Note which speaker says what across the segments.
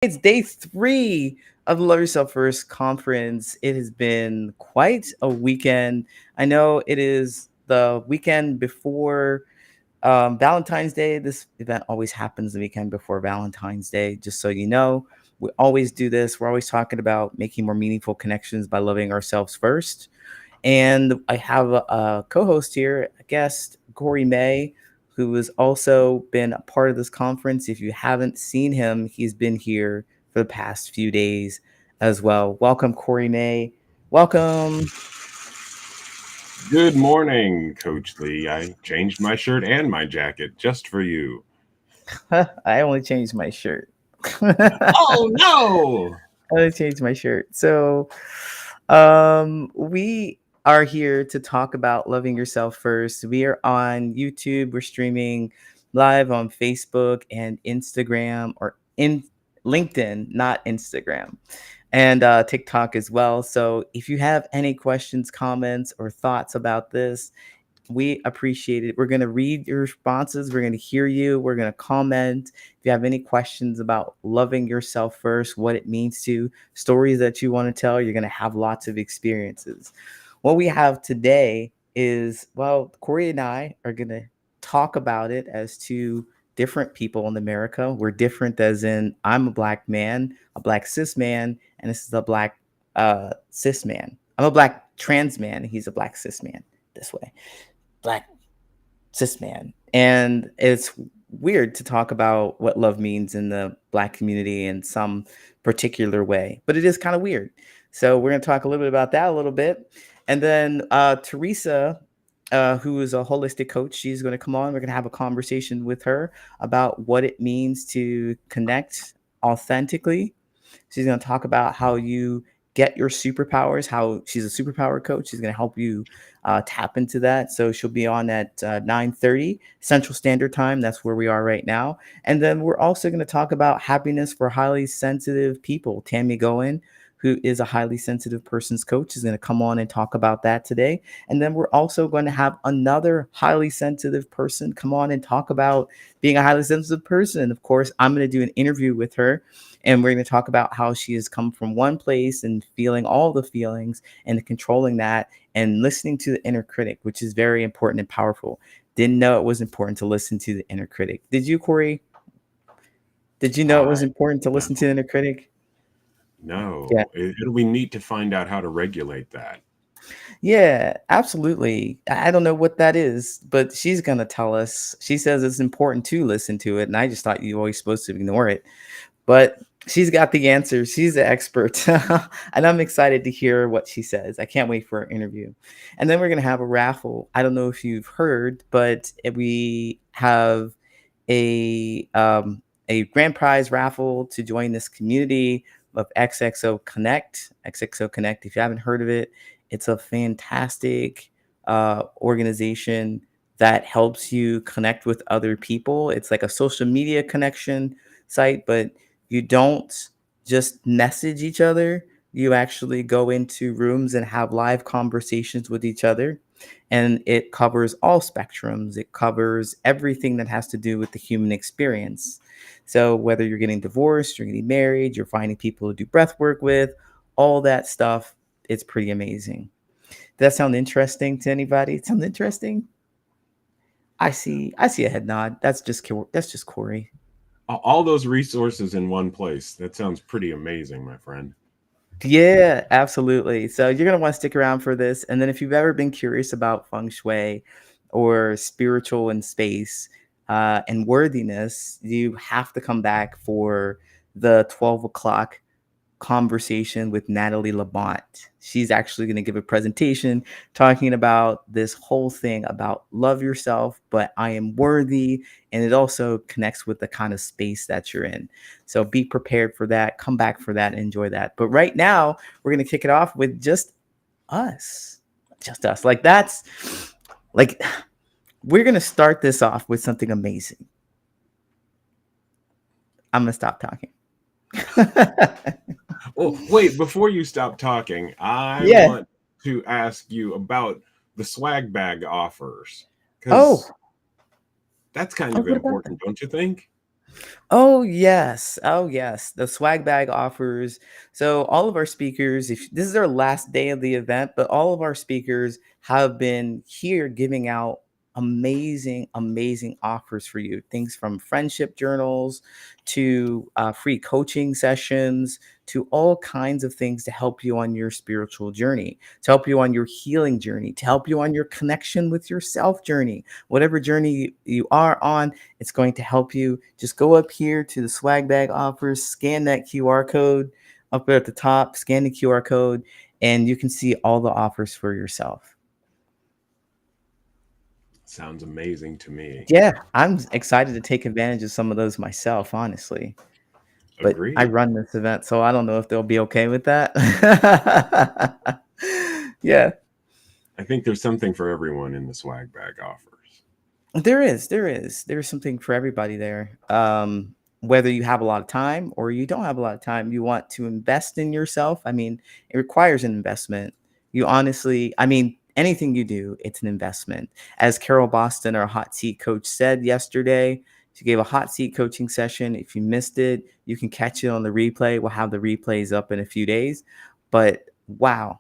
Speaker 1: It's day 3 of the Love Yourself First conference. It has been quite a weekend. I know it is the weekend before Valentine's Day. This event always happens the weekend before Valentine's Day, just so you know. We always do this. We're always talking about making more meaningful connections by loving ourselves first. And I have a co-host here, a guest, Kory May, who has also been a part of this conference. If you haven't seen him, he's been here for the past few days as well. Welcome, Kory May. Welcome.
Speaker 2: Good morning, Coach Lee. I changed my shirt and my jacket just for you.
Speaker 1: I only changed my shirt.
Speaker 2: Oh no!
Speaker 1: I changed my shirt. So, we are here to talk about loving yourself first. We are on YouTube. We're streaming live on Facebook and Instagram, or in LinkedIn, not Instagram, and TikTok as well. So, if you have any questions, comments, or thoughts about this, we appreciate it. We're going to read your responses. We're going to hear you. We're going to comment. If you have any questions about loving yourself first, what it means to, stories that you want to tell, you're going to have lots of experiences. What we have today is, well, Kory and I are going to talk about it as two different people in America. We're different as in I'm a black man, a black cis man, and this is a black cis man. I'm a black trans man. He's a black cis man this way. Black cis man. And it's weird to talk about what love means in the black community in some particular way, but it is kind of weird. So we're going to talk a little bit about that a little bit. And then Teresa, who is a holistic coach, she's going to come on. We're going to have a conversation with her about what it means to connect authentically. She's going to talk about how you get your superpowers, how she's a superpower coach. She's going to help you tap into that. So she'll be on at 9:30 Central Standard Time. That's where we are right now. And then we're also going to talk about happiness for highly sensitive people. Tammy Goen, who is a highly sensitive person's coach, is going to come on and talk about that today. And then we're also going to have another highly sensitive person come on and talk about being a highly sensitive person. Of course, I'm going to do an interview with her, and we're going to talk about how she has come from one place and feeling all the feelings and controlling that and listening to the inner critic, which is very important and powerful. Didn't know it was important to listen to the inner critic. Did you, Kory? Did you know it was
Speaker 2: I
Speaker 1: important to
Speaker 2: no,
Speaker 1: listen to the inner critic? Yeah.
Speaker 2: no. It'll be neat to find out how to regulate that.
Speaker 1: Yeah, absolutely. I don't know what that is, but she's going to tell us. She says it's important to listen to it. And I just thought you were always supposed to ignore it. But she's got the answers. She's the expert. And I'm excited to hear what she says. I can't wait for our interview. And then we're going to have a raffle. I don't know if you've heard, but we have a grand prize raffle to join this community of XXO Connect. XXO Connect, if you haven't heard of it, it's a fantastic organization that helps you connect with other people. It's like a social media connection site, but you don't just message each other. You actually go into rooms and have live conversations with each other. And it covers all spectrums. It covers everything that has to do with the human experience. So whether you're getting divorced, you're getting married, you're finding people to do breath work with, all that stuff, it's pretty amazing. Does that sound interesting to anybody? It sounds interesting. I see a head nod. That's just Kory.
Speaker 2: All those resources in one place. That sounds pretty amazing, my friend.
Speaker 1: Yeah, absolutely. So you're going to want to stick around for this. And then if you've ever been curious about feng shui or spiritual and space and worthiness, you have to come back for the 12 o'clock conversation with Natalie Labonte. She's actually going to give a presentation talking about this whole thing about love yourself, but I am worthy. And it also connects with the kind of space that you're in. So be prepared for that. Come back for that and enjoy that. But right now, we're going to kick it off with just us. Just us. Like, we're going to start this off with something amazing. I'm going to stop talking.
Speaker 2: Well, wait, before you stop talking, I
Speaker 1: Yeah.
Speaker 2: want to ask you about the swag bag offers.
Speaker 1: Oh,
Speaker 2: Because that's kind
Speaker 1: oh,
Speaker 2: of
Speaker 1: what about that?
Speaker 2: important, don't you think?
Speaker 1: Oh yes. Oh yes. The swag bag offers. So all of our speakers, if this is our last day of the event, but all of our speakers have been here giving out amazing offers for you. Things from friendship journals to free coaching sessions to all kinds of things to help you on your spiritual journey, to help you on your healing journey, to help you on your connection with yourself journey. Whatever journey you are on, it's going to help you. Just go up here to the swag bag offers, scan that QR code up there at the top, scan the QR code, and you can see all the offers for yourself.
Speaker 2: Sounds amazing to me.
Speaker 1: Yeah, I'm excited to take advantage of some of those myself, honestly. But I
Speaker 2: Agreed.
Speaker 1: run this event, so I don't know if they'll be okay with that. Yeah.
Speaker 2: I think there's something for everyone in the swag bag offers.
Speaker 1: There's something for everybody there. Whether you have a lot of time or you don't have a lot of time, you want to invest in yourself. I mean, it requires an investment. You honestly, I mean, anything you do, it's an investment. As Carol Boston, our hot seat coach, said yesterday, she gave a hot seat coaching session. If you missed it, you can catch it on the replay. We'll have the replays up in a few days. But wow,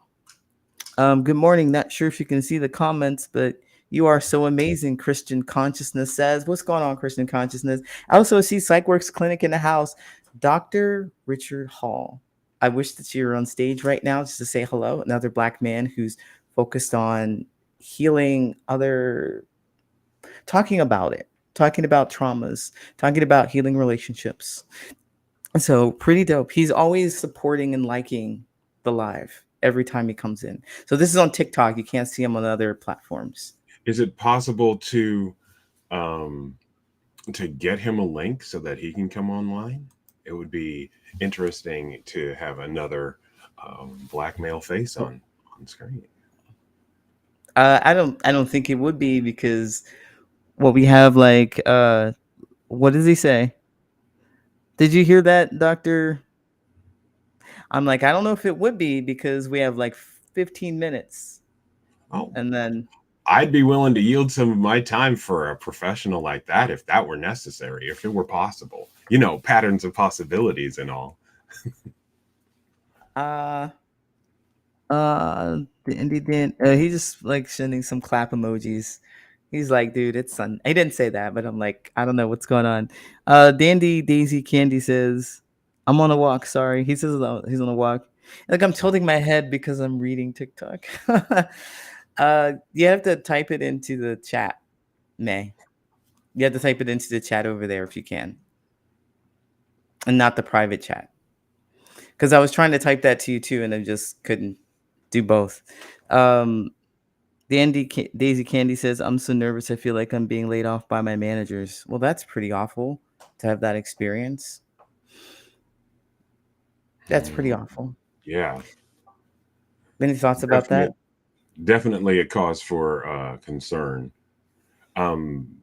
Speaker 1: good morning. Not sure if you can see the comments, but you are so amazing. Christian Consciousness says, "What's going on, Christian Consciousness?" I also see PsychWorks Clinic in the house. Dr. Richard Hall. I wish that you were on stage right now just to say hello. Another Black man who's focused on healing other, talking about it, talking about traumas, talking about healing relationships. So pretty dope. He's always supporting and liking the live every time he comes in. So this is on TikTok. You can't see him on other platforms.
Speaker 2: Is it possible um, to get him a link so that he can come online? It would be interesting to have another black male face
Speaker 1: Oh,
Speaker 2: on screen.
Speaker 1: I don't think it would be because what we have like what does he say? Did you hear that, Doctor? I'm like, I don't know if it would be because we have like 15 minutes
Speaker 2: Oh,
Speaker 1: and then
Speaker 2: I'd be willing to yield some of my time for a professional like that if that were necessary, if it were possible. You know, patterns of possibilities and all.
Speaker 1: uh the indie Dan, he just like sending some clap emojis. He's like, dude, it's sun. He didn't say that, but I'm like, I don't know what's going on. Dandy Daisy Candy says, I'm on a walk. Sorry. He says he's on a walk. Like I'm tilting my head because I'm reading TikTok. You have to type it into the chat, May. You have to type it into the chat over there if you can, and not the private chat. Because I was trying to type that to you too, and I just couldn't do both. Um, Daisy Candy says, I'm so nervous. I feel like I'm being laid off by my managers. Well, that's pretty awful to have that experience. That's pretty
Speaker 2: Hmm.
Speaker 1: awful.
Speaker 2: Yeah,
Speaker 1: Any thoughts about that?
Speaker 2: definite, definitely a cause for concern. Um,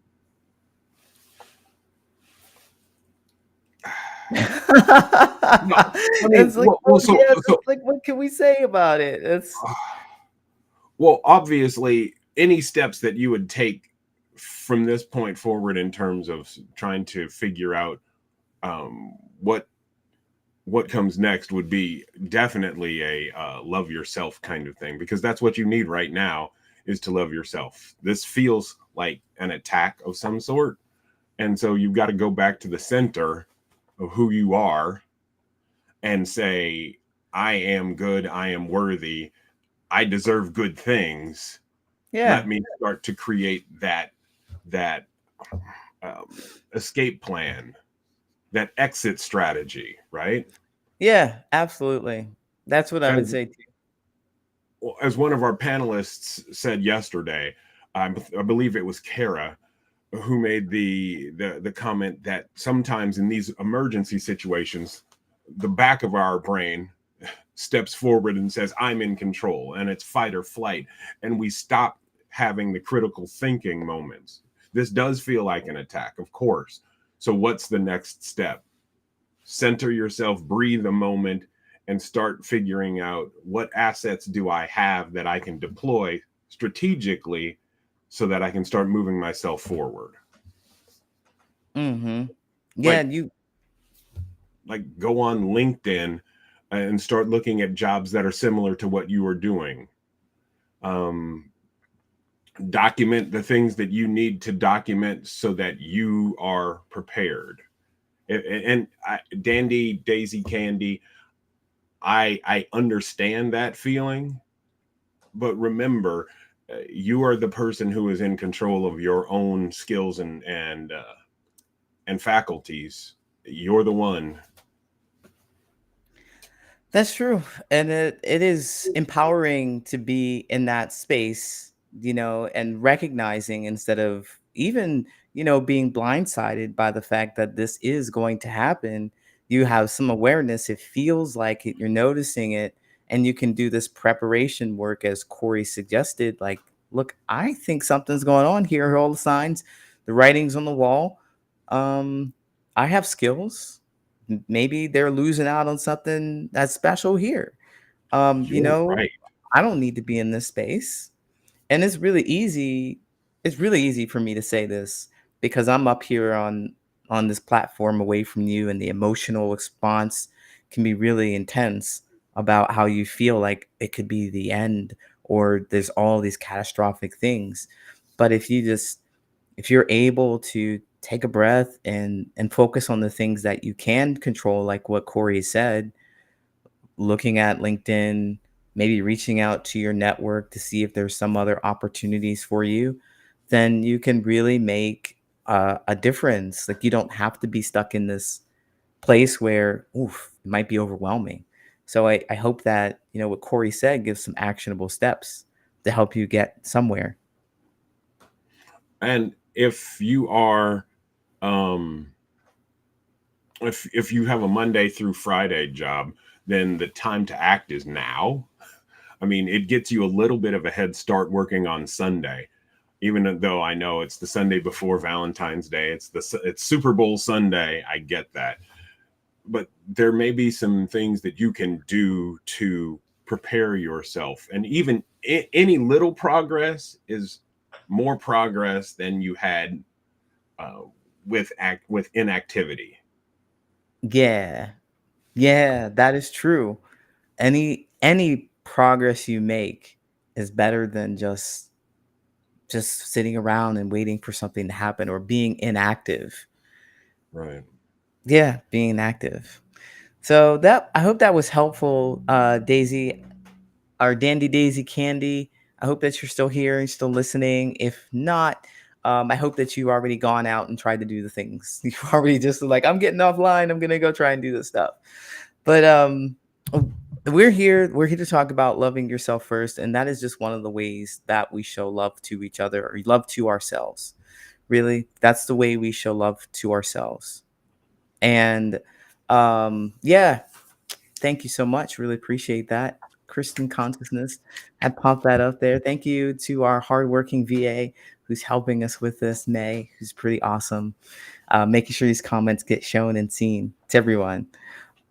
Speaker 2: no, I mean,
Speaker 1: It's like,
Speaker 2: well,
Speaker 1: well, yeah, it's like, what can we say about it? It's
Speaker 2: well, obviously, any steps that you would take from this point forward in terms of trying to figure out um, what comes next would be definitely a love yourself kind of thing, because that's what you need right now is to love yourself. This feels like an attack of some sort, and so you've got to go back to the center of who you are and say, I am good, I am worthy, I deserve good things.
Speaker 1: yeah,
Speaker 2: Let me start to create that escape plan, that exit strategy, right?
Speaker 1: yeah, absolutely. That's what I would
Speaker 2: As
Speaker 1: say too.
Speaker 2: as one of our panelists said yesterday, I believe it was Kara who made the comment that sometimes in these emergency situations, the back of our brain steps forward and says, I'm in control, and it's fight or flight, and we stop having the critical thinking moments. This does feel like an attack, of course. So what's the next step? Center yourself, breathe a moment, and start figuring out what assets do I have that I can deploy strategically so that I can start moving myself forward.
Speaker 1: Mm-hmm. Yeah,
Speaker 2: Like
Speaker 1: you
Speaker 2: go on LinkedIn and start looking at jobs that are similar to what you are doing. Um, Document the things that you need to document so that you are prepared. And Dandy, Daisy, Candy, I understand that feeling, but remember, you are the person who is in control of your own skills and faculties. You're the one.
Speaker 1: That's true. And it is empowering to be in that space, and recognizing instead of even, being blindsided by the fact that this is going to happen. You have some awareness. It feels like it, you're noticing it, and you can do this preparation work as Corey suggested. Like, look, I think something's going on here. Here are all the signs, the writings on the wall. Um, I have skills. Maybe they're losing out on something that's special here. Um, you
Speaker 2: You're
Speaker 1: know,
Speaker 2: right.
Speaker 1: I don't need to be in this space. And it's really easy. It's really easy for me to say this because I'm up here on this platform away from you, and the emotional response can be really intense about how you feel like it could be the end, or there's all these catastrophic things. But if you're able to take a breath and focus on the things that you can control, like what Corey said, looking at LinkedIn, maybe reaching out to your network to see if there's some other opportunities for you, then you can really make a difference. Like, you don't have to be stuck in this place where, oof, it might be overwhelming. So I hope that, what Corey said gives some actionable steps to help you get somewhere.
Speaker 2: And if you are, um, if you have a Monday through Friday job, then the time to act is now. I mean, it gets you a little bit of a head start working on Sunday, even though I know it's the Sunday before Valentine's Day. It's Super Bowl Sunday. I get that, but there may be some things that you can do to prepare yourself, and even any little progress is more progress than you had uh, with inactivity.
Speaker 1: Yeah. Yeah, that is true. Any progress you make is better than just sitting around and waiting for something to happen, or being inactive.
Speaker 2: Right.
Speaker 1: Yeah, being inactive. So that, I hope that was helpful, Daisy, our Dandy Daisy Candy. I hope that you're still here and still listening. If not, I hope that you already gone out and tried to do the things. You already just like, I'm getting offline. I'm gonna go try and do this stuff. But we're here to talk about loving yourself first, and that is just one of the ways that we show love to each other, or love to ourselves. Really, that's the way we show love to ourselves. And yeah, thank you so much. Really appreciate that. Kristen Consciousness had popped that up there. Thank you to our hardworking VA who's helping us with this, May, who's pretty awesome. Making sure these comments get shown and seen to everyone.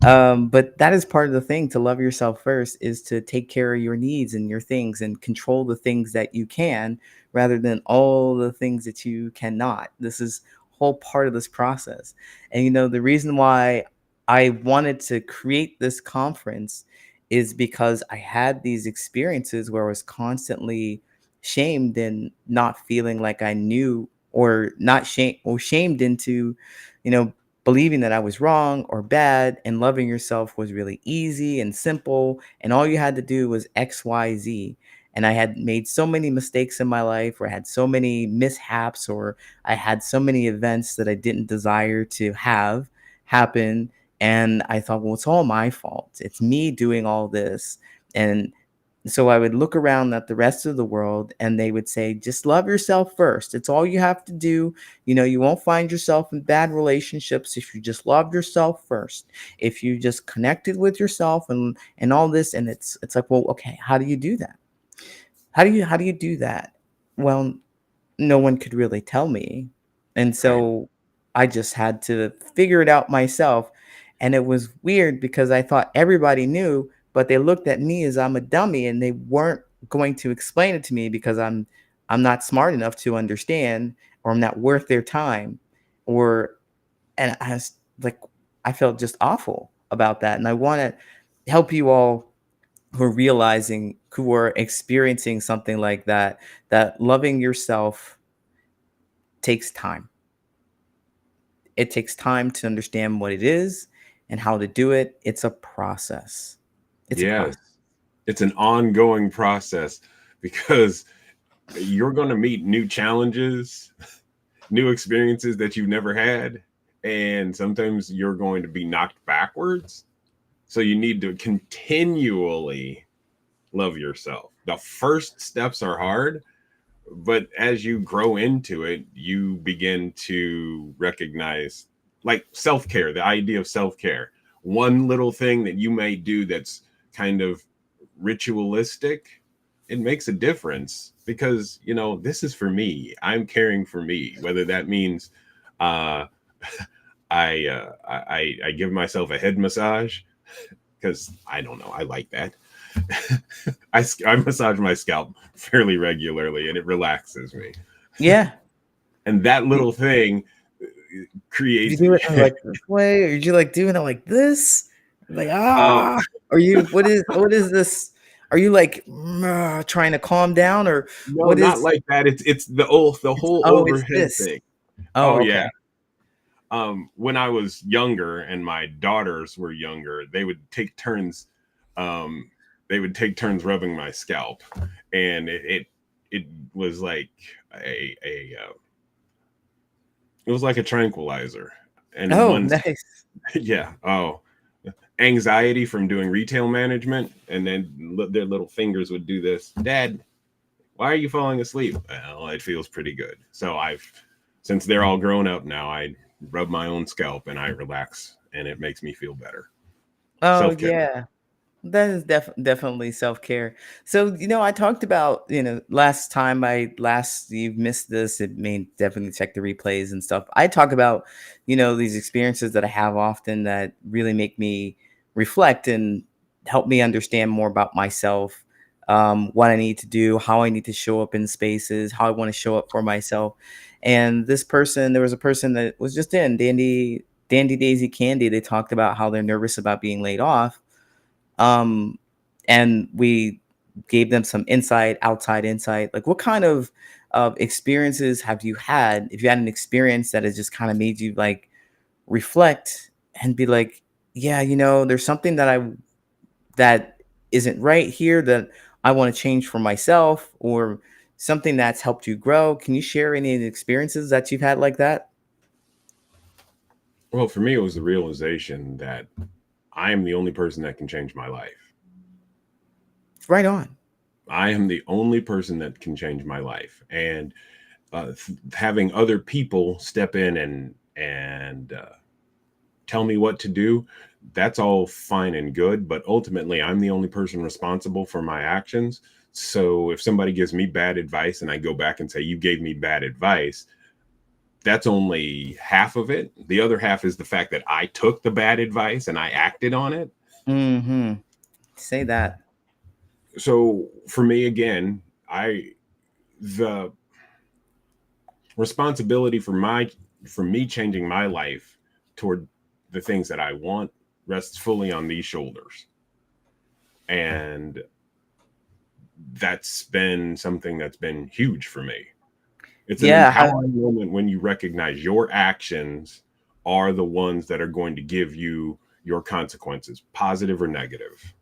Speaker 1: But that is part of the thing. To love yourself first is to take care of your needs and your things, and control the things that you can, rather than all the things that you cannot. This is whole part of this process. And the reason why I wanted to create this conference is because I had these experiences where I was constantly shamed and not feeling like I knew, or not shame or shamed into, you know, believing that I was wrong or bad, and loving yourself was really easy and simple, and all you had to do was XYZ. And I had made so many mistakes in my life, or I had so many mishaps, or I had so many events that I didn't desire to have happen. And I thought, well, it's all my fault. It's me doing all this. And so I would look around at the rest of the world, and they would say, just love yourself first. It's all you have to do. You won't find yourself in bad relationships if you just love yourself first. If you just connected with yourself and all this. And it's like, well, okay, how do you do that? How do you do that? Well, no one could really tell me. And
Speaker 2: Right.
Speaker 1: so I just had to figure it out myself. And it was weird because I thought everybody knew, but they looked at me as I'm a dummy, and they weren't going to explain it to me because I'm not smart enough to understand, or I'm not worth their time, or And I was like, I felt just awful about that. And I want to help you all who are realizing, who are experiencing something like that, that loving yourself takes time. It takes time to understand what it is and how to do it. It's a process. It's a
Speaker 2: Yes,
Speaker 1: process.
Speaker 2: it's an ongoing process because you're going to meet new challenges, new experiences that you've never had, and sometimes you're going to be knocked backwards. So you need to continually love yourself. The first steps are hard, but as you grow into it, you begin to recognize, like, self-care, the idea of self-care. One little thing that you may do that's kind of ritualistic, it makes a difference because, this is for me. I'm caring for me, whether that means uh I give myself a head massage because I don't know, I like that. I massage my scalp fairly regularly and it relaxes me.
Speaker 1: Yeah.
Speaker 2: And that
Speaker 1: You,
Speaker 2: little thing
Speaker 1: you
Speaker 2: creates
Speaker 1: do it in like this way, or you like doing it like this? Like, ah, are you, what is this? Are you like trying to calm down, or
Speaker 2: no,
Speaker 1: what
Speaker 2: not
Speaker 1: is
Speaker 2: like that. It's the
Speaker 1: it's,
Speaker 2: whole
Speaker 1: oh, it's
Speaker 2: overhead
Speaker 1: this.
Speaker 2: thing.
Speaker 1: Oh,
Speaker 2: Oh yeah.
Speaker 1: okay.
Speaker 2: When I was younger and my daughters were younger, um they would take turns rubbing my scalp, and it was like a it was like a tranquilizer. And
Speaker 1: Oh,
Speaker 2: once
Speaker 1: nice.
Speaker 2: yeah, oh, anxiety from doing retail management, and then their little fingers would do this. Dad, why are you falling asleep? Well, it feels pretty good. So since they're all grown up now, I rub my own scalp and I relax, and it makes me feel better.
Speaker 1: Oh,
Speaker 2: Self care.
Speaker 1: yeah. That is definitely self-care. So, I talked about, last time you missed this, it may definitely check the replays and stuff. I talk about, these experiences that I have often that really make me reflect and help me understand more about myself, what I need to do, how I need to show up in spaces, how I want to show up for myself. And there was a person that was just in Dandy Daisy Candy. They talked about how they're nervous about being laid off, um, and we gave them some outside insight. Like, what kind of experiences have you had? If you had an experience that has just kind of made you like reflect and be like, yeah, there's something that isn't right here that I want to change for myself, or something that's helped you grow. Can you share any of the experiences that you've had like that?
Speaker 2: Well, for me, it was the realization that I am the only person that can change my life.
Speaker 1: Right on.
Speaker 2: I am the only person that can change my life, and having other people step in and tell me what to do, that's all fine and good, but ultimately I'm the only person responsible for my actions. So if somebody gives me bad advice and I go back and say, you gave me bad advice, that's only half of it. The other half is the fact that I took the bad advice and I acted on it.
Speaker 1: Mm-hmm. Say that.
Speaker 2: So for me, again, I the responsibility for me changing my life toward the things that I want rests fully on these shoulders. And that's been something that's been huge for me. It's an
Speaker 1: Yeah.
Speaker 2: empowering moment when you recognize your actions are the ones that are going to give you your consequences, positive or negative.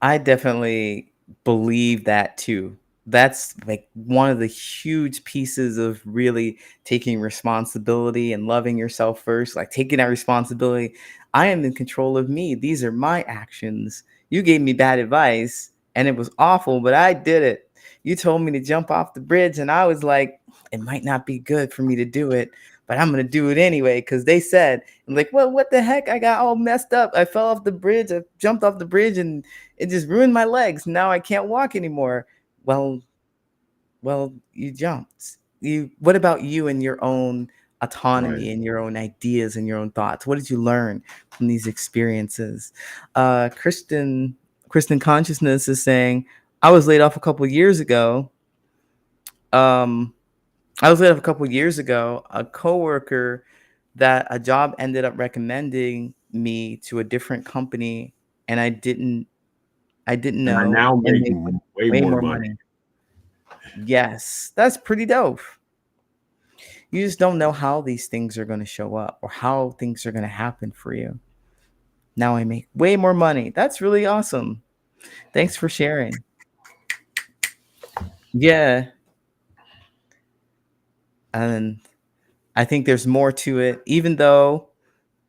Speaker 1: I definitely believe that too. That's like one of the huge pieces of really taking responsibility and loving yourself first, like taking that responsibility. I am in control of me. These are my actions. You gave me bad advice and it was awful, but I did it. You told me to jump off the bridge, and I was like, it might not be good for me to do it, but I'm going to do it anyway because they said. I'm like, well, what the heck? I got all messed up. I fell off the bridge. I jumped off the bridge, and it just ruined my legs. Now I can't walk anymore. Well, you jumped. What about you and your own
Speaker 2: Right.
Speaker 1: autonomy and your own ideas and your own thoughts? What did you learn from these experiences? Kristen Consciousness is saying, I was laid off a couple of years ago. Um, I was with a couple years ago, a coworker that a job ended up recommending me to a different company, and I didn't
Speaker 2: And I
Speaker 1: know,
Speaker 2: now
Speaker 1: and
Speaker 2: make
Speaker 1: they
Speaker 2: way
Speaker 1: way
Speaker 2: more
Speaker 1: more
Speaker 2: money.
Speaker 1: money. Yes, that's pretty dope. You just don't know how these things are going to show up or how things are going to happen for you. Now I make way more money. That's really awesome. Thanks for sharing. Yeah, and I think there's more to it. Even though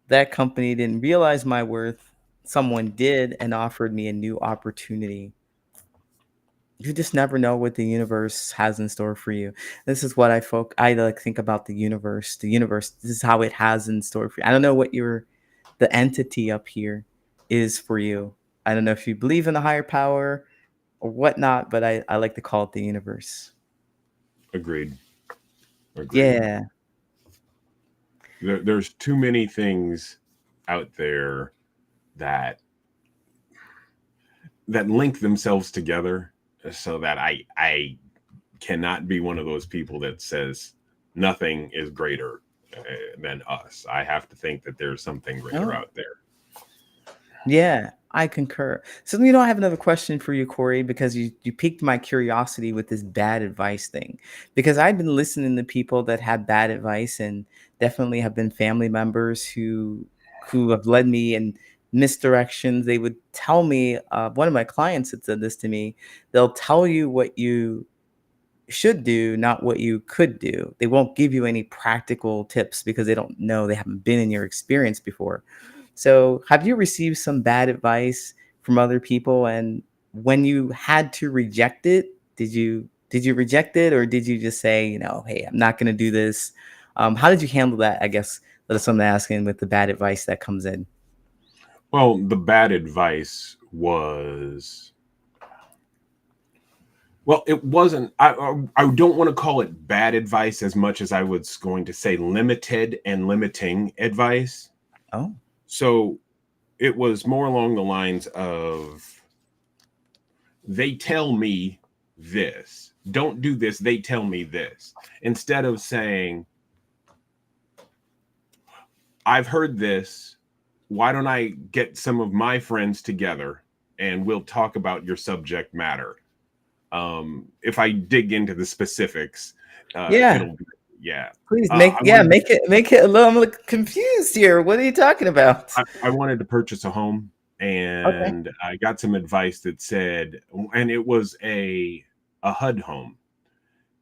Speaker 1: that company didn't realize my worth, someone did and offered me a new opportunity. You just never know what the universe has in store for you. This is what I like think about the universe. The universe, this is how it has in store for you. I don't know what the entity up here is for you. I don't know if you believe in a higher power or whatnot, but I like to call it the universe.
Speaker 2: Agreed. Agreed.
Speaker 1: Yeah.
Speaker 2: There's too many things out there that link themselves together, so that I cannot be one of those people that says nothing is greater than us. I have to think that there's something greater
Speaker 1: Oh,
Speaker 2: out there.
Speaker 1: yeah, I concur. So, I have another question for you, Corey, because you piqued my curiosity with this bad advice thing. Because I've been listening to people that had bad advice, and definitely have been family members who have led me in misdirections. They would tell me, one of my clients had said this to me. They'll tell you what you should do, not what you could do. They won't give you any practical tips because they don't know, they haven't been in your experience before. So, have you received some bad advice from other people, and when you had to reject it, did you reject it, or did you just say, hey, I'm not going to do this? How did you handle that? I guess that's something I'm asking with the bad advice that comes in.
Speaker 2: Well, the bad advice was, well, it wasn't. I don't want to call it bad advice as much as I was going to say limited and limiting advice.
Speaker 1: Oh,
Speaker 2: So it was more along the lines of, they tell me this. Don't do this. They tell me this. Instead of saying, I've heard this. Why don't I get some of my friends together and we'll talk about your subject matter? If I dig into the specifics,
Speaker 1: yeah.
Speaker 2: it'll be, yeah.
Speaker 1: Please
Speaker 2: I
Speaker 1: yeah,
Speaker 2: wanted to,
Speaker 1: make it a little. I'm confused here. What are you talking about?
Speaker 2: I wanted to purchase a home,
Speaker 1: Okay.
Speaker 2: and I got some advice that said, and it was a HUD home,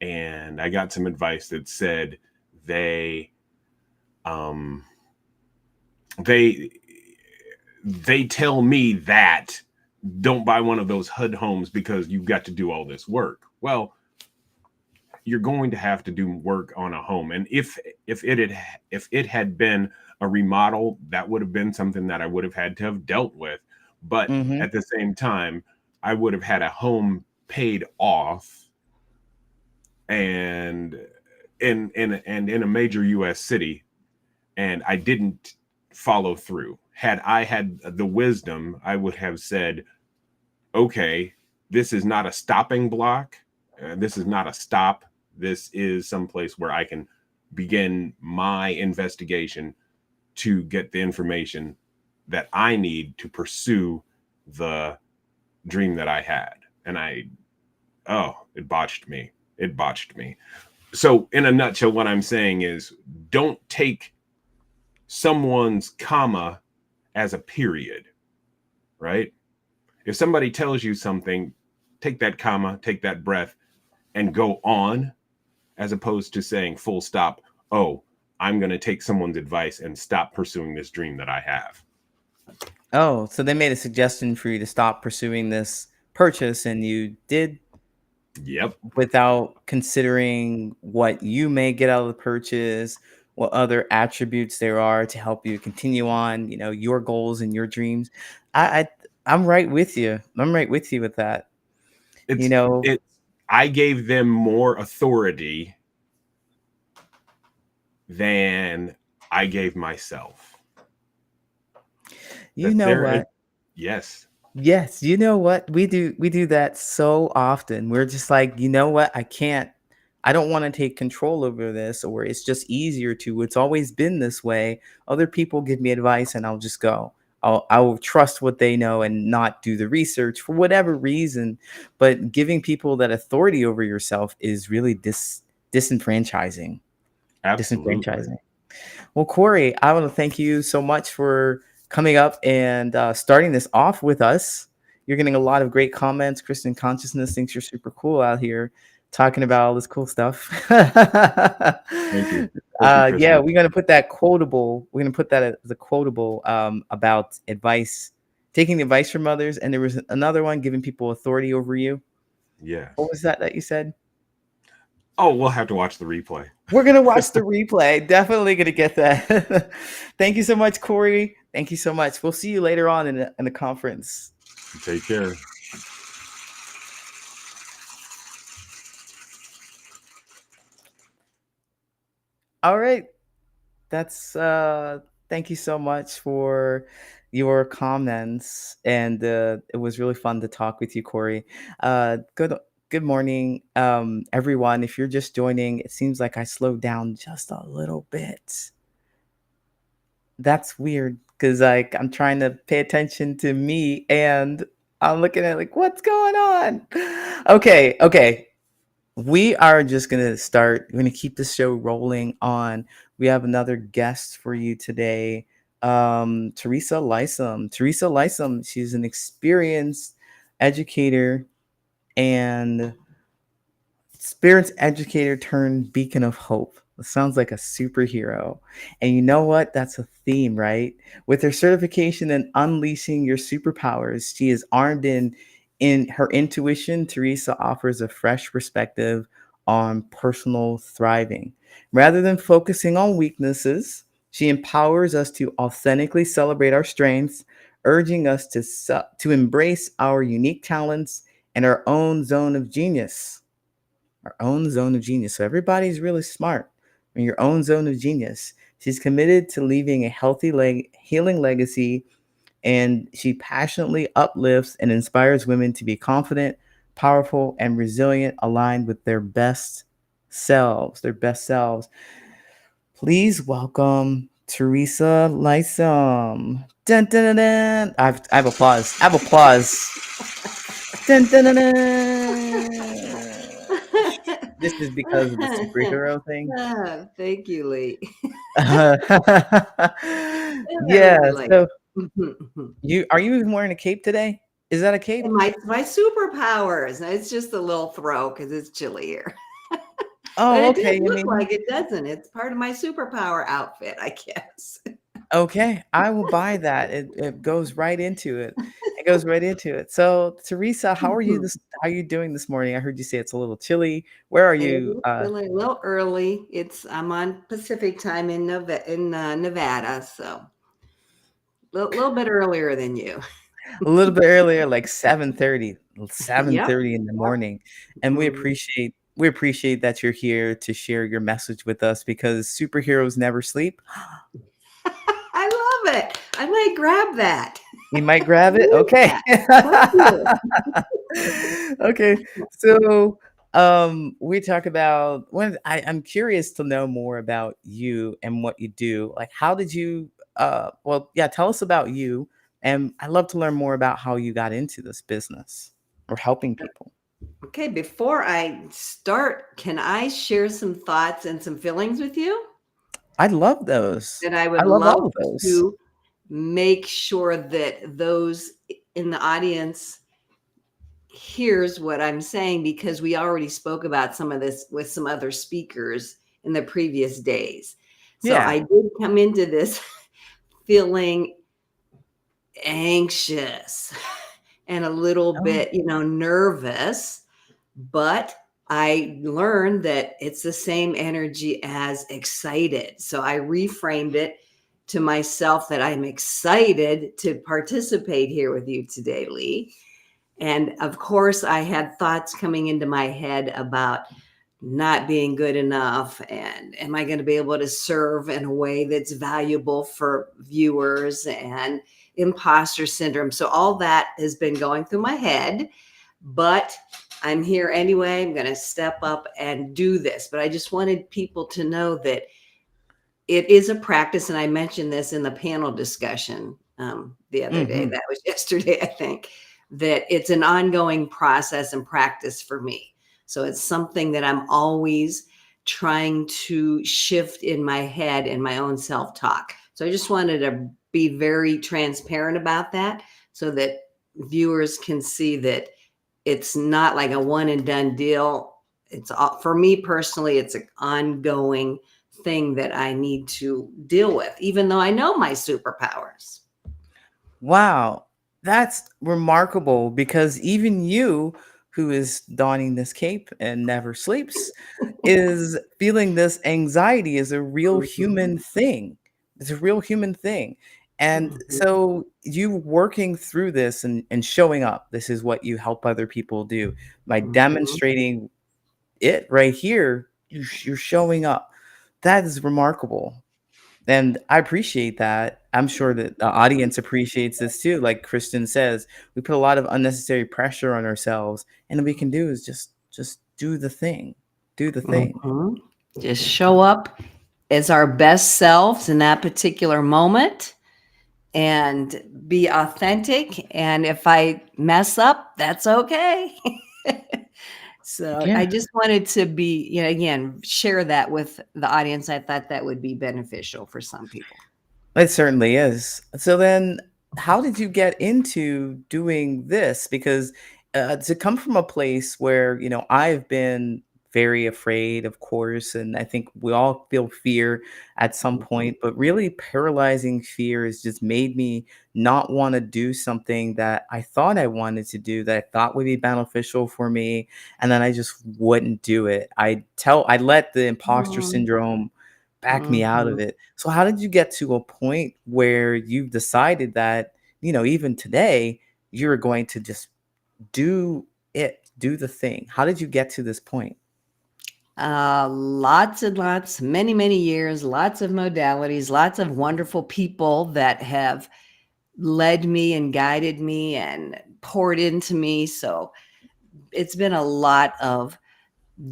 Speaker 2: and I got some advice that said they um they they tell me that don't buy one of those HUD homes because you've got to do all this work. Well, you're going to have to do work on a home, and if it had been a remodel, that would have been something that I would have had to have dealt with. But
Speaker 1: Mhm.
Speaker 2: at the same time, I would have had a home paid off, and in a major US city, and I didn't follow through. Had I had the wisdom, I would have said, okay, this is not a stopping block. This is not a stop. This is someplace where I can begin my investigation to get the information that I need to pursue the dream that I had. And it botched me. It botched me. So, in a nutshell, what I'm saying is, don't take someone's comma as a period, right? If somebody tells you something, take that comma, take that breath, and go on, as opposed to saying full stop. Oh, I'm going to take someone's advice and stop pursuing this dream that I have.
Speaker 1: Oh, so they made a suggestion for you to stop pursuing this purchase, and you did
Speaker 2: Yep.
Speaker 1: without considering what you may get out of the purchase, what other attributes there are to help you continue on, your goals and your dreams. I I'm right with you. I'm right with you with that. You
Speaker 2: It's
Speaker 1: know,
Speaker 2: it I gave them more authority than I gave myself.
Speaker 1: you
Speaker 2: That
Speaker 1: know
Speaker 2: there is,
Speaker 1: what?
Speaker 2: yes.
Speaker 1: Yes, you know what? We do that so often. We're just like, you know what? I can't. I don't want to take control over this, or it's just easier to. It's always been this way. Other people give me advice and I'll just go. I'll trust what they know and not do the research for whatever reason. But giving people that authority over yourself is really disenfranchising.
Speaker 2: Absolutely.
Speaker 1: Disenfranchising. Well, Kory, I want to thank you so much for coming up and starting this off with us. You're getting a lot of great comments. Christian Consciousness thinks you're super cool out here talking about all this cool stuff.
Speaker 2: Thank you. Thank you,
Speaker 1: Yeah,
Speaker 2: Christian.
Speaker 1: we're gonna put that quotable. We're gonna put that as a quotable about advice, taking advice from others. And there was another one, giving people authority over you. What
Speaker 2: Yes.
Speaker 1: was that you said?
Speaker 2: Oh, we'll have to watch the replay.
Speaker 1: We're gonna watch the replay. Definitely gonna get that. Thank you so much, Kory. Thank you so much. We'll see you later on in the conference.
Speaker 2: Take care.
Speaker 1: All right. That's thank you so much for your comments, and it was really fun to talk with you, Kory. Good morning, everyone. If you're just joining, it seems like I slowed down just a little bit. That's weird because like I'm trying to pay attention to me and I'm looking at like what's going on. Okay. We are just gonna start. We're gonna keep the show rolling on. We have another guest for you today, Teresa Lisum. Teresa Lisum, she's an experienced educator and spirits educator turned beacon of hope. It sounds like a superhero. And you know what? That's a theme, right? With her certification in unleashing your superpowers, she is armed in her intuition. Teresa offers a fresh perspective on personal thriving. Rather than focusing on weaknesses, she empowers us to authentically celebrate our strengths, urging us to embrace our unique talents and our own zone of genius. Our own zone of genius. So everybody's really smart in your own zone of genius. She's committed to leaving a healthy healing legacy, and she passionately uplifts and inspires women to be confident, powerful, and resilient, aligned with their best selves. Their best selves. Please welcome Teresa Lisum. Dun, dun, dun, dun. I have applause. I have applause. Dun, dun, dun, dun. This is because of the superhero thing.
Speaker 3: Thank you, Lee. I
Speaker 1: Yeah.
Speaker 3: really like
Speaker 1: So
Speaker 3: it.
Speaker 1: you are you even wearing a cape today? Is that a cape?
Speaker 3: And my superpowers. Now, it's just a little throw because it's chilly here. But
Speaker 1: Oh,
Speaker 3: it does
Speaker 1: okay. I
Speaker 3: look
Speaker 1: mean,
Speaker 3: like it, doesn't it? It's part of my superpower outfit, I guess.
Speaker 1: okay. I will buy that. It goes right into it. It goes right into it. So, Teresa, how are you
Speaker 3: Mhm.
Speaker 1: this? How are you doing this morning? I heard you say it's a little chilly. Where are
Speaker 3: It
Speaker 1: you?
Speaker 3: is really a little early. I'm on Pacific time in Nevada, so little bit earlier than you.
Speaker 1: A little bit earlier, like 7:30, seven
Speaker 3: Yep.
Speaker 1: thirty in the morning. And
Speaker 3: Mhm.
Speaker 1: we appreciate that you're here to share your message with us because superheroes never sleep.
Speaker 3: I love it. I might grab that.
Speaker 1: You might grab it.
Speaker 3: Use
Speaker 1: Okay.
Speaker 3: that. Thank you.
Speaker 1: Okay. So we talk about I'm curious to know more about you and what you do. Like how did you well, yeah, tell us about you. And I'd love to learn more about how you got into this business or helping people.
Speaker 3: Okay, before I start, can I share some thoughts and some feelings with you?
Speaker 1: I love those.
Speaker 3: And I
Speaker 1: I
Speaker 3: would
Speaker 1: love
Speaker 3: love
Speaker 1: all of those.
Speaker 3: to make sure that those in the audience hears what I'm saying because we already spoke about some of this with some other speakers in the previous days. So
Speaker 1: Yeah.
Speaker 3: I did come into this feeling anxious and a little
Speaker 1: Oh,
Speaker 3: bit, nervous, but I learned that it's the same energy as excited. So I reframed it to myself that I'm excited to participate here with you today, Lee. And of course, I had thoughts coming into my head about not being good enough and am I going to be able to serve in a way that's valuable for viewers and imposter syndrome. So all that has been going through my head, but I'm here anyway. I'm going to step up and do this. But I just wanted people to know that it is a practice. And I mentioned this in the panel discussion the other day. That was yesterday, I think, that it's an ongoing process and practice for me. So it's something that I'm always trying to shift in my head and my own self-talk. So I just wanted to be very transparent about that so that viewers can see that it's not like a one and done deal. It's for me personally, it's an ongoing thing that I need to deal with, even though I know my superpowers.
Speaker 1: Wow, that's remarkable because even you, who is donning this cape and never sleeps, is feeling this anxiety is a real human thing. It's a real human thing. And so you working through this and showing up, this is what you help other people do by demonstrating it right here. You're showing up. That is remarkable. And I appreciate that. I'm sure that the audience appreciates this too. Like Kristen says, we put a lot of unnecessary pressure on ourselves, and what we can do is just do the thing. Do the thing.
Speaker 3: Just show up as our best selves in that particular moment and be authentic. And if I mess up, that's okay. So
Speaker 1: Yeah.
Speaker 3: I just wanted to be, again, share that with the audience. I thought that would be beneficial for some people.
Speaker 1: It certainly is. So then, how did you get into doing this? Because to come from a place where, I've been very afraid, of course, and I think we all feel fear at some point, but really paralyzing fear has just made me not want to do something that I thought I wanted to do, that I thought would be beneficial for me. And then I just wouldn't do it. I let the imposter syndrome back me out of it. So how did you get to a point where you've decided that, even today, you're going to just do do the thing? How did you get to this point?
Speaker 3: Lots and lots, many, many years, lots of modalities, lots of wonderful people that have led me and guided me and poured into me. So it's been a lot of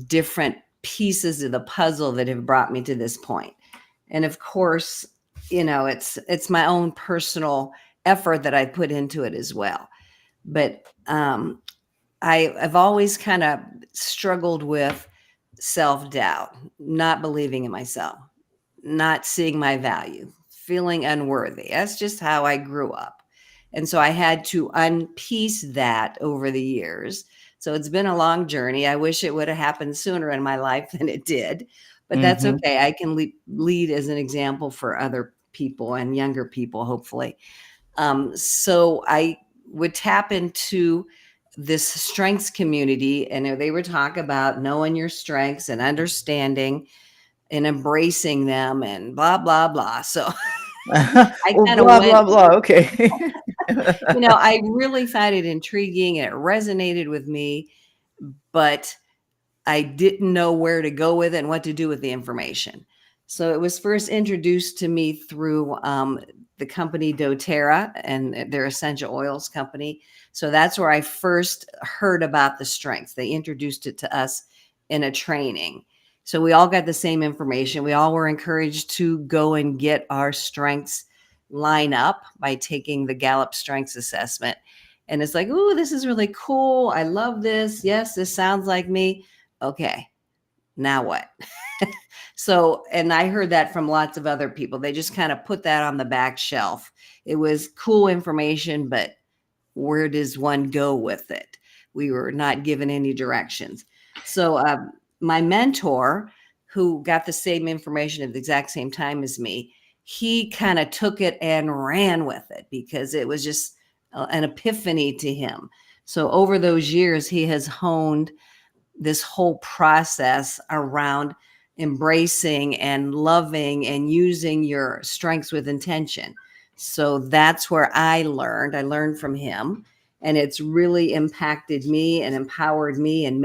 Speaker 3: different pieces of the puzzle that have brought me to this point. And of course, it's my own personal effort that I put into it as well. But I've always kind of struggled with self-doubt, not believing in myself, not seeing my value, feeling unworthy. That's just how I grew up. And so I had to unpiece that over the years. So it's been a long journey. I wish it would have happened sooner in my life than it did, but that's okay. I can lead as an example for other people and younger people, hopefully. So I would tap into this strengths community, and they would talk about knowing your strengths and understanding and embracing them and blah, blah, blah. So I
Speaker 1: Well,
Speaker 3: kind of
Speaker 1: blah
Speaker 3: went,
Speaker 1: blah blah. Okay.
Speaker 3: I really found it intriguing and it resonated with me, but I didn't know where to go with it and what to do with the information. So it was first introduced to me through the company doTERRA and their essential oils company. So that's where I first heard about the strengths. They introduced it to us in a training. So we all got the same information. We all were encouraged to go and get our strengths line up by taking the Gallup Strengths Assessment. And it's like, ooh, this is really cool. I love this. Yes, this sounds like me. Okay, now what? So, and I heard that from lots of other people. They just kind of put that on the back shelf. It was cool information, but where does one go with it? We were not given any directions. So my mentor, who got the same information at the exact same time as me, he kind of took it and ran with it because it was just an epiphany to him. So over those years, he has honed this whole process around embracing and loving and using your strengths with intention. So that's where I learned from him, and it's really impacted me and empowered me and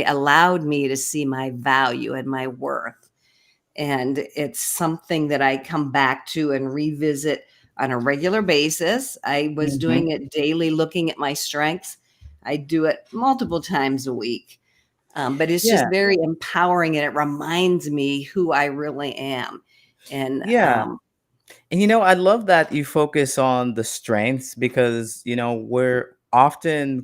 Speaker 3: allowed me to see my value and my worth. And it's something that I come back to and revisit on a regular basis. I was doing it daily, looking at my strengths. I do it multiple times a week. But it's just
Speaker 1: Yeah.
Speaker 3: very empowering, and it reminds me who I really am. And
Speaker 1: Yeah. And I love that you focus on the strengths because, we're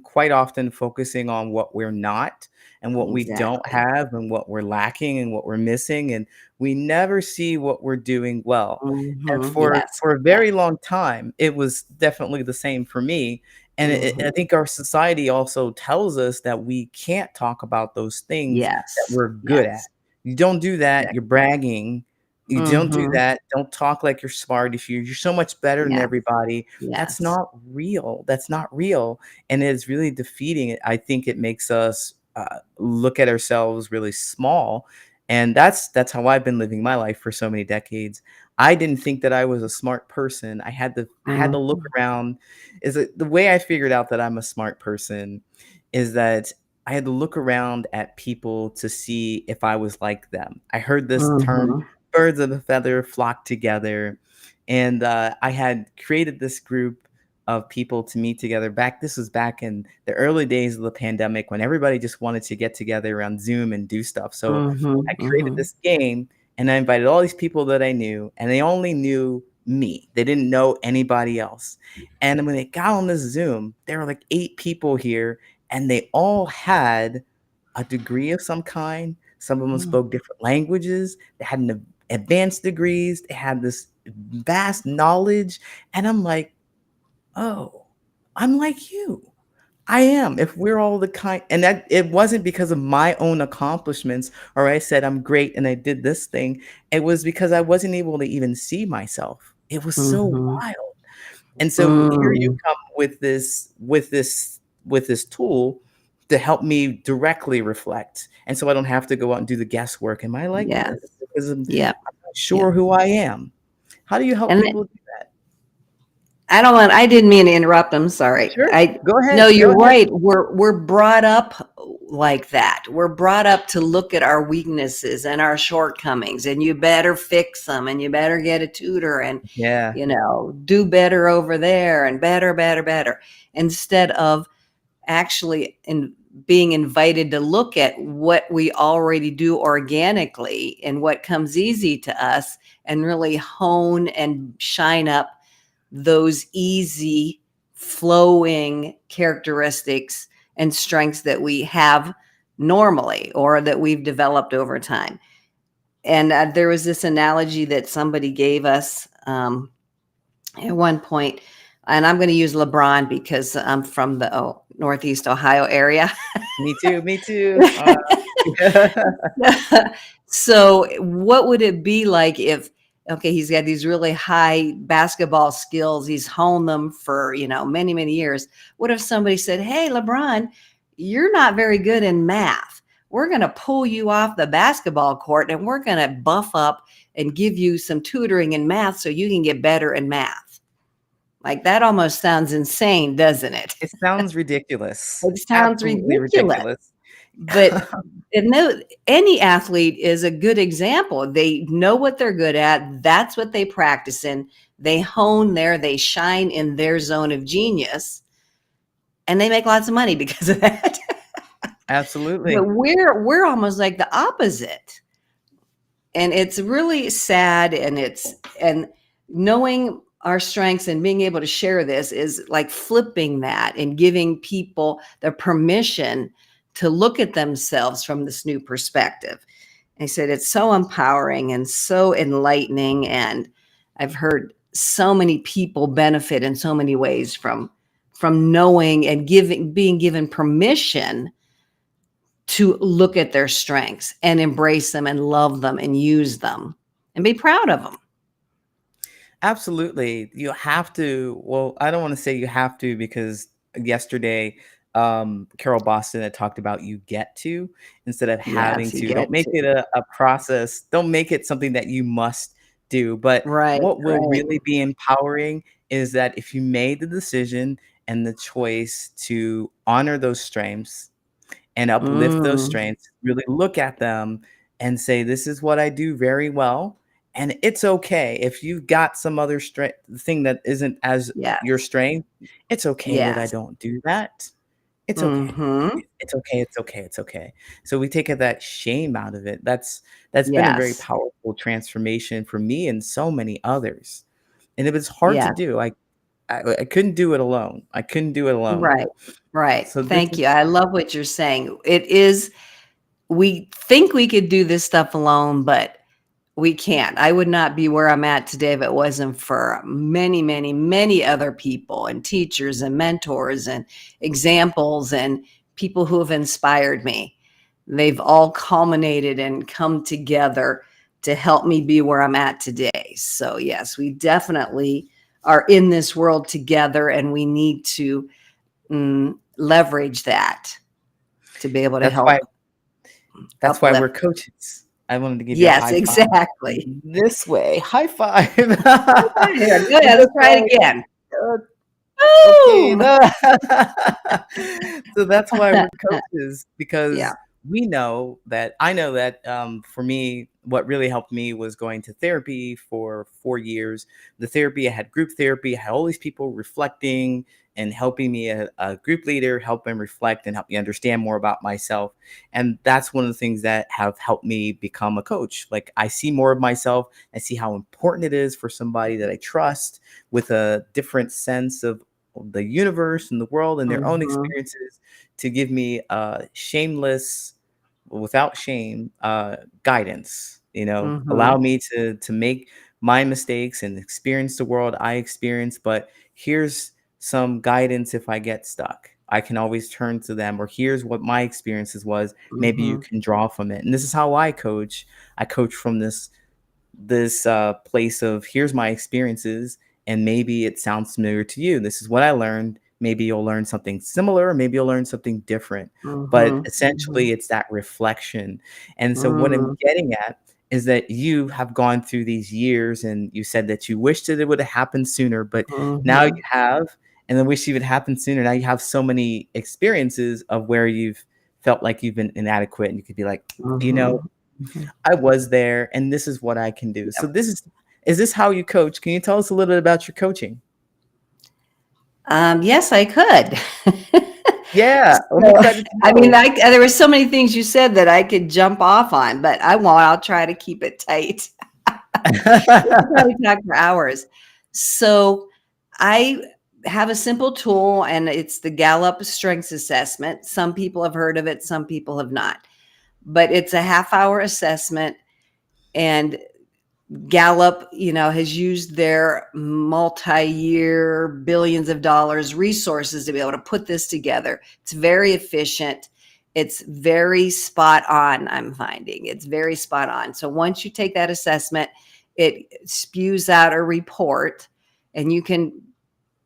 Speaker 1: quite often focusing on what we're not and what we don't
Speaker 3: exactly.
Speaker 1: have and what we're lacking and what we're missing. And we never see what we're doing well. And for
Speaker 3: Yes.
Speaker 1: for a
Speaker 3: Yeah.
Speaker 1: very long time, it was definitely the same for me. And I
Speaker 3: hmm
Speaker 1: think our society also tells us that we can't talk about those things that
Speaker 3: Yes.
Speaker 1: we're good at.
Speaker 3: Yes.
Speaker 1: You don't do that, you're
Speaker 3: Exactly.
Speaker 1: bragging. You don't do
Speaker 3: hmm
Speaker 1: that. Don't talk like you're smart. If you're so much better than
Speaker 3: Yes.
Speaker 1: everybody, that's
Speaker 3: Yes.
Speaker 1: not real. That's not real, and it's really defeating. I think it makes us look at ourselves really small, and that's how I've been living my life for so many decades. I didn't think that I was a smart person. I had to look
Speaker 3: hmm
Speaker 1: around. Is it the way I figured out that I'm a smart person is that I had to look around at people to see if I was like them. I heard this term,
Speaker 3: hmm
Speaker 1: birds of a feather flock together. And I had created this group of people to meet together. This was back in the early days of the pandemic when everybody just wanted to get together around Zoom and do stuff. So I created
Speaker 3: hmm
Speaker 1: this game and I invited all these people that I knew, and they only knew me. They didn't know anybody else. And when they got on this Zoom, there were like 8 people here, and they all had a degree of some kind. Some of them spoke different languages. They had an advanced degrees. They had this vast knowledge. And I'm like, oh, I'm like you. I am. If we're all the kind, and that it wasn't because of my own accomplishments, or I said I'm great and I did this thing. It was because I wasn't able to even see myself. It was so
Speaker 3: hmm
Speaker 1: wild. And so here you
Speaker 3: mm
Speaker 1: come with this tool to help me directly reflect. And so I don't have to go out and do the guesswork. Am I like
Speaker 3: Yes.
Speaker 1: this? Because
Speaker 3: Yep.
Speaker 1: I'm not
Speaker 3: Yep.
Speaker 1: sure who I am. How do you help
Speaker 3: And
Speaker 1: people do that?
Speaker 3: I didn't mean to interrupt. I'm sorry.
Speaker 1: Sure. Go
Speaker 3: No,
Speaker 1: ahead. Go
Speaker 3: you're
Speaker 1: ahead.
Speaker 3: right. We're brought up like that. We're brought up to look at our weaknesses and our shortcomings, and you better fix them, and you better get a tutor, and
Speaker 1: Yeah.
Speaker 3: do better over there, and better, better, better, instead of actually being invited to look at what we already do organically and what comes easy to us, and really hone and shine up those easy flowing characteristics and strengths that we have normally or that we've developed over time. And there was this analogy that somebody gave us at one point, and I'm going to use LeBron because I'm from the Northeast Ohio area.
Speaker 1: Me too. Me too.
Speaker 3: So what would it be like if, okay, he's got these really high basketball skills, he's honed them for many, many years. What if somebody said, hey, LeBron, you're not very good in math, we're going to pull you off the basketball court and we're going to buff up and give you some tutoring in math so you can get better in math? Like, that almost sounds insane, doesn't it?
Speaker 1: It sounds ridiculous.
Speaker 3: It sounds
Speaker 1: Absolutely
Speaker 3: ridiculous.
Speaker 1: ridiculous.
Speaker 3: But any athlete is a good example. They know what they're good at. That's what they practice in. They hone there. They shine in their zone of genius, and they make lots of money because of that. But
Speaker 1: Absolutely.
Speaker 3: we're almost like the opposite, and it's really sad. And knowing our strengths and being able to share this is like flipping that and giving people the permission to look at themselves from this new perspective. I said it's so empowering and so enlightening, and I've heard so many people benefit in so many ways from knowing and being given permission to look at their strengths and embrace them and love them and use them and be proud of them.
Speaker 1: Absolutely. You have to, well, I don't want to say you have to because yesterday, Carol Boston had talked about you get to instead of having
Speaker 3: Yes, you
Speaker 1: to. Don't
Speaker 3: get
Speaker 1: make
Speaker 3: to.
Speaker 1: it a process. Don't make it something that you must do. But
Speaker 3: Right,
Speaker 1: what will
Speaker 3: right.
Speaker 1: really be empowering is that if you made the decision and the choice to honor those strengths and uplift those
Speaker 3: Mm,
Speaker 1: strengths, really look at them and say, this is what I do very well. And it's okay if you've got some other strength thing that isn't as your
Speaker 3: yes,
Speaker 1: strength. It's okay that I
Speaker 3: yes.
Speaker 1: don't do that. It's okay.
Speaker 3: Mhm.
Speaker 1: It's okay, it's okay, it's okay. So we take that shame out of it. That's been a very
Speaker 3: Yes.
Speaker 1: powerful transformation for me and so many others. And it was hard to
Speaker 3: Yeah.
Speaker 1: do. I couldn't do it alone. I couldn't do it alone.
Speaker 3: Right. Right.
Speaker 1: So this
Speaker 3: Thank
Speaker 1: is
Speaker 3: you. I love what you're saying. It is we think we could do this stuff alone, but we can't. I would not be where I'm at today if it wasn't for many, many, many other people and teachers and mentors and examples and people who have inspired me. They've all culminated and come together to help me be where I'm at today. So, yes, we definitely are in this world together, and we need to leverage that to be able to
Speaker 1: that's why
Speaker 3: help
Speaker 1: that's why we're
Speaker 3: uplift.
Speaker 1: coaches. I wanted to give you a
Speaker 3: Yes,
Speaker 1: high five
Speaker 3: exactly.
Speaker 1: this way. High five.
Speaker 3: Here, good.
Speaker 1: This
Speaker 3: Let's try it
Speaker 1: way.
Speaker 3: again.
Speaker 1: Uh, Okay.
Speaker 3: Boom.
Speaker 1: So that's why we're coaches,
Speaker 3: Yeah.
Speaker 1: because I know that for me, what really helped me was going to therapy for 4 years. The therapy, I had group therapy, I had all these people reflecting and helping me, a group leader, help them reflect and help me understand more about myself. And that's one of the things that have helped me become a coach. Like, I see more of myself. I see how important it is for somebody that I trust with a different sense of the universe and the world and their own
Speaker 3: Mhm.
Speaker 1: experiences to give me shameless, without shame, guidance. Allow
Speaker 3: Mhm.
Speaker 1: me to make my mistakes and experience the world I experience, but here's some guidance. If I get stuck, I can always turn to them, or here's what my experiences was. Maybe you
Speaker 3: Mhm.
Speaker 1: can draw from it. And this is how I coach. I coach from this place of, here's my experiences, and maybe it sounds familiar to you. This is what I learned. Maybe you'll learn something similar, or maybe you'll learn something different. But
Speaker 3: Mhm.
Speaker 1: essentially, it's that reflection. And so what I'm
Speaker 3: Mhm.
Speaker 1: getting at is that you have gone through these years, and you said that you wished that it would have happened sooner, but now you
Speaker 3: Mhm.
Speaker 1: have, and then wish it would happen sooner. Now you have so many experiences of where you've felt like you've been inadequate, and you could be like, you know,
Speaker 3: Mhm. Mhm.
Speaker 1: I was there, and this is what I can do. So
Speaker 3: Yep.
Speaker 1: is this how you coach? Can you tell us a little bit about your coaching?
Speaker 3: Yes, I could.
Speaker 1: Yeah, I'm
Speaker 3: So,
Speaker 1: excited to
Speaker 3: I mean,
Speaker 1: know.
Speaker 3: there were so many things you said that I could jump off on, but I won't. I'll try to keep it tight. We could probably talk for hours. So I have a simple tool, and it's the Gallup Strengths Assessment. Some people have heard of it, some people have not. But it's a half-hour assessment, and Gallup, has used their multi-year billions of dollars resources to be able to put this together. It's very efficient. It's very spot on, I'm finding. It's very spot on. So once you take that assessment, it spews out a report, and you can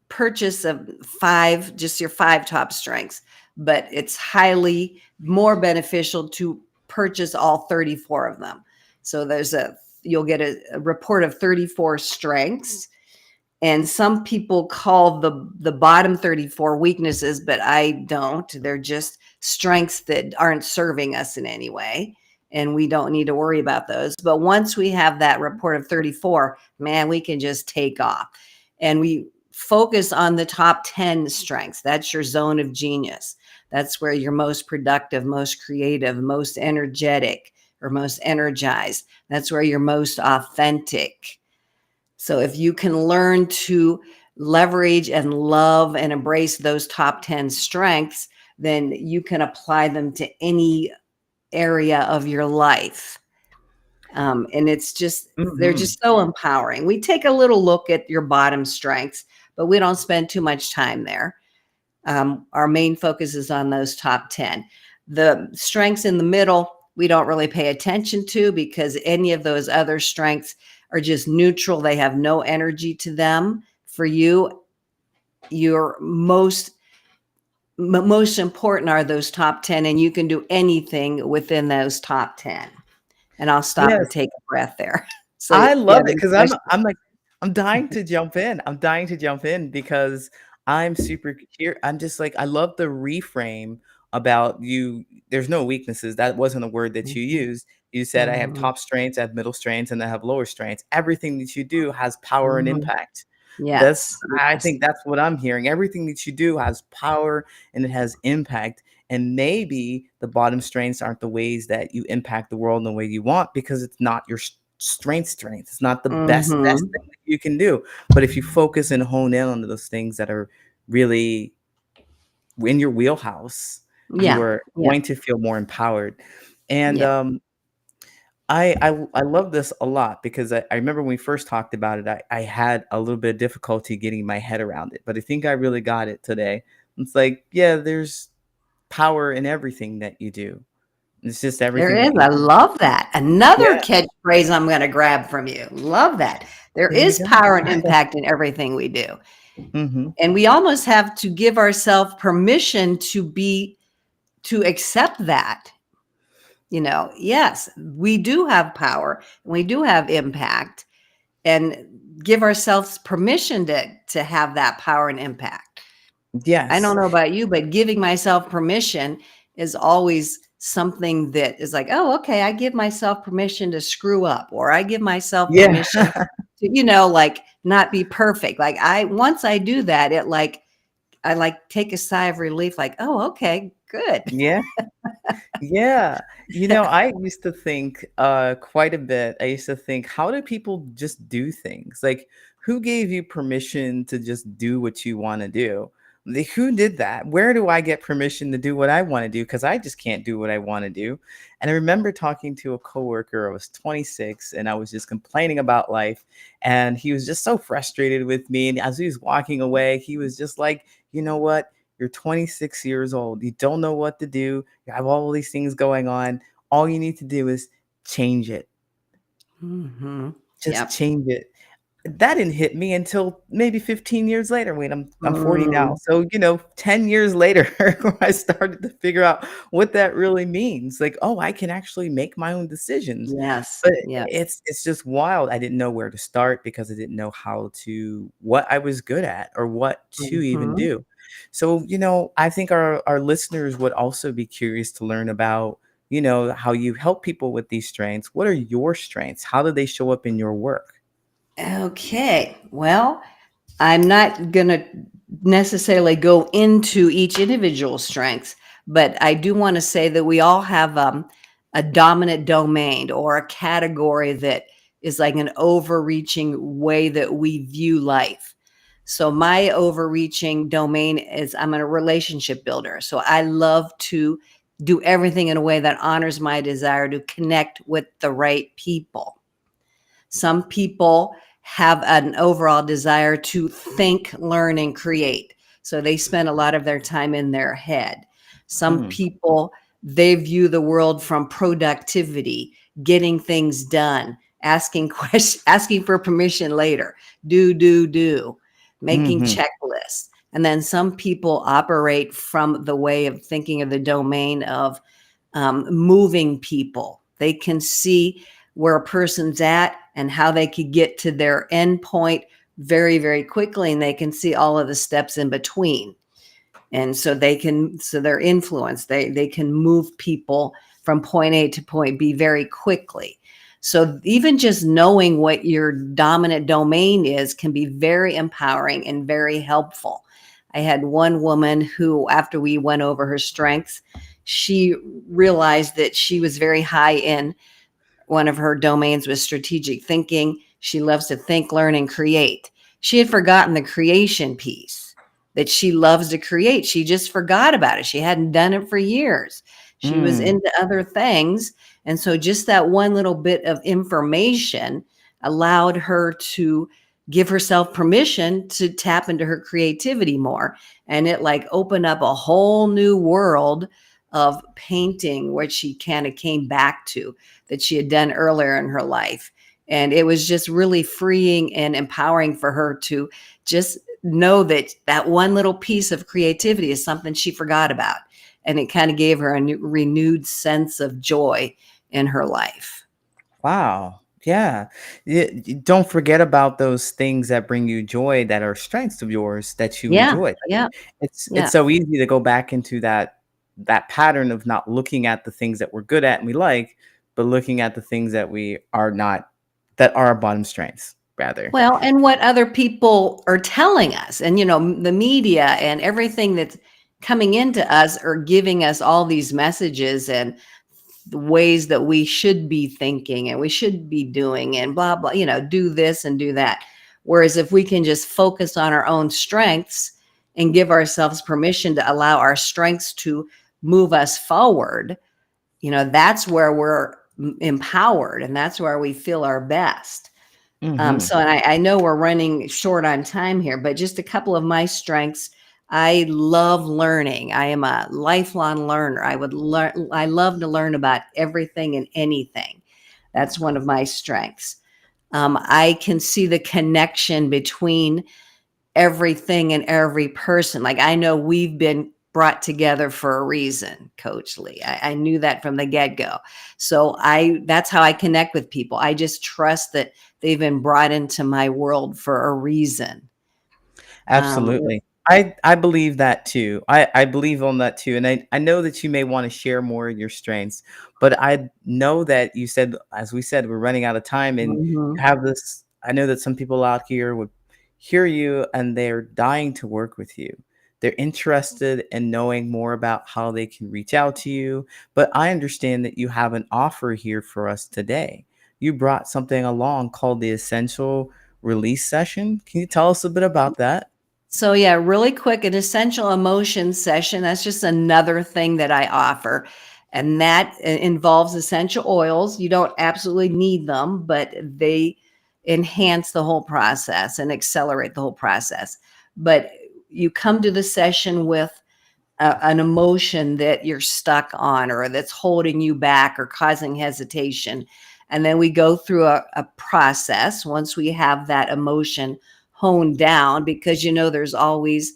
Speaker 3: purchase just your 5 top strengths, but it's highly more beneficial to purchase all 34 of them. So you'll get a report of 34 strengths, and some people call the bottom 34 weaknesses, but I don't. They're just strengths that aren't serving us in any way, and we don't need to worry about those. But once we have that report of 34, man, we can just take off. And we focus on the top 10 strengths. That's your zone of genius. That's where you're most productive, most creative, most energetic, or most energized. That's where you're most authentic. So if you can learn to leverage and love and embrace those top 10 strengths, then you can apply them to any area of your life. And they're
Speaker 1: Mhm.
Speaker 3: just so empowering. We take a little look at your bottom strengths, but we don't spend too much time there. Our main focus is on those top 10. The strengths in the middle, we don't really pay attention to, because any of those other strengths are just neutral. They have no energy to them. For you, your most important are those top 10, and you can do anything within those top 10. And I'll stop and
Speaker 1: Yes.
Speaker 3: take a breath there. So,
Speaker 1: I
Speaker 3: if you
Speaker 1: love
Speaker 3: have
Speaker 1: it,
Speaker 3: any
Speaker 1: because
Speaker 3: questions.
Speaker 1: I'm like, I'm dying to jump in. I'm dying to jump in because I'm super here. I'm just like, I love the reframe about you. There's no weaknesses. That wasn't a word that you
Speaker 3: Mhm,
Speaker 1: used. You said, I have
Speaker 3: mhm,
Speaker 1: top strengths, I have middle strengths, and I have lower strengths. Everything that you do has power and
Speaker 3: mhm,
Speaker 1: impact. That's
Speaker 3: Yes.
Speaker 1: I
Speaker 3: Yes.
Speaker 1: think that's what I'm hearing. Everything that you do has power and it has impact. And maybe the bottom strengths aren't the ways that you impact the world in the way you want because it's not your strength. It's not the best
Speaker 3: Mm-hmm.
Speaker 1: thing that you can do. But if you focus and hone in on those things that are really in your wheelhouse, you
Speaker 3: Yeah.
Speaker 1: are
Speaker 3: Yeah.
Speaker 1: going to feel more empowered. And
Speaker 3: Yeah.
Speaker 1: I love this a lot because I remember when we first talked about it, I had a little bit of difficulty getting my head around it, but I think I really got it today. It's like, yeah, there's power in everything that you do. It's just
Speaker 3: There
Speaker 1: everything
Speaker 3: is.
Speaker 1: that you
Speaker 3: I
Speaker 1: do.
Speaker 3: love that. Another
Speaker 1: Yeah,
Speaker 3: catchphrase I'm going to grab from you. Love that. There
Speaker 1: there you
Speaker 3: is
Speaker 1: go.
Speaker 3: power and impact in everything we do.
Speaker 1: Hmm.
Speaker 3: And we almost have to give ourselves permission to accept that. Yes, we do have power and we do have impact, and give ourselves permission to have that power and impact. I don't
Speaker 1: Yes.
Speaker 3: know about you, but giving myself permission is always something that is like, oh, okay, I give myself permission to screw up, or I give myself
Speaker 1: Yeah.
Speaker 3: permission to, like not be perfect. Like once I do that, I like take a sigh of relief, like, oh, okay, good.
Speaker 1: Yeah. Yeah. I used to think quite a bit. I used to think, how do people just do things? Like, who gave you permission to just do what you want to do? Like, who did that? Where do I get permission to do what I want to do? Because I just can't do what I want to do. And I remember talking to a coworker. I was 26 and I was just complaining about life. And he was just so frustrated with me. And as he was walking away, he was just like, you know what? You're 26 years old. You don't know what to do. You have all these things going on. All you need to do is change it.
Speaker 3: Hmm.
Speaker 1: Just
Speaker 3: Yep.
Speaker 1: change it. That didn't hit me until maybe 15 years later. Wait, I'm 40 now.
Speaker 3: Mm,
Speaker 1: So, 10 years later, I started to figure out what that really means. Like, oh, I can actually make my own decisions.
Speaker 3: yes.
Speaker 1: But
Speaker 3: Yes.
Speaker 1: it's just wild. I didn't know where to start because I didn't know what I was good at or what to even
Speaker 3: Hmm.
Speaker 1: do. So, I think our listeners would also be curious to learn about, how you help people with these strengths. What are your strengths? How do they show up in your work?
Speaker 3: Okay. Well, I'm not going to necessarily go into each individual strengths, but I do want to say that we all have a dominant domain or a category that is like an overreaching way that we view life. So my overreaching domain is I'm a relationship builder. So I love to do everything in a way that honors my desire to connect with the right people. Some people have an overall desire to think, learn, and create. So they spend a lot of their time in their head. Some
Speaker 1: Hmm.
Speaker 3: people, they view the world from productivity, getting things done, asking questions, asking for permission later, do, making
Speaker 1: Mhm.
Speaker 3: checklists. And then some people operate from the way of thinking of the domain of moving people. They can see where a person's at and how they could get to their end point very, very quickly. And they can see all of the steps in between. And so their influence, they can move people from point A to point B very quickly. So even just knowing what your dominant domain is can be very empowering and very helpful. I had one woman who, after we went over her strengths, she realized that she was very high in one of her domains was strategic thinking. She loves to think, learn, and create. She had forgotten the creation piece, that she loves to create. She just forgot about it. She hadn't done it for years. She was
Speaker 1: Mm.
Speaker 3: into other things. And so just that one little bit of information allowed her to give herself permission to tap into her creativity more. And it like opened up a whole new world of painting, which she kind of came back to that she had done earlier in her life. And it was just really freeing and empowering for her to just know that that one little piece of creativity is something she forgot about. And it kind of gave her a renewed sense of joy in her life.
Speaker 1: Wow. Yeah. Don't forget about those things that bring you joy that are strengths of yours that you
Speaker 3: Yeah.
Speaker 1: enjoy. Like,
Speaker 3: Yeah.
Speaker 1: it's
Speaker 3: Yeah.
Speaker 1: so easy to go back into that pattern of not looking at the things that we're good at and we like, but looking at the things that we are not that are our bottom strengths, rather.
Speaker 3: Well, and what other people are telling us, and the media and everything that's coming into us are giving us all these messages and the ways that we should be thinking and we should be doing and blah blah, do this and do that. Whereas if we can just focus on our own strengths and give ourselves permission to allow our strengths to move us forward, that's where we're empowered and that's where we feel our best. So, and I know we're running short on time here, but just a couple of my strengths. I love learning. I am a lifelong learner. I love to learn about everything and anything. That's one of my strengths. I can see the connection between everything and every person. Like, I know we've been brought together for a reason, Coach Lee. I knew that from the get-go. So that's how I connect with people. I just trust that they've been brought into my world for a reason.
Speaker 1: Absolutely. I believe that too. I believe on that too. And I know that you may want to share more of your strengths, but I know that you said, as we said, we're running out of time and you have this. I know that some people out here would hear you and they're dying to work with you. They're interested in knowing more about how they can reach out to you. But I understand that you have an offer here for us today. You brought something along called the Essential Release Session. Can you tell us a bit about that?
Speaker 3: So yeah, really quick, an essential emotion session. That's just another thing that I offer. And that involves essential oils. You don't absolutely need them, but they enhance the whole process and accelerate the whole process. But you come to the session with an emotion that you're stuck on or that's holding you back or causing hesitation. And then we go through a process once we have that emotion honed down, because there's always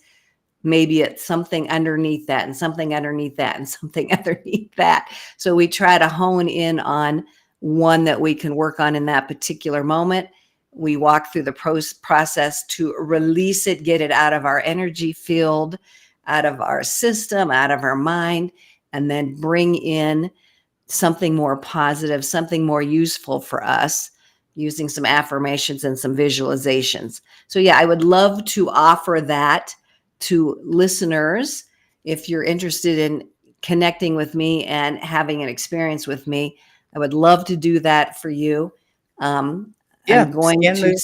Speaker 3: maybe it's something underneath that and something underneath that and something underneath that. So we try to hone in on one that we can work on in that particular moment. We walk through the process to release it, get it out of our energy field, out of our system, out of our mind, and then bring in something more positive, something more useful for us, using some affirmations and some visualizations. So yeah, I would love to offer that to listeners. If you're interested in connecting with me and having an experience with me, I would love to do that for you. I'm going to,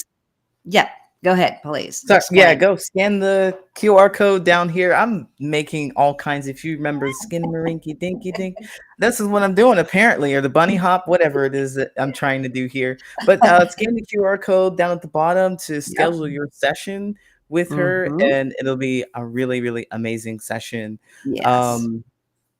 Speaker 3: go ahead, please.
Speaker 1: So yeah,
Speaker 3: Explain.
Speaker 1: go scan the QR code down here. I'm making all kinds. If you remember skinny marinky dinky dink, this is what I'm doing apparently, or the bunny hop, whatever it is that I'm trying to do here. But scan the QR code down at the bottom to schedule your session with her, and it'll be a really, really amazing session.
Speaker 3: Yes.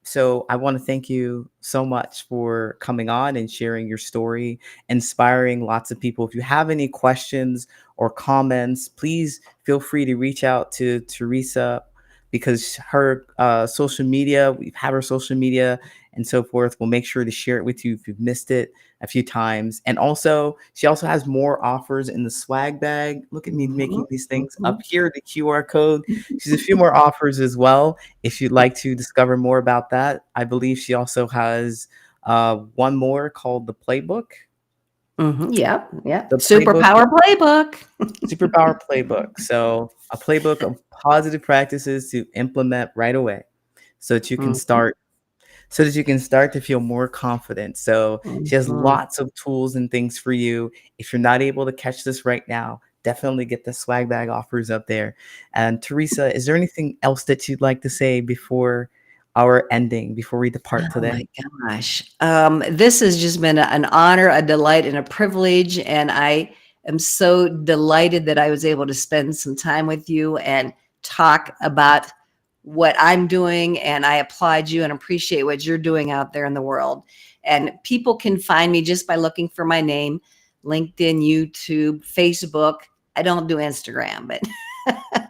Speaker 1: So I want to thank you so much for coming on and sharing your story, inspiring lots of people. If you have any questions or comments, please feel free to reach out to Teresa, because her social media, we have her social media and so forth. We'll make sure to share it with you if you've missed it a few times. And also, she also has more offers in the swag bag. Look at me making these things up here, the QR code. She's a few more offers as well. If you'd like to discover more about that, I believe she also has one more called the Playbook.
Speaker 3: Yeah.
Speaker 1: The
Speaker 3: Superpower playbook.
Speaker 1: Superpower Playbook. So a playbook of positive practices to implement right away, so that you can start to feel more confident. So she has lots of tools and things for you. If you're not able to catch this right now, definitely get the swag bag offers up there. And Teresa, is there anything else that you'd like to say before our ending, before we depart
Speaker 3: Oh
Speaker 1: today?
Speaker 3: my gosh. This has just been an honor, a delight, and a privilege. And I am so delighted that I was able to spend some time with you and talk about what I'm doing. And I applaud you and appreciate what you're doing out there in the world. And people can find me just by looking for my name, LinkedIn, YouTube, Facebook. I don't do Instagram, but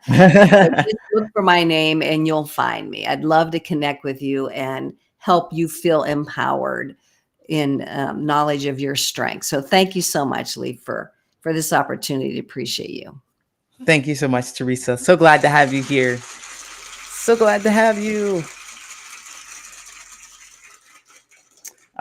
Speaker 3: just look for my name and you'll find me. I'd love to connect with you and help you feel empowered in knowledge of your strengths. So thank you so much, Lee, for this opportunity. Appreciate you.
Speaker 1: Thank you so much, Teresa. So glad to have you here. So glad to have you.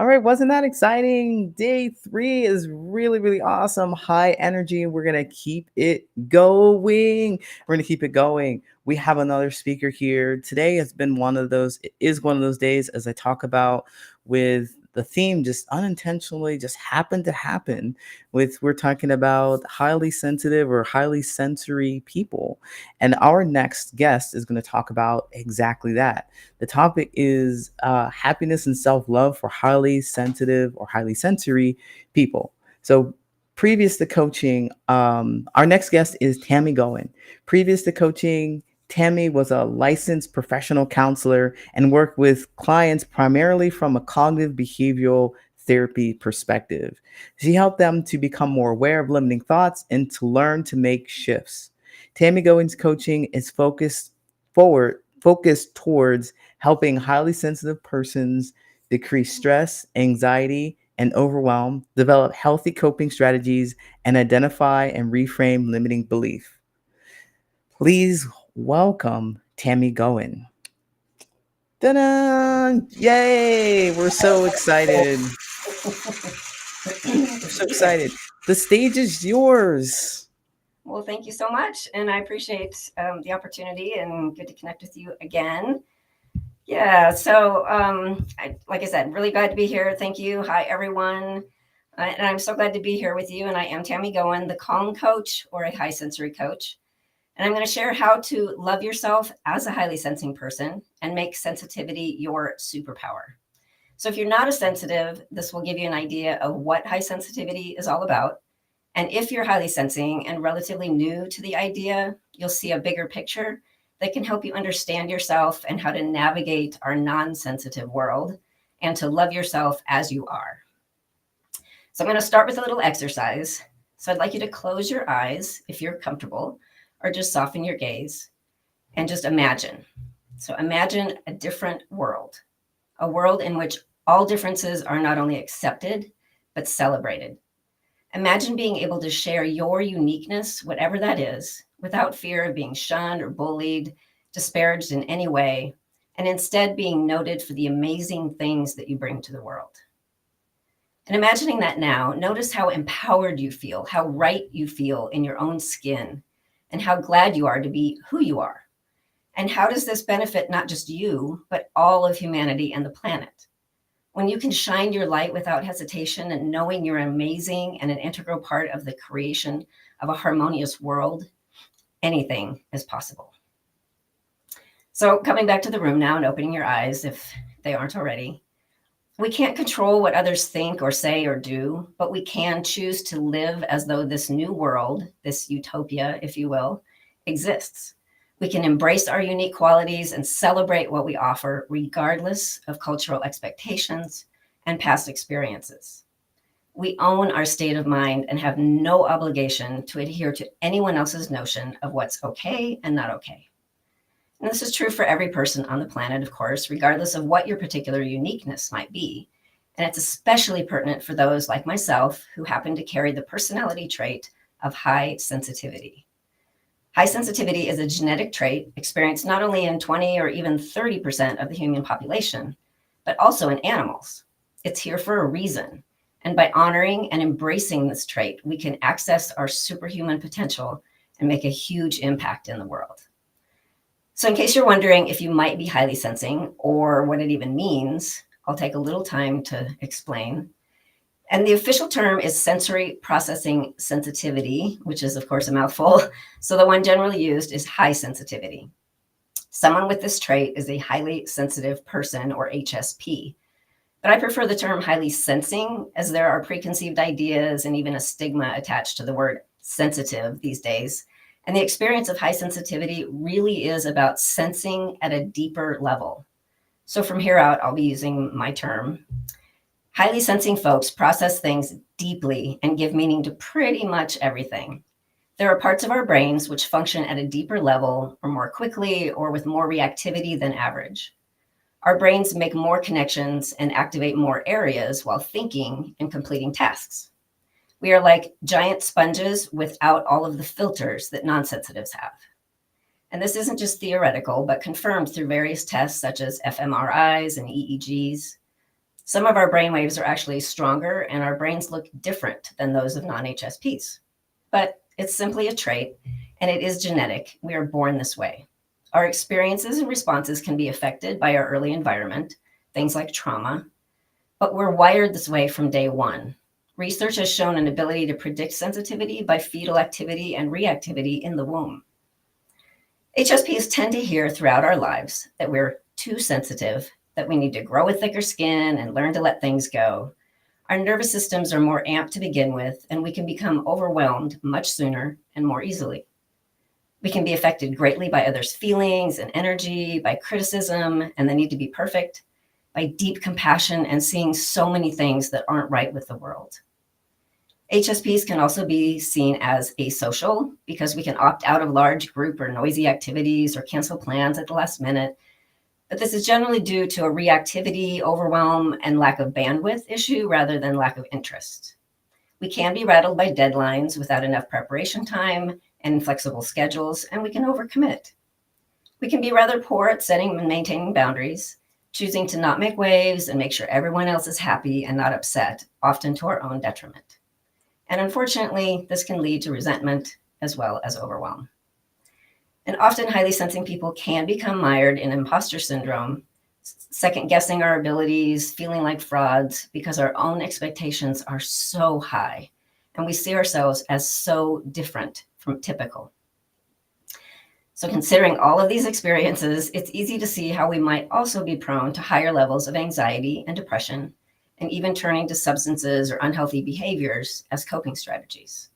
Speaker 1: All right, wasn't that exciting? Day 3 is really, really awesome. High energy. We're going to keep it going. We're going to keep it going. We have another speaker here. Today has been it is one of those days, as I talk about, with the theme just unintentionally just happened to happen we're talking about highly sensitive or highly sensory people. And our next guest is going to talk about exactly that. The topic is happiness and self-love for highly sensitive or highly sensory people. So previous to coaching, our next guest is Tammy Goen. Previous to coaching, Tammy was a licensed professional counselor and worked with clients primarily from a cognitive behavioral therapy perspective. She helped them to become more aware of limiting thoughts and to learn to make shifts. Tammy Goen's coaching is focused towards helping highly sensitive persons decrease stress, anxiety, and overwhelm, develop healthy coping strategies, and identify and reframe limiting belief. Please welcome Tammy Goen. Ta-da! Yay! We're so excited. We're so excited. The stage is yours.
Speaker 4: Well, thank you so much. And I appreciate the opportunity and good to connect with you again. Yeah, so like I said, really glad to be here. Thank you. Hi, everyone. And I'm so glad to be here with you. And I am Tammy Goen, the calm coach or a high sensory coach. And I'm going to share how to love yourself as a highly sensing person and make sensitivity your superpower. So if you're not a sensitive, this will give you an idea of what high sensitivity is all about. And if you're highly sensing and relatively new to the idea, you'll see a bigger picture that can help you understand yourself and how to navigate our non-sensitive world and to love yourself as you are. So I'm going to start with a little exercise. So I'd like you to close your eyes if you're comfortable, or just soften your gaze and just imagine. So imagine a different world, a world in which all differences are not only accepted, but celebrated. Imagine being able to share your uniqueness, whatever that is, without fear of being shunned or bullied, disparaged in any way, and instead being noted for the amazing things that you bring to the world. And imagining that now, notice how empowered you feel, how right you feel in your own skin, and how glad you are to be who you are. And how does this benefit not just you, but all of humanity and the planet? When you can shine your light without hesitation and knowing you're amazing and an integral part of the creation of a harmonious world, anything is possible. So coming back to the room now and opening your eyes if they aren't already. We can't control what others think or say or do, but we can choose to live as though this new world, this utopia, if you will, exists. We can embrace our unique qualities and celebrate what we offer, regardless of cultural expectations and past experiences. We own our state of mind and have no obligation to adhere to anyone else's notion of what's okay and not okay. And this is true for every person on the planet, of course, regardless of what your particular uniqueness might be. And it's especially pertinent for those like myself who happen to carry the personality trait of high sensitivity. High sensitivity is a genetic trait experienced not only in 20 or even 30% of the human population, but also in animals. It's here for a reason. And by honoring and embracing this trait, we can access our superhuman potential and make a huge impact in the world. So in case you're wondering if you might be highly sensing or what it even means, I'll take a little time to explain. And the official term is sensory processing sensitivity, which is, of course, a mouthful. So the one generally used is high sensitivity. Someone with this trait is a highly sensitive person, or HSP. But I prefer the term highly sensing, as there are preconceived ideas and even a stigma attached to the word sensitive these days. And the experience of high sensitivity really is about sensing at a deeper level. So from here out, I'll be using my term. Highly sensing folks process things deeply and give meaning to pretty much everything. There are parts of our brains which function at a deeper level or more quickly or with more reactivity than average. Our brains make more connections and activate more areas while thinking and completing tasks. We are like giant sponges without all of the filters that non-sensitives have. And this isn't just theoretical, but confirmed through various tests such as fMRIs and EEGs. Some of our brainwaves are actually stronger and our brains look different than those of non-HSPs. But it's simply a trait and it is genetic. We are born this way. Our experiences and responses can be affected by our early environment, things like trauma, but we're wired this way from day one. Research has shown an ability to predict sensitivity by fetal activity and reactivity in the womb. HSPs tend to hear throughout our lives that we're too sensitive, that we need to grow a thicker skin and learn to let things go. Our nervous systems are more amped to begin with, and we can become overwhelmed much sooner and more easily. We can be affected greatly by others' feelings and energy, by criticism and the need to be perfect, by deep compassion and seeing so many things that aren't right with the world. HSPs can also be seen as asocial because we can opt out of large group or noisy activities or cancel plans at the last minute. But this is generally due to a reactivity, overwhelm, and lack of bandwidth issue rather than lack of interest. We can be rattled by deadlines without enough preparation time and inflexible schedules, and we can overcommit. We can be rather poor at setting and maintaining boundaries, choosing to not make waves and make sure everyone else is happy and not upset, often to our own detriment. And unfortunately, this can lead to resentment as well as overwhelm. And often highly sensing people can become mired in imposter syndrome, second guessing our abilities, feeling like frauds because our own expectations are so high and we see ourselves as so different from typical. So considering all of these experiences, it's easy to see how we might also be prone to higher levels of anxiety and depression, and even turning to substances or unhealthy behaviors as coping strategies.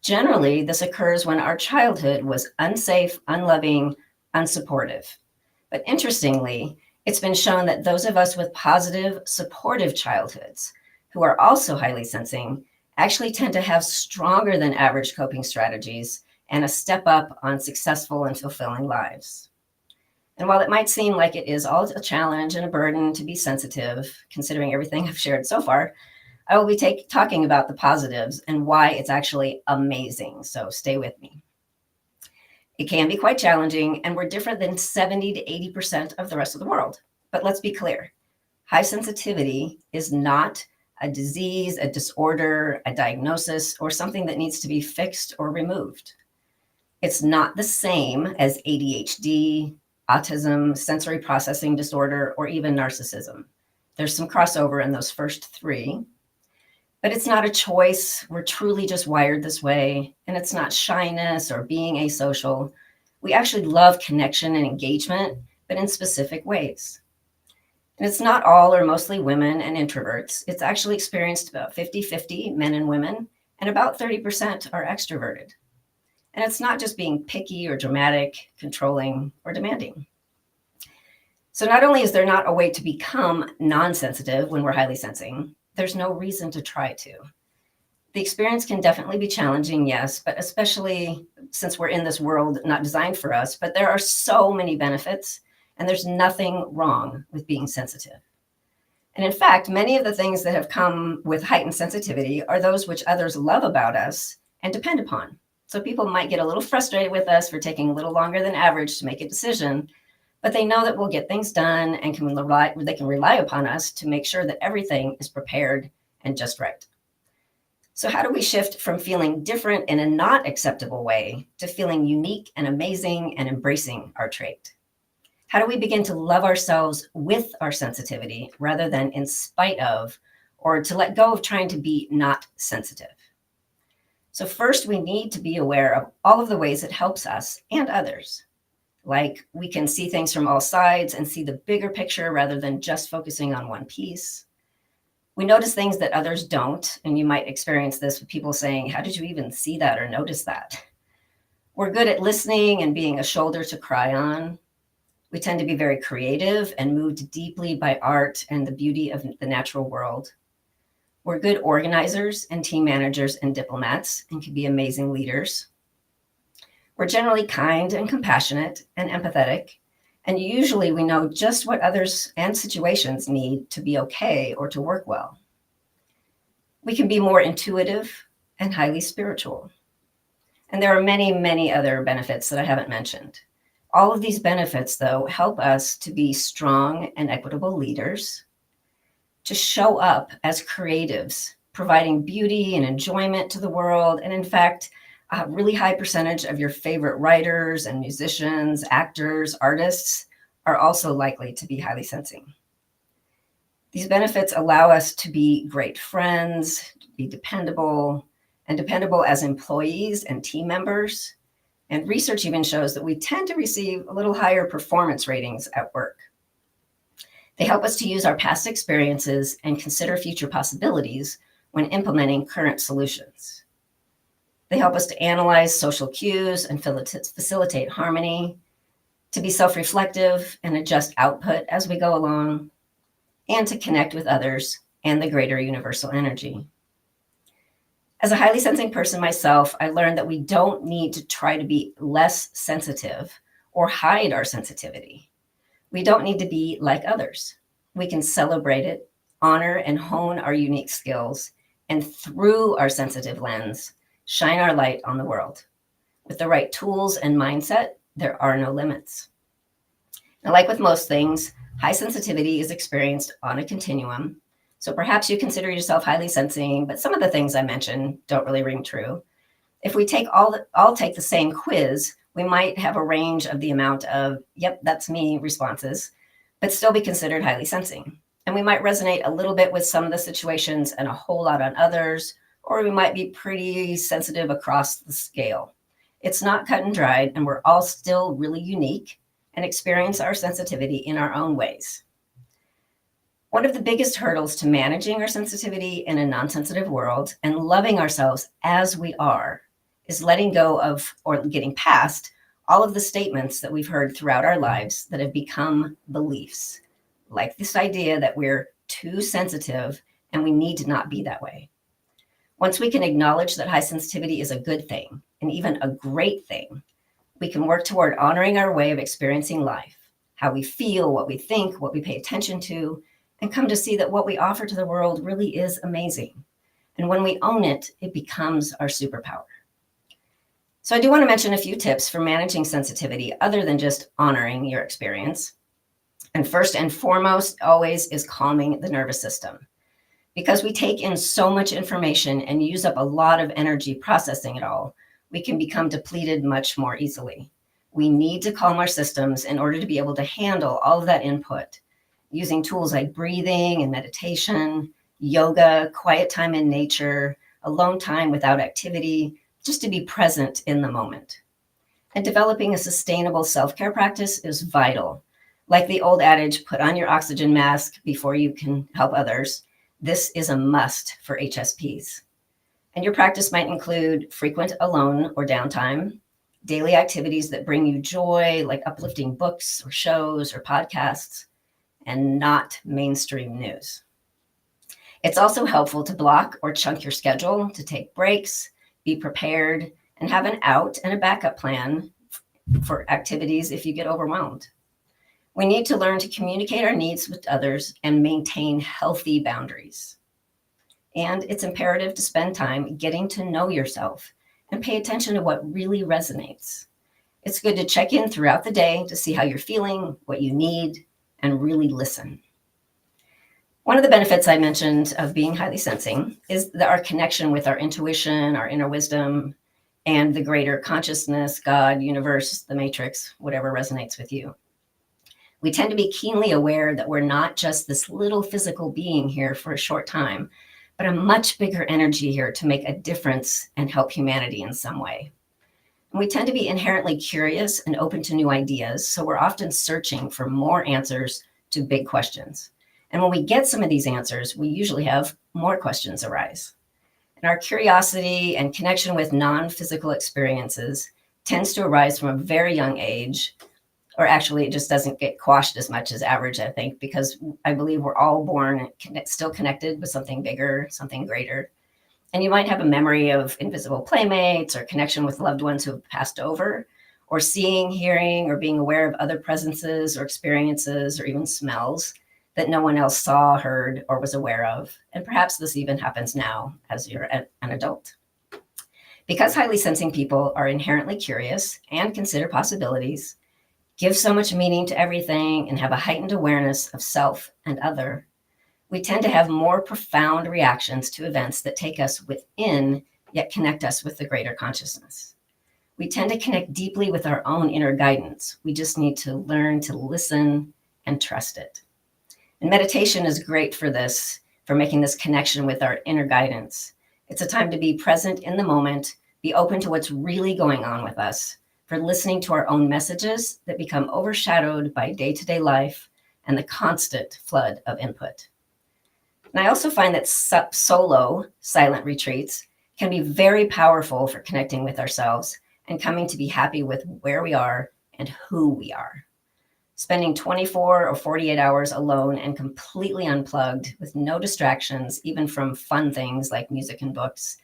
Speaker 4: Generally, this occurs when our childhood was unsafe, unloving, unsupportive. But interestingly, it's been shown that those of us with positive, supportive childhoods who are also highly sensing actually tend to have stronger than average coping strategies and a step up on successful and fulfilling lives. And while it might seem like it is all a challenge and a burden to be sensitive, considering everything I've shared so far, I will be talking about the positives and why it's actually amazing. So stay with me. It can be quite challenging, and we're different than 70 to 80% of the rest of the world. But let's be clear. High sensitivity is not a disease, a disorder, a diagnosis, or something that needs to be fixed or removed. It's not the same as ADHD, autism, sensory processing disorder, or even narcissism. There's some crossover in those first three, but it's not a choice. We're truly just wired this way, and it's not shyness or being asocial. We actually love connection and engagement, but in specific ways. And it's not all or mostly women and introverts. It's actually experienced about 50-50 men and women, and about 30% are extroverted. And it's not just being picky or dramatic, controlling, or demanding. So not only is there not a way to become non-sensitive when we're highly sensing, there's no reason to try to. The experience can definitely be challenging, yes, but especially since we're in this world not designed for us, but there are so many benefits, and there's nothing wrong with being sensitive. And in fact, many of the things that have come with heightened sensitivity are those which others love about us and depend upon. So people might get a little frustrated with us for taking a little longer than average to make a decision, but they know that we'll get things done and they can rely upon us to make sure that everything is prepared and just right. So how do we shift from feeling different in a not acceptable way to feeling unique and amazing and embracing our trait? How do we begin to love ourselves with our sensitivity rather than in spite of, or to let go of trying to be not sensitive? So first, we need to be aware of all of the ways it helps us and others. Like we can see things from all sides and see the bigger picture rather than just focusing on one piece. We notice things that others don't, and you might experience this with people saying, how did you even see that or notice that? We're good at listening and being a shoulder to cry on. We tend to be very creative and moved deeply by art and the beauty of the natural world. We're good organizers and team managers and diplomats and can be amazing leaders. We're generally kind and compassionate and empathetic, and usually we know just what others and situations need to be okay or to work well. We can be more intuitive and highly spiritual. And there are many, many other benefits that I haven't mentioned. All of these benefits, though, help us to be strong and equitable leaders, to show up as creatives, providing beauty and enjoyment to the world. And in fact, a really high percentage of your favorite writers and musicians, actors, artists are also likely to be highly sensing. These benefits allow us to be great friends, to be dependable, and dependable as employees and team members. And research even shows that we tend to receive a little higher performance ratings at work. They help us to use our past experiences and consider future possibilities when implementing current solutions. They help us to analyze social cues and facilitate harmony, to be self-reflective and adjust output as we go along, and to connect with others and the greater universal energy. As a highly sensing person myself, I learned that we don't need to try to be less sensitive or hide our sensitivity. We don't need to be like others. We can celebrate it, honor and hone our unique skills, and through our sensitive lens, shine our light on the world. With the right tools and mindset, there are no limits. Now, like with most things, high sensitivity is experienced on a continuum. So perhaps you consider yourself highly sensing, but some of the things I mentioned don't really ring true. If we all take the same quiz, we might have a range of the amount of, yep, that's me responses, but still be considered highly sensing. And we might resonate a little bit with some of the situations and a whole lot on others, or we might be pretty sensitive across the scale. It's not cut and dried, and we're all still really unique and experience our sensitivity in our own ways. One of the biggest hurdles to managing our sensitivity in a non-sensitive world and loving ourselves as we are is letting go of or getting past all of the statements that we've heard throughout our lives that have become beliefs, like this idea that we're too sensitive and we need to not be that way. Once we can acknowledge that high sensitivity is a good thing and even a great thing, we can work toward honoring our way of experiencing life, how we feel, what we think, what we pay attention to, and come to see that what we offer to the world really is amazing. And when we own it, it becomes our superpower. So I do want to mention a few tips for managing sensitivity other than just honoring your experience. And first and foremost, always is calming the nervous system. Because we take in so much information and use up a lot of energy processing it all, we can become depleted much more easily. We need to calm our systems in order to be able to handle all of that input, using tools like breathing and meditation, yoga, quiet time in nature, alone time without activity, just to be present in the moment. And developing a sustainable self-care practice is vital. Like the old adage, put on your oxygen mask before you can help others. This is a must for HSPs. And your practice might include frequent alone or downtime, daily activities that bring you joy, like uplifting books or shows or podcasts, and not mainstream news. It's also helpful to block or chunk your schedule, to take breaks, be prepared, and have an out and a backup plan for activities if you get overwhelmed. We need to learn to communicate our needs with others and maintain healthy boundaries. And it's imperative to spend time getting to know yourself and pay attention to what really resonates. It's good to check in throughout the day to see how you're feeling, what you need, and really listen. One of the benefits I mentioned of being highly sensing is that our connection with our intuition, our inner wisdom, and the greater consciousness, God, universe, the matrix, whatever resonates with you. We tend to be keenly aware that we're not just this little physical being here for a short time, but a much bigger energy here to make a difference and help humanity in some way. And we tend to be inherently curious and open to new ideas, so we're often searching for more answers to big questions. And when we get some of these answers, we usually have more questions arise. And our curiosity and connection with non-physical experiences tends to arise from a very young age, or actually it just doesn't get quashed as much as average, I think, because I believe we're all born still connected with something bigger, something greater. And you might have a memory of invisible playmates or connection with loved ones who have passed over, or seeing, hearing, or being aware of other presences or experiences or even smells that no one else saw, heard, or was aware of. And perhaps this even happens now as you're an adult. Because highly sensing people are inherently curious and consider possibilities, give so much meaning to everything, and have a heightened awareness of self and other, We tend to have more profound reactions to events that take us within, yet connect us with the greater consciousness. We tend to connect deeply with our own inner guidance. We just need to learn to listen and trust it. And meditation is great for this, for making this connection with our inner guidance. It's a time to be present in the moment, be open to what's really going on with us, for listening to our own messages that become overshadowed by day-to-day life and the constant flood of input. And I also find that solo silent retreats can be very powerful for connecting with ourselves and coming to be happy with where we are and who we are. Spending 24 or 48 hours alone and completely unplugged with no distractions, even from fun things like music and books,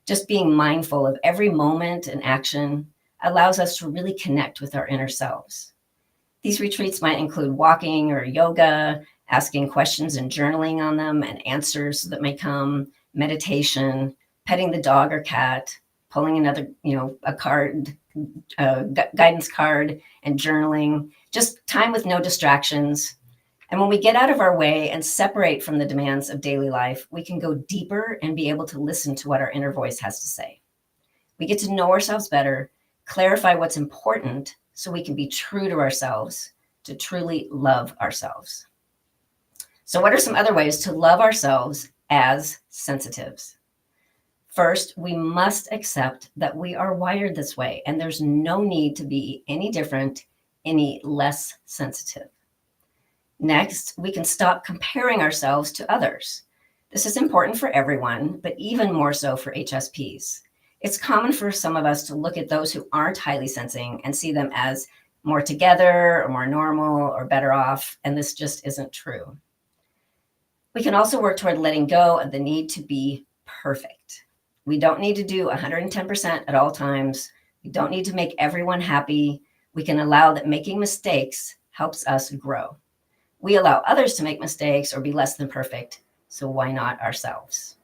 Speaker 4: just being mindful of every moment and action allows us to really connect with our inner selves. These retreats might include walking or yoga, asking questions and journaling on them and answers that may come, meditation, petting the dog or cat, pulling another, a card, guidance card, and journaling, just time with no distractions. And when we get out of our way and separate from the demands of daily life, we can go deeper and be able to listen to what our inner voice has to say. We get to know ourselves better, clarify what's important so we can be true to ourselves, to truly love ourselves. So what are some other ways to love ourselves as sensitives? First, we must accept that we are wired this way, and there's no need to be any different, any less sensitive. Next, we can stop comparing ourselves to others. This is important for everyone, but even more so for HSPs. It's common for some of us to look at those who aren't highly sensing and see them as more together or more normal or better off, and this just isn't true. We can also work toward letting go of the need to be perfect. We don't need to do 110% at all times. We don't need to make everyone happy. We can allow that making mistakes helps us grow. We allow others to make mistakes or be less than perfect, so why not ourselves?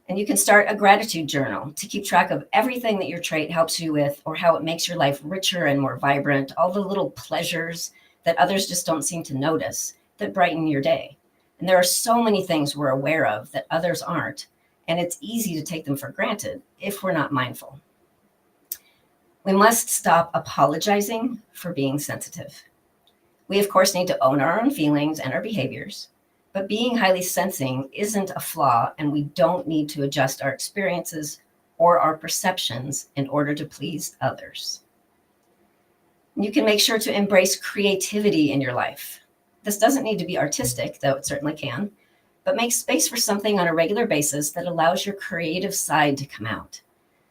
Speaker 4: And you can start a gratitude journal to keep track of everything that your trait helps you with or how it makes your life richer and more vibrant, all the little pleasures that others just don't seem to notice that brighten your day. And there are so many things we're aware of that others aren't, and it's easy to take them for granted if we're not mindful. We must stop apologizing for being sensitive. We, of course, need to own our own feelings and our behaviors, but being highly sensing isn't a flaw, and we don't need to adjust our experiences or our perceptions in order to please others. You can make sure to embrace creativity in your life. This doesn't need to be artistic, though it certainly can, but make space for something on a regular basis that allows your creative side to come out.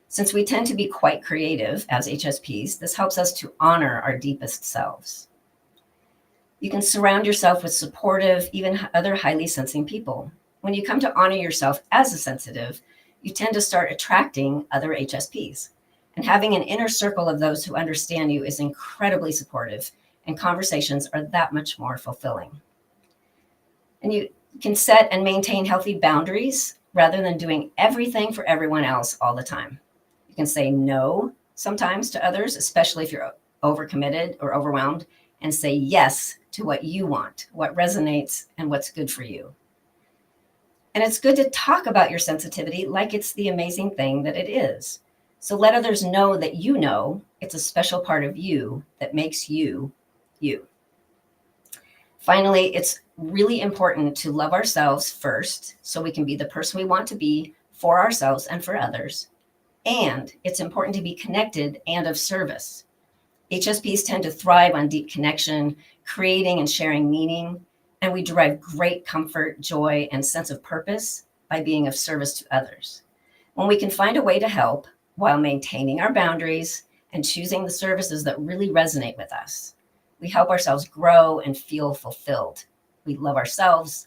Speaker 4: Since we tend to be quite creative as HSPs, this helps us to honor our deepest selves. You can surround yourself with supportive, even other highly sensing people. When you come to honor yourself as a sensitive, you tend to start attracting other HSPs. And having an inner circle of those who understand you is incredibly supportive, and conversations are that much more fulfilling. And you can set and maintain healthy boundaries rather than doing everything for everyone else all the time. You can say no sometimes to others, especially if you're overcommitted or overwhelmed, and say yes to what you want, what resonates, and what's good for you. And it's good to talk about your sensitivity like it's the amazing thing that it is. So let others know that you know it's a special part of you that makes you, you. Finally, it's really important to love ourselves first so we can be the person we want to be for ourselves and for others. And it's important to be connected and of service. HSPs tend to thrive on deep connection, creating and sharing meaning, and we derive great comfort, joy, and sense of purpose by being of service to others. When we can find a way to help while maintaining our boundaries and choosing the services that really resonate with us, we help ourselves grow and feel fulfilled. We love ourselves,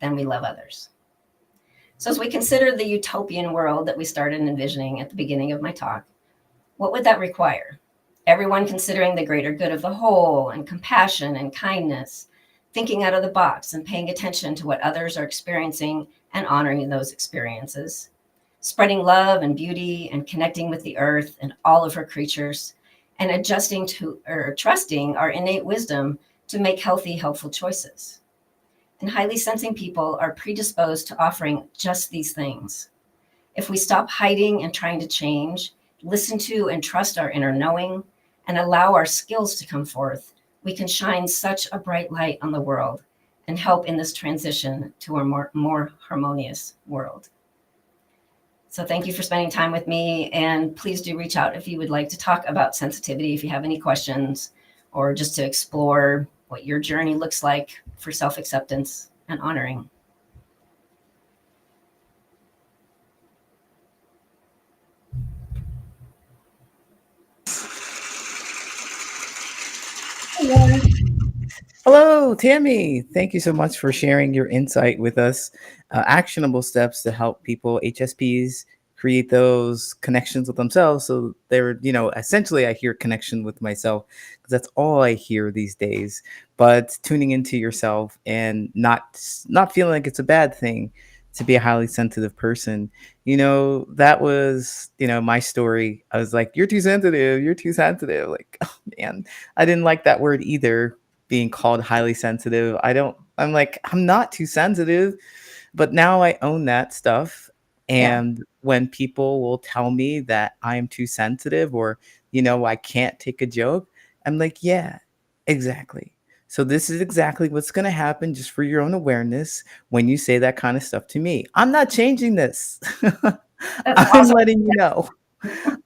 Speaker 4: then we love others. So as we consider the utopian world that we started envisioning at the beginning of my talk, what would that require? Everyone considering the greater good of the whole and compassion and kindness, thinking out of the box and paying attention to what others are experiencing and honoring those experiences, spreading love and beauty and connecting with the earth and all of her creatures, and adjusting to or trusting our innate wisdom to make healthy, helpful choices. and highly sensing people are predisposed to offering just these things. If we stop hiding and trying to change, listen to and trust our inner knowing, and allow our skills to come forth, we can shine such a bright light on the world and help in this transition to a more harmonious world. So thank you for spending time with me, and please do reach out if you would like to talk about sensitivity, if you have any questions, or just to explore what your journey looks like for self-acceptance and honoring.
Speaker 1: Hello, Tammy. Thank you so much for sharing your insight with us. Actionable steps to help people, HSPs, create those connections with themselves. So they're, essentially, I hear connection with myself because that's all I hear these days. But tuning into yourself and not feeling like it's a bad thing to be a highly sensitive person. That was, my story. I was like, you're too sensitive. You're too sensitive. Like, oh man, I didn't like that word either, being called highly sensitive. I'm like, I'm not too sensitive, but now I own that stuff. And when people will tell me that I'm too sensitive, or, I can't take a joke, I'm like, yeah, exactly. So this is exactly what's going to happen, just for your own awareness, when you say that kind of stuff to me. I'm not changing this.
Speaker 4: That's
Speaker 1: I'm
Speaker 4: awesome.
Speaker 1: letting you know.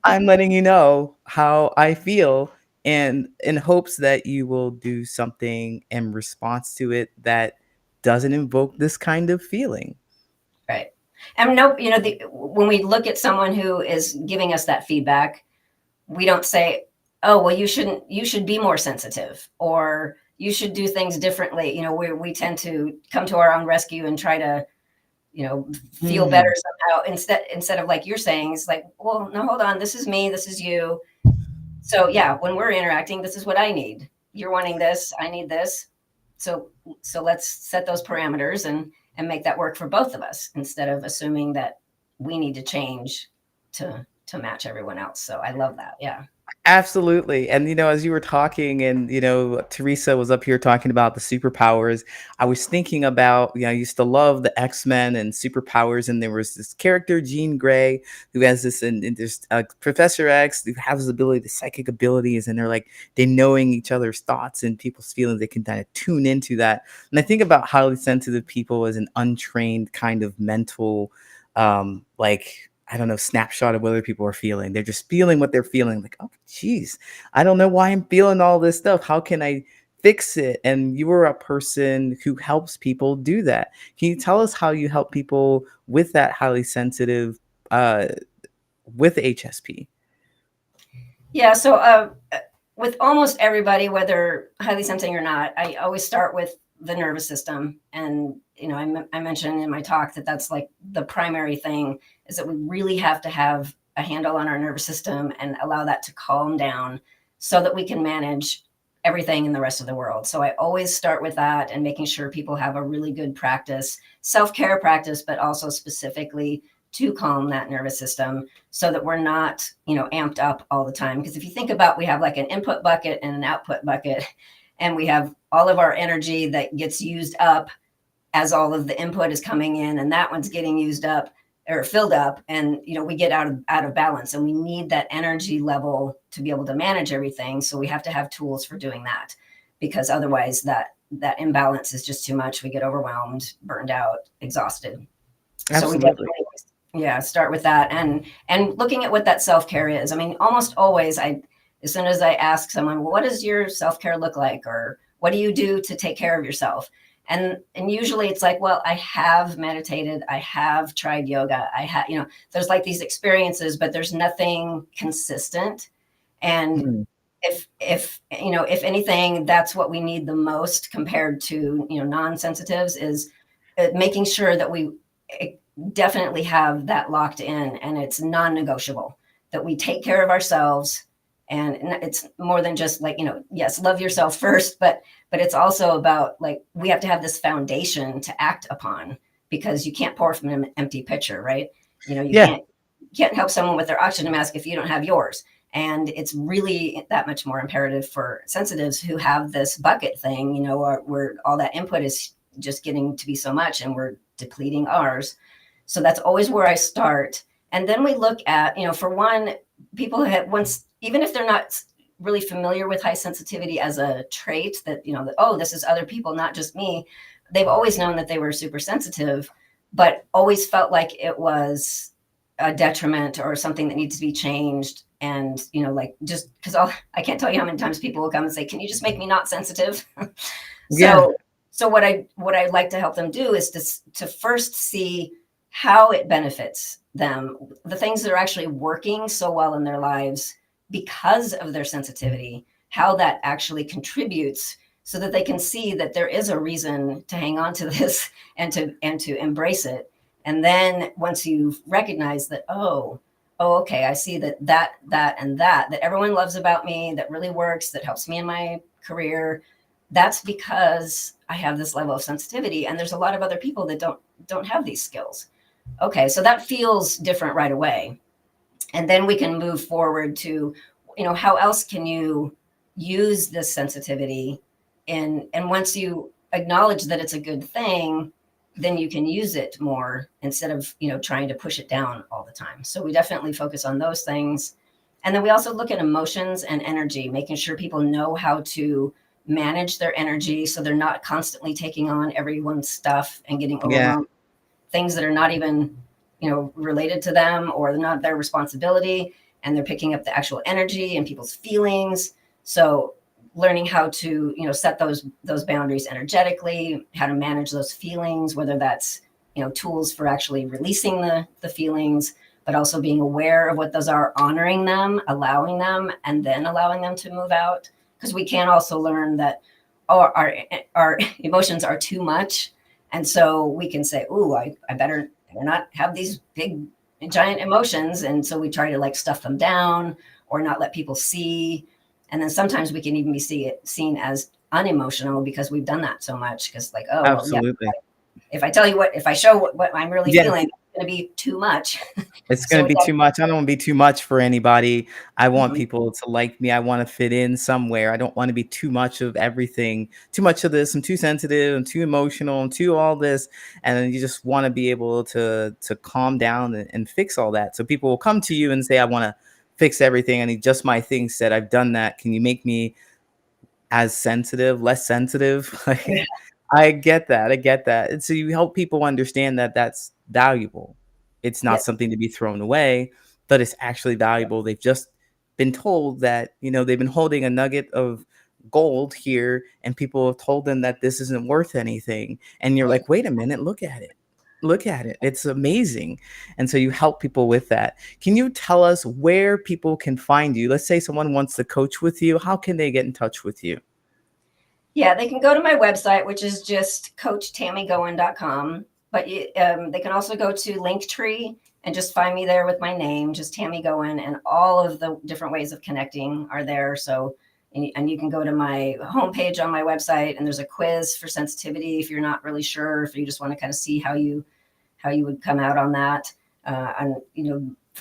Speaker 1: I'm letting you know how I feel, and in hopes that you will do something in response to it that doesn't invoke this kind of feeling.
Speaker 4: Right. And no, when we look at someone who is giving us that feedback, we don't say, oh, well, you should be more sensitive, or you should do things differently. We tend to come to our own rescue and try to, feel better somehow, instead of, like you're saying, it's like, well, no, hold on. This is me. This is you. So yeah, when we're interacting, this is what I need. You're wanting this. I need this. So let's set those parameters and make that work for both of us, instead of assuming that we need to change to match everyone else. So I love that. Yeah.
Speaker 1: Absolutely. And, as you were talking, and, Teresa was up here talking about the superpowers, I was thinking about, I used to love the X-Men and superpowers. And there was this character, Jean Grey, who has this, and there's Professor X, who has the ability, the psychic abilities, and they knowing each other's thoughts and people's feelings. They can kind of tune into that. And I think about highly sensitive people as an untrained kind of mental, I don't know, snapshot of what other people are feeling. They're just feeling what they're feeling. Like, oh, geez, I don't know why I'm feeling all this stuff. How can I fix it? And you are a person who helps people do that. Can you tell us how you help people with that highly sensitive, with HSP?
Speaker 4: Yeah. So with almost everybody, whether highly sensing or not, I always start with the nervous system. And, I mentioned in my talk that that's like the primary thing, is that we really have to have a handle on our nervous system and allow that to calm down so that we can manage everything in the rest of the world. So I always start with that, and making sure people have a really good practice, self-care practice, but also specifically to calm that nervous system, so that we're not, amped up all the time. Because if you think about, we have like an input bucket and an output bucket, and we have all of our energy that gets used up as all of the input is coming in, and that one's getting used up or filled up, and we get out of balance, and we need that energy level to be able to manage everything. So we have to have tools for doing that, because otherwise that imbalance is just too much. We get overwhelmed, burned out, exhausted.
Speaker 1: Absolutely.
Speaker 4: So we definitely start with that, and looking at what that self-care is. I mean, almost always, as soon as I ask someone, well, what does your self-care look like, or what do you do to take care of yourself? And usually it's like, well, I have meditated, I have tried yoga, I have, there's like these experiences, but there's nothing consistent. And if anything, that's what we need the most compared to, non-sensitives, is making sure that we definitely have that locked in, and it's non-negotiable, that we take care of ourselves. And it's more than just like, yes, love yourself first, but it's also about, like, we have to have this foundation to act upon, because you can't pour from an empty pitcher, right? You can't help someone with their oxygen mask if you don't have yours. And it's really that much more imperative for sensitives who have this bucket thing, where all that input is just getting to be so much and we're depleting ours. So that's always where I start. And then we look at, for one, people have once, even if they're not really familiar with high sensitivity as a trait that, that, oh, this is other people, not just me. They've always known that they were super sensitive, but always felt like it was a detriment or something that needs to be changed. And, like, just because I can't tell you how many times people will come and say, can you just make me not sensitive?
Speaker 1: Yeah.
Speaker 4: So what I'd like to help them do is to first see how it benefits them, the things that are actually working so well in their lives because of their sensitivity, how that actually contributes, so that they can see that there is a reason to hang on to this and to embrace it. And then once you've recognized that, oh, okay, I see that and that everyone loves about me, that really works, that helps me in my career, that's because I have this level of sensitivity, and there's a lot of other people that don't have these skills. Okay, so that feels different right away. And then we can move forward to, how else can you use this sensitivity? And once you acknowledge that it's a good thing, then you can use it more instead of, trying to push it down all the time. So we definitely focus on those things. And then we also look at emotions and energy, making sure people know how to manage their energy so they're not constantly taking on everyone's stuff and getting overwhelmed. Things that are not even, related to them or not their responsibility, and they're picking up the actual energy and people's feelings. So learning how to, set those boundaries energetically, how to manage those feelings, whether that's, tools for actually releasing the feelings, but also being aware of what those are, honoring them, allowing them, and then allowing them to move out. Because we can also learn that our emotions are too much. And so we can say, ooh, I better not have these big, giant emotions. And so we try to like stuff them down or not let people see. And then sometimes we can even be seen as unemotional because we've done that so much. Because like, oh,
Speaker 1: Absolutely.
Speaker 4: well, yeah, if I tell you if I show what I'm really feeling, it's going to be too much.
Speaker 1: It's going to be too much. I don't want to be too much for anybody. I want people to like me. I want to fit in somewhere. I don't want to be too much of everything, too much of this. I'm too sensitive. I'm too emotional. I'm too all this. And then you just want to be able to calm down and fix all that. So people will come to you and say, I want to fix everything. I need just my thing said. I've done that. Can you make me as sensitive, less sensitive? Like, I get that. And so you help people understand that that's valuable. It's not something to be thrown away, but it's actually valuable. They've just been told that, they've been holding a nugget of gold here, and people have told them that this isn't worth anything. And you're like, wait a minute, look at it. It's amazing. And so you help people with that. Can you tell us where people can find you? Let's say someone wants to coach with you. How can they get in touch with you?
Speaker 4: Yeah, they can go to my website, which is just coachtammygoen.com. But they can also go to Linktree and just find me there with my name, just Tammy Goen, and all of the different ways of connecting are there. So, and you can go to my homepage on my website, and there's a quiz for sensitivity if you're not really sure, if you just want to kind of see how you would come out on that. And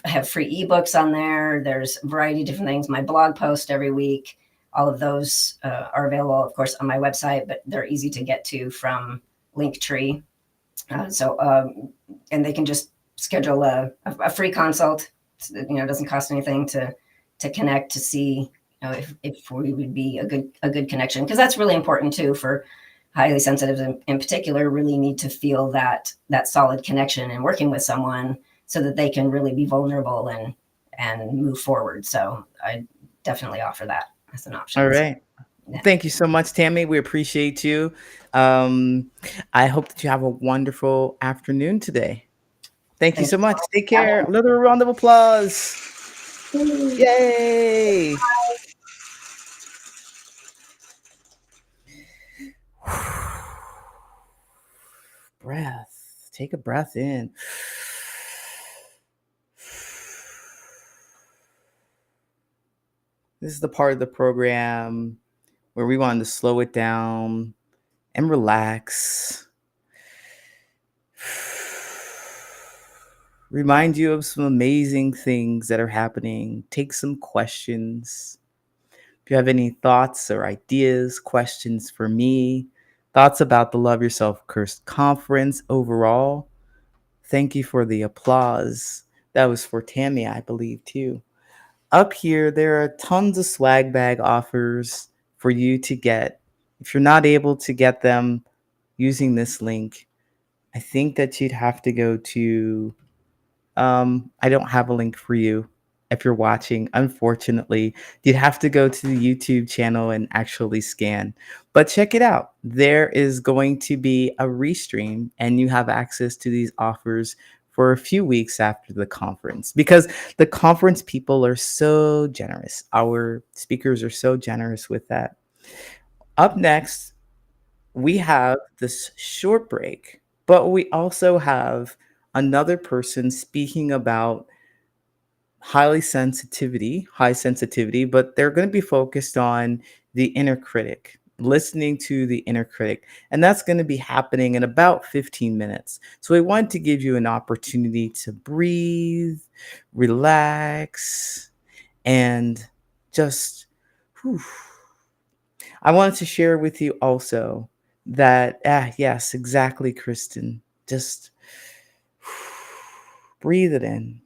Speaker 4: I have free ebooks on there. There's a variety of different things. My blog post every week. All of those are available, of course, on my website, but they're easy to get to from Linktree. And they can just schedule a free consult. It doesn't cost anything to connect, to see if we would be a good connection, because that's really important too for highly sensitive in particular. Really need to feel that solid connection and working with someone so that they can really be vulnerable and move forward. So I definitely offer that as an option.
Speaker 1: All right. Yeah. Thank you so much, Tammy. We appreciate you. I hope that you have a wonderful afternoon today. Thank you so much. Take care. Another round of applause. Yay. Breath. Take a breath in. This is the part of the program where we wanted to slow it down and relax. Remind you of some amazing things that are happening. Take some questions. If you have any thoughts or ideas, questions for me, Thoughts about the Love Yourself Cursed conference overall? Thank you for the applause. That was for Tammy, I believe, too. Up here, there are tons of swag bag offers for you to get. If you're not able to get them using this link, I think that you'd have to go to I don't have a link for you if you're watching. Unfortunately, you'd have to go to the YouTube channel and actually scan. But check it out. There is going to be a restream, and you have access to these offers for a few weeks after the conference because the conference people are so generous. Our speakers are so generous with that. Up next, we have this short break, but we also have another person speaking about high sensitivity, but they're going to be focused on the inner critic, listening to the inner critic. And that's going to be happening in about 15 minutes. So we want to give you an opportunity to breathe, relax, and just whew. I wanted to share with you also that, yes, exactly, Kristen. Just breathe it in.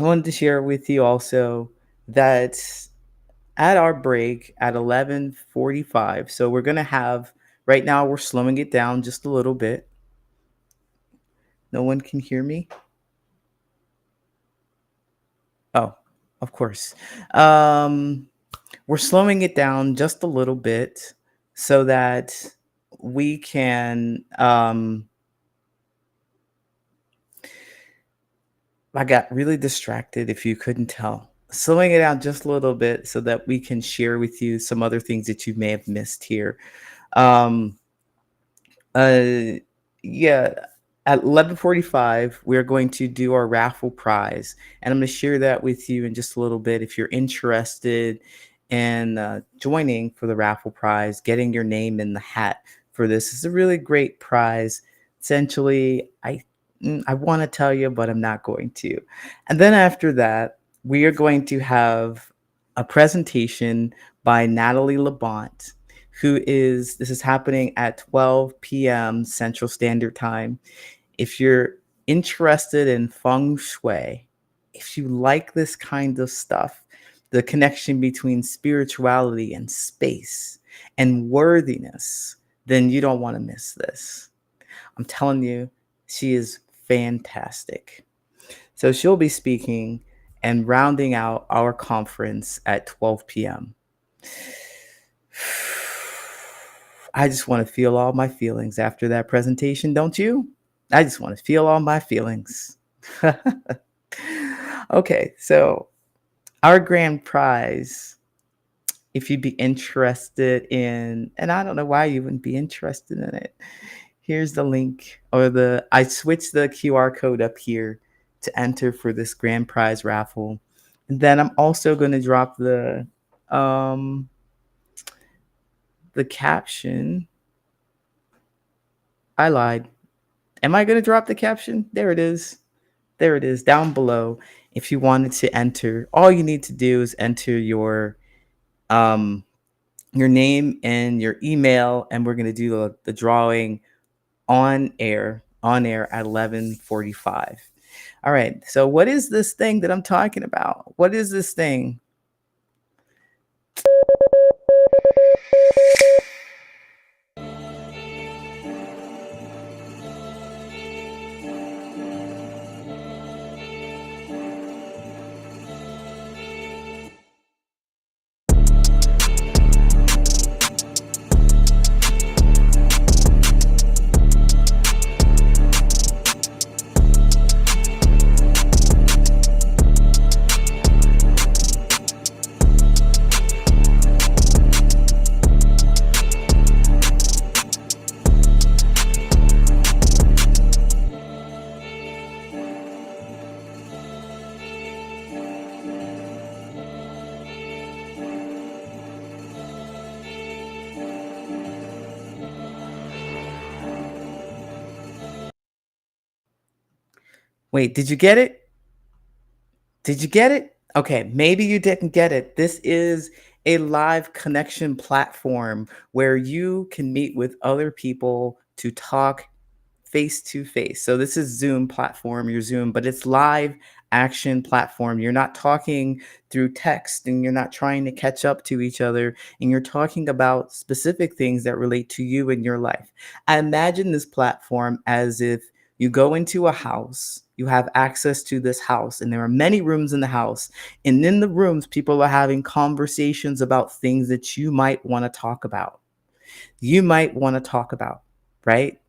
Speaker 1: I wanted to share with you also that at our break at 11:45, so we're going to have, right now we're slowing it down just a little bit. No one can hear me? Oh, of course. We're slowing it down just a little bit so that we can I got really distracted if you couldn't tell. Slowing it down just a little bit so that we can share with you some other things that you may have missed here. Um, uh, yeah, at 11:45, we're going to do our raffle prize, and I'm going to share that with you in just a little bit. If you're interested in joining for the raffle prize, getting your name in the hat for this is a really great prize. Essentially, I want to tell you, but I'm not going to. And then after that, we are going to have a presentation by Natalie Labonte, this is happening at 12 p.m. Central Standard Time. If you're interested in feng shui, if you like this kind of stuff, the connection between spirituality and space and worthiness, then you don't want to miss this. I'm telling you, she is fantastic. So she'll be speaking and rounding out our conference at 12 p.m. I just want to feel all my feelings after that presentation, don't you? I just want to feel all my feelings. Okay, so our grand prize, if you'd be interested in, and I don't know why you wouldn't be interested in it. Here's the link, I switched the QR code up here to enter for this grand prize raffle. And then I'm also going to drop the caption. I lied. Am I going to drop the caption? There it is. There it is down below. If you wanted to enter, all you need to do is enter your name and your email, and we're going to do the drawing on air at 11:45. All right. So what is this thing that I'm talking about? What is this thing? Wait, did you get it? Did you get it? Okay, maybe you didn't get it. This is a live connection platform where you can meet with other people to talk face to face. So this is Zoom platform, your Zoom, but it's live action platform. You're not talking through text and you're not trying to catch up to each other, and you're talking about specific things that relate to you in your life. I imagine this platform as if you go into a house, you have access to this house, and there are many rooms in the house. And in the rooms, people are having conversations about things that you might want to talk about. You might want to talk about, right?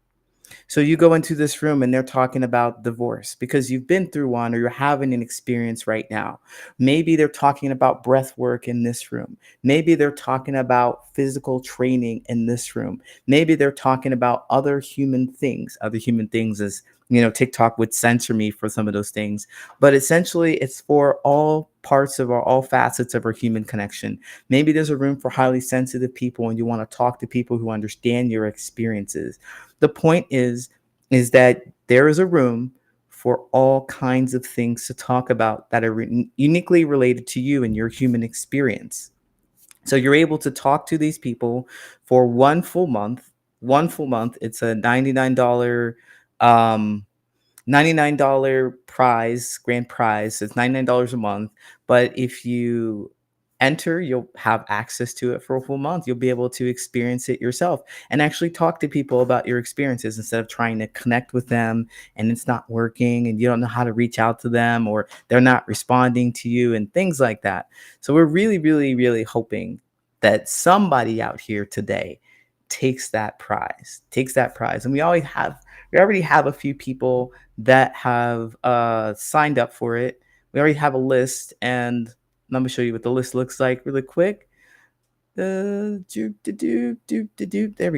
Speaker 1: So you go into this room and they're talking about divorce because you've been through one or you're having an experience right now. Maybe they're talking about breath work in this room. Maybe they're talking about physical training in this room. Maybe they're talking about other human things. Other human things is, TikTok would censor me for some of those things. But essentially, it's for all parts of all facets of our human connection. Maybe there's a room for highly sensitive people and you want to talk to people who understand your experiences. The point is that there is a room for all kinds of things to talk about that are uniquely related to you and your human experience. So you're able to talk to these people for one full month. One full month. It's a um, $99 grand prize. So it's $99 a month. But if you enter, you'll have access to it for a full month. You'll be able to experience it yourself and actually talk to people about your experiences instead of trying to connect with them and it's not working and you don't know how to reach out to them or they're not responding to you and things like that. So we're really, really, really hoping that somebody out here today takes that prize. And we already have a few people that have signed up for it. We already have a list, and let me show you what the list looks like really quick. There we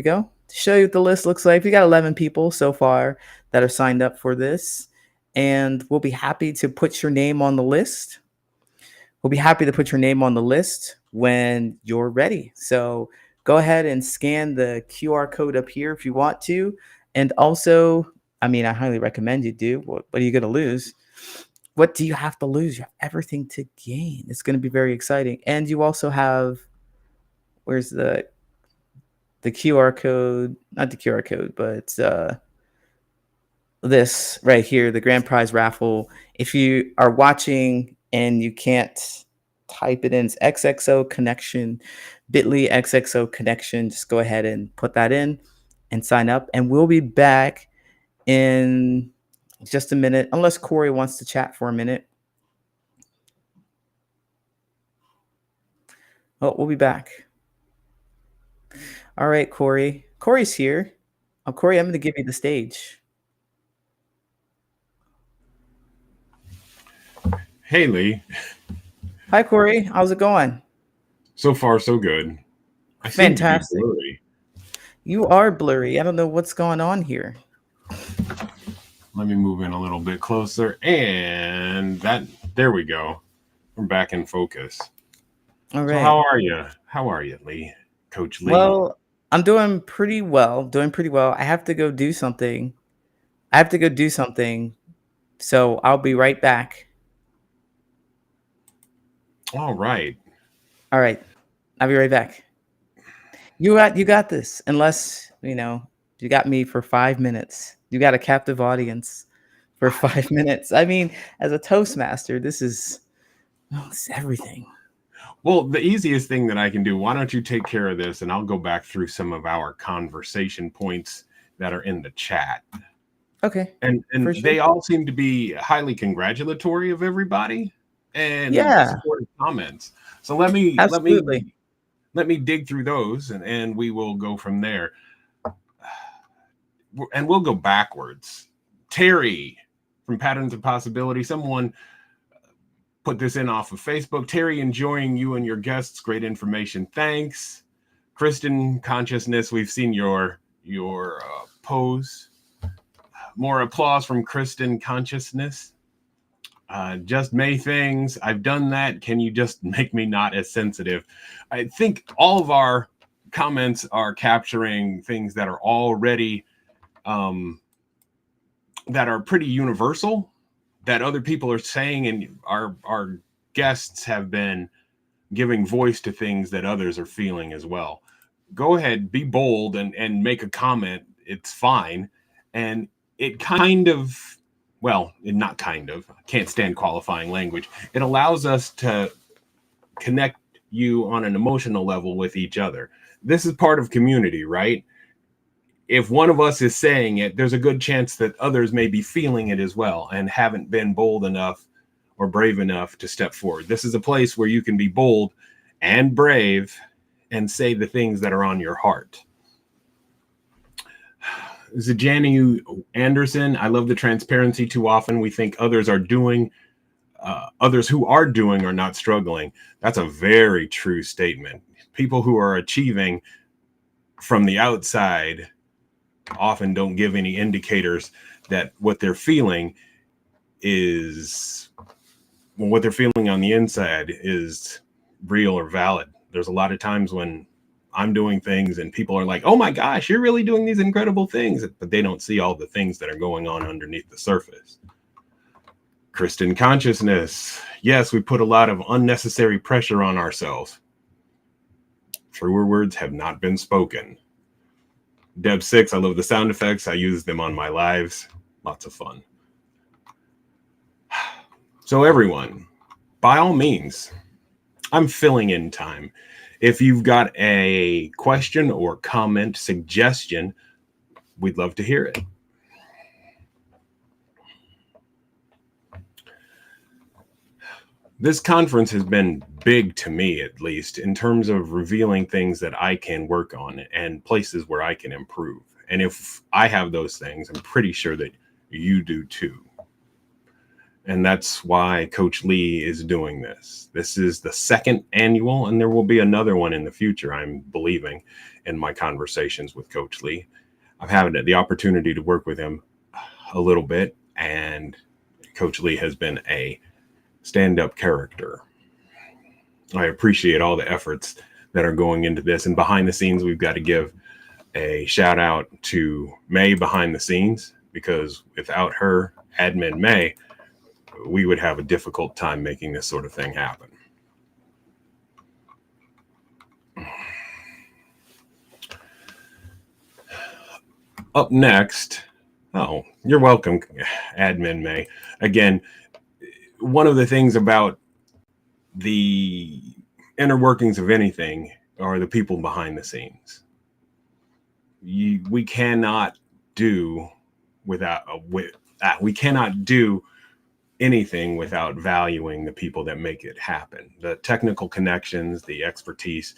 Speaker 1: go. To show you what the list looks like. We got 11 people so far that are signed up for this, and we'll be happy to put your name on the list. We'll be happy to put your name on the list when you're ready. So go ahead and scan the QR code up here if you want to. And also, I highly recommend you do. What are you going to lose? What do you have to lose? You have everything to gain. It's going to be very exciting. And you also have, where's the QR code? Not the QR code, but this right here, the grand prize raffle. If you are watching and you can't type it in, it's XXO connection, bit.ly XXO connection. Just go ahead and put that in and sign up. And we'll be back in just a minute, unless Kory wants to chat for a minute. Oh, we'll be back. All right, Kory. Kory's here. Kory, I'm going to give you the stage.
Speaker 2: Hey, Lee.
Speaker 1: Hi, Kory. How's it going?
Speaker 2: So far, so good. I
Speaker 1: Fantastic.
Speaker 2: seem to be blurry.
Speaker 1: You are blurry. I don't know what's going on here.
Speaker 2: Let me move in a little bit closer. And there we go. We're back in focus.
Speaker 1: All right.
Speaker 2: So how are you? How are you, Lee? Coach Lee?
Speaker 1: Well, I'm doing pretty well. I have to go do something. So I'll be right back.
Speaker 2: All right.
Speaker 1: I'll be right back. You got this. Unless, you got me for 5 minutes. You got a captive audience for 5 minutes. As a Toastmaster, this is everything.
Speaker 2: Well, the easiest thing that I can do, why don't you take care of this and I'll go back through some of our conversation points that are in the chat.
Speaker 1: Okay.
Speaker 2: And
Speaker 1: sure.
Speaker 2: They all seem to be highly congratulatory of everybody and supportive comments. So let me dig through those and we will go from there. And we'll go backwards. Terry from Patterns of Possibility, someone put this in off of Facebook. Terry, enjoying you and your guests. Great information. Thanks. Kristen Consciousness, we've seen your pose. More applause from Kristen Consciousness. Just May things. I've done that. Can you just make me not as sensitive? I think all of our comments are capturing things that are already that are pretty universal, that other people are saying, and our guests have been giving voice to things that others are feeling as well. Go ahead, be bold and make a comment. It's fine. And it kind of, well, not kind of, I can't stand qualifying language. It allows us to connect you on an emotional level with each other. This is part of community, right? If one of us is saying it, there's a good chance that others may be feeling it as well and haven't been bold enough or brave enough to step forward. This is a place where you can be bold and brave and say the things that are on your heart. Zajani Anderson, I love the transparency. Too often we think others are doing, others who are doing are not struggling. That's a very true statement. People who are achieving from the outside often don't give any indicators that what they're feeling is, well, what they're feeling on the inside is real or valid. There's a lot of times when I'm doing things and people are like, oh my gosh, you're really doing these incredible things, but they don't see all the things that are going on underneath the surface. Kristen Consciousness. Yes, we put a lot of unnecessary pressure on ourselves. Truer words have not been spoken. Deb 6, I love the sound effects. I use them on my lives. Lots of fun. So everyone, by all means, I'm filling in time. If you've got a question or comment, suggestion, we'd love to hear it. This conference has been big to me, at least, in terms of revealing things that I can work on and places where I can improve. And if I have those things, I'm pretty sure that you do too. And that's why Coach Lee is doing this. This is the second annual, and there will be another one in the future, I'm believing, in my conversations with Coach Lee. I've had the opportunity to work with him a little bit, and Coach Lee has been a stand-up character. I appreciate all the efforts that are going into this. And behind the scenes, we've got to give a shout out to May behind the scenes, because without her, admin May, we would have a difficult time making this sort of thing happen. Up next, oh, you're welcome, admin May. Again, one of the things about the inner workings of anything are the people behind the scenes. We cannot do we cannot do anything without valuing the people that make it happen. The technical connections, the expertise,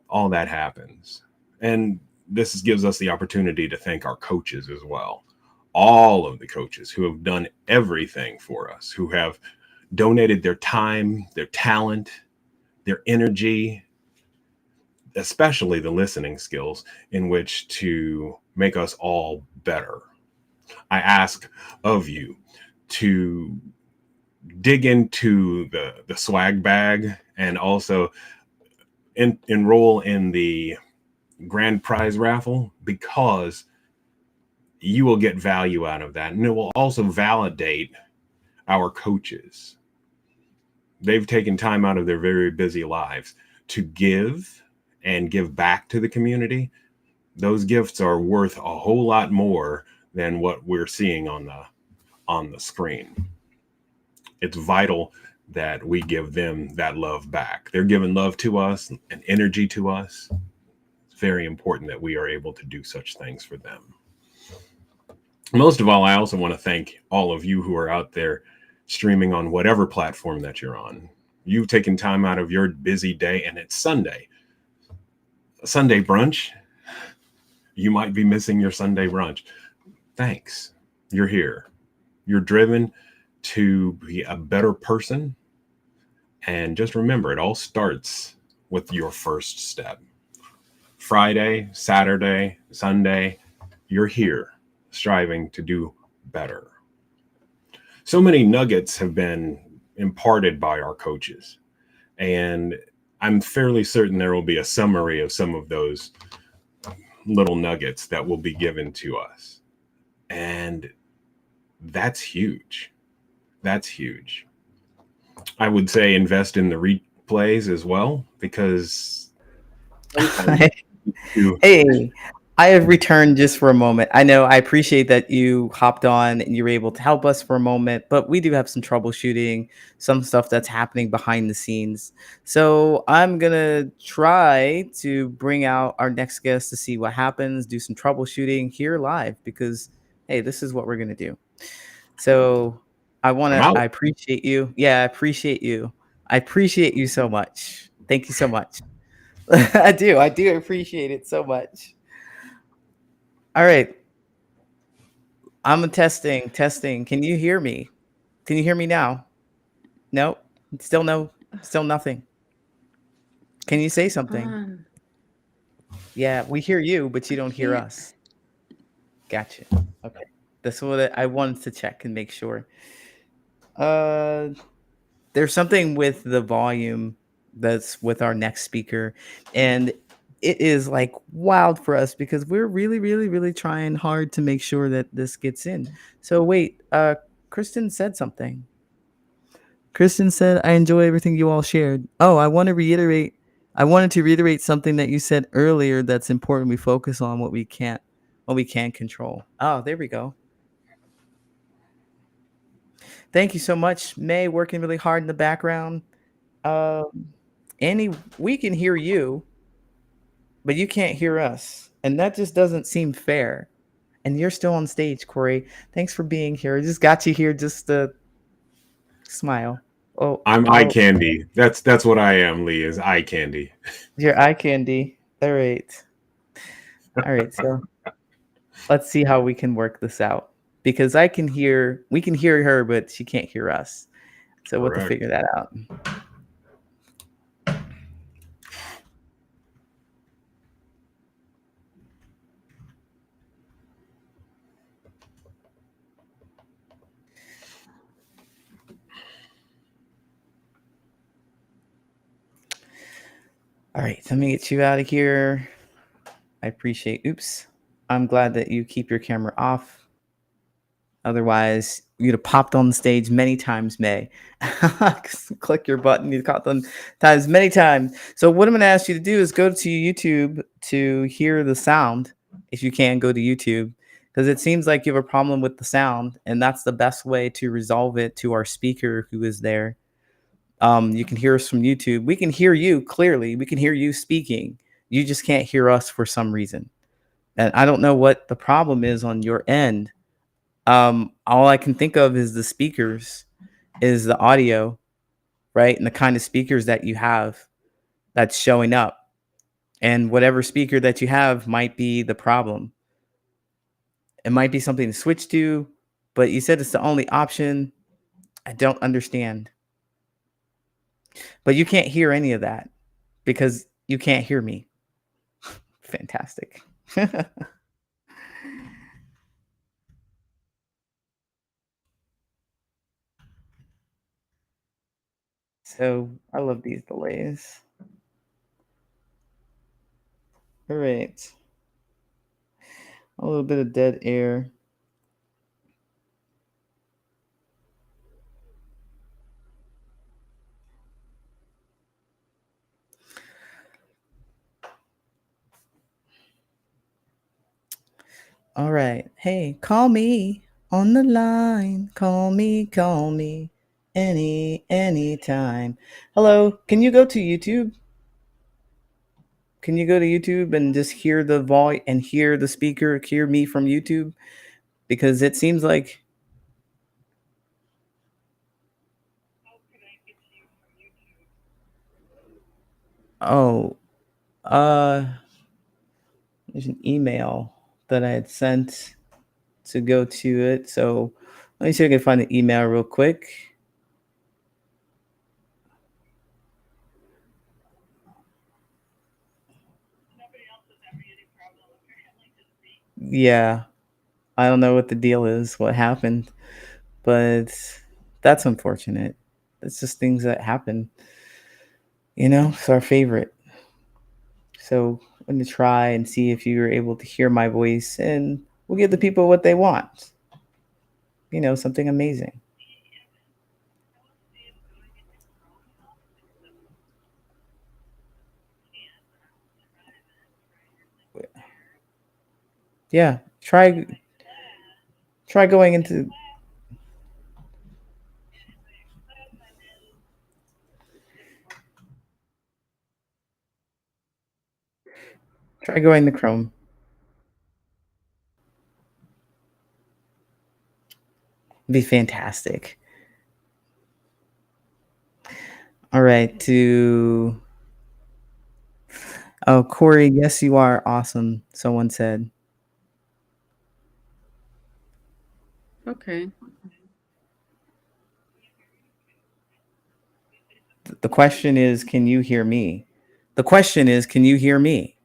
Speaker 2: all that happens. And this gives us the opportunity to thank our coaches as well. All of the coaches who have done everything for us, who have donated their time, their talent, their energy, especially the listening skills in which to make us all better. I ask of you to dig into the swag bag and also enroll in the grand prize raffle, because you will get value out of that. And it will also validate our coaches. They've taken time out of their very busy lives to give and give back to the community. Those gifts are worth a whole lot more than what we're seeing on the screen. It's vital that we give them that love back. They're giving love to us and energy to us. It's very important that we are able to do such things for them. Most of all, I also want to thank all of you who are out there streaming on whatever platform that you're on. You've taken time out of your busy day, and it's Sunday. Sunday brunch. You might be missing your Sunday brunch. Thanks. You're here. You're driven to be a better person. And just remember, it all starts with your first step. Friday, Saturday, Sunday, you're here striving to do better. So many nuggets have been imparted by our coaches, and I'm fairly certain there will be a summary of some of those little nuggets that will be given to us. And that's huge. That's huge. I would say invest in the plays as well, because sometimes you
Speaker 1: Hey, I have returned just for a moment. I know I appreciate that you hopped on and you were able to help us for a moment, but we do have some troubleshooting, some stuff that's happening behind the scenes. So I'm going to try to bring out our next guest to see what happens, do some troubleshooting here live because, hey, this is what we're going to do. So
Speaker 2: I'm out.
Speaker 1: I appreciate you. Yeah, I appreciate you. I appreciate you so much. Thank you so much. I do appreciate it so much. All right. I'm testing. Can you hear me? Can you hear me now? No, still no, still nothing. Can you say something? Yeah, we hear you, but you don't hear us. Gotcha. Okay. That's what I wanted to check and make sure. Uh, there's something with the volume that's with our next speaker, and it is like wild for us because we're really trying hard to make sure that this gets in. So wait, Kristen said something. Kristen said, I enjoy everything you all shared. Oh, I wanted to reiterate something that you said earlier that's important. We focus on what we can control. Oh, there we go. Thank you so much, May, working really hard in the background. Annie, we can hear you, but you can't hear us. And that just doesn't seem fair. And you're still on stage, Corey. Thanks for being here. I just got you here just to smile. Oh,
Speaker 2: I'm eye candy. That's what I am, Lee, is eye candy.
Speaker 1: your eye candy. All right. All right. So let's see how we can work this out. Because we can hear her, but she can't hear us. So we'll have to figure that out. All right, let me get you out of here. I appreciate. Oops. I'm glad that you keep your camera off. Otherwise, you'd have popped on the stage many times, May. Click your button. You've caught them times many times. So what I'm going to ask you to do is go to YouTube to hear the sound. If you can, go to YouTube. Because it seems like you have a problem with the sound. And that's the best way to resolve it to our speaker who is there. You can hear us from YouTube. We can hear you clearly. We can hear you speaking. You just can't hear us for some reason. And I don't know what the problem is on your end. All I can think of is the speakers, is the audio, right? And the kind of speakers that you have that's showing up. And whatever speaker that you have might be the problem. It might be something to switch to, but you said it's the only option. I don't understand. But you can't hear any of that because you can't hear me. Fantastic. So I love these delays. All right. A little bit of dead air. All right. Hey, call me on the line. Call me anytime. Hello. Can you go to YouTube? Can you go to YouTube and just hear the voice and hear the speaker, hear me from YouTube? Because it seems like oh, there's an email that I had sent to go to it. So let me see if I can find the email real quick. Yeah, I don't know what the deal is, what happened, but that's unfortunate. It's just things that happen. It's our favorite. So I'm going to try and see if you're able to hear my voice, and we'll give the people what they want. Something amazing. Yeah. Try going into try going to Chrome. Be fantastic. All right, to oh Corey, yes you are awesome. Someone said.
Speaker 5: Okay.
Speaker 1: The question is, can you hear me? The question is, can you hear me?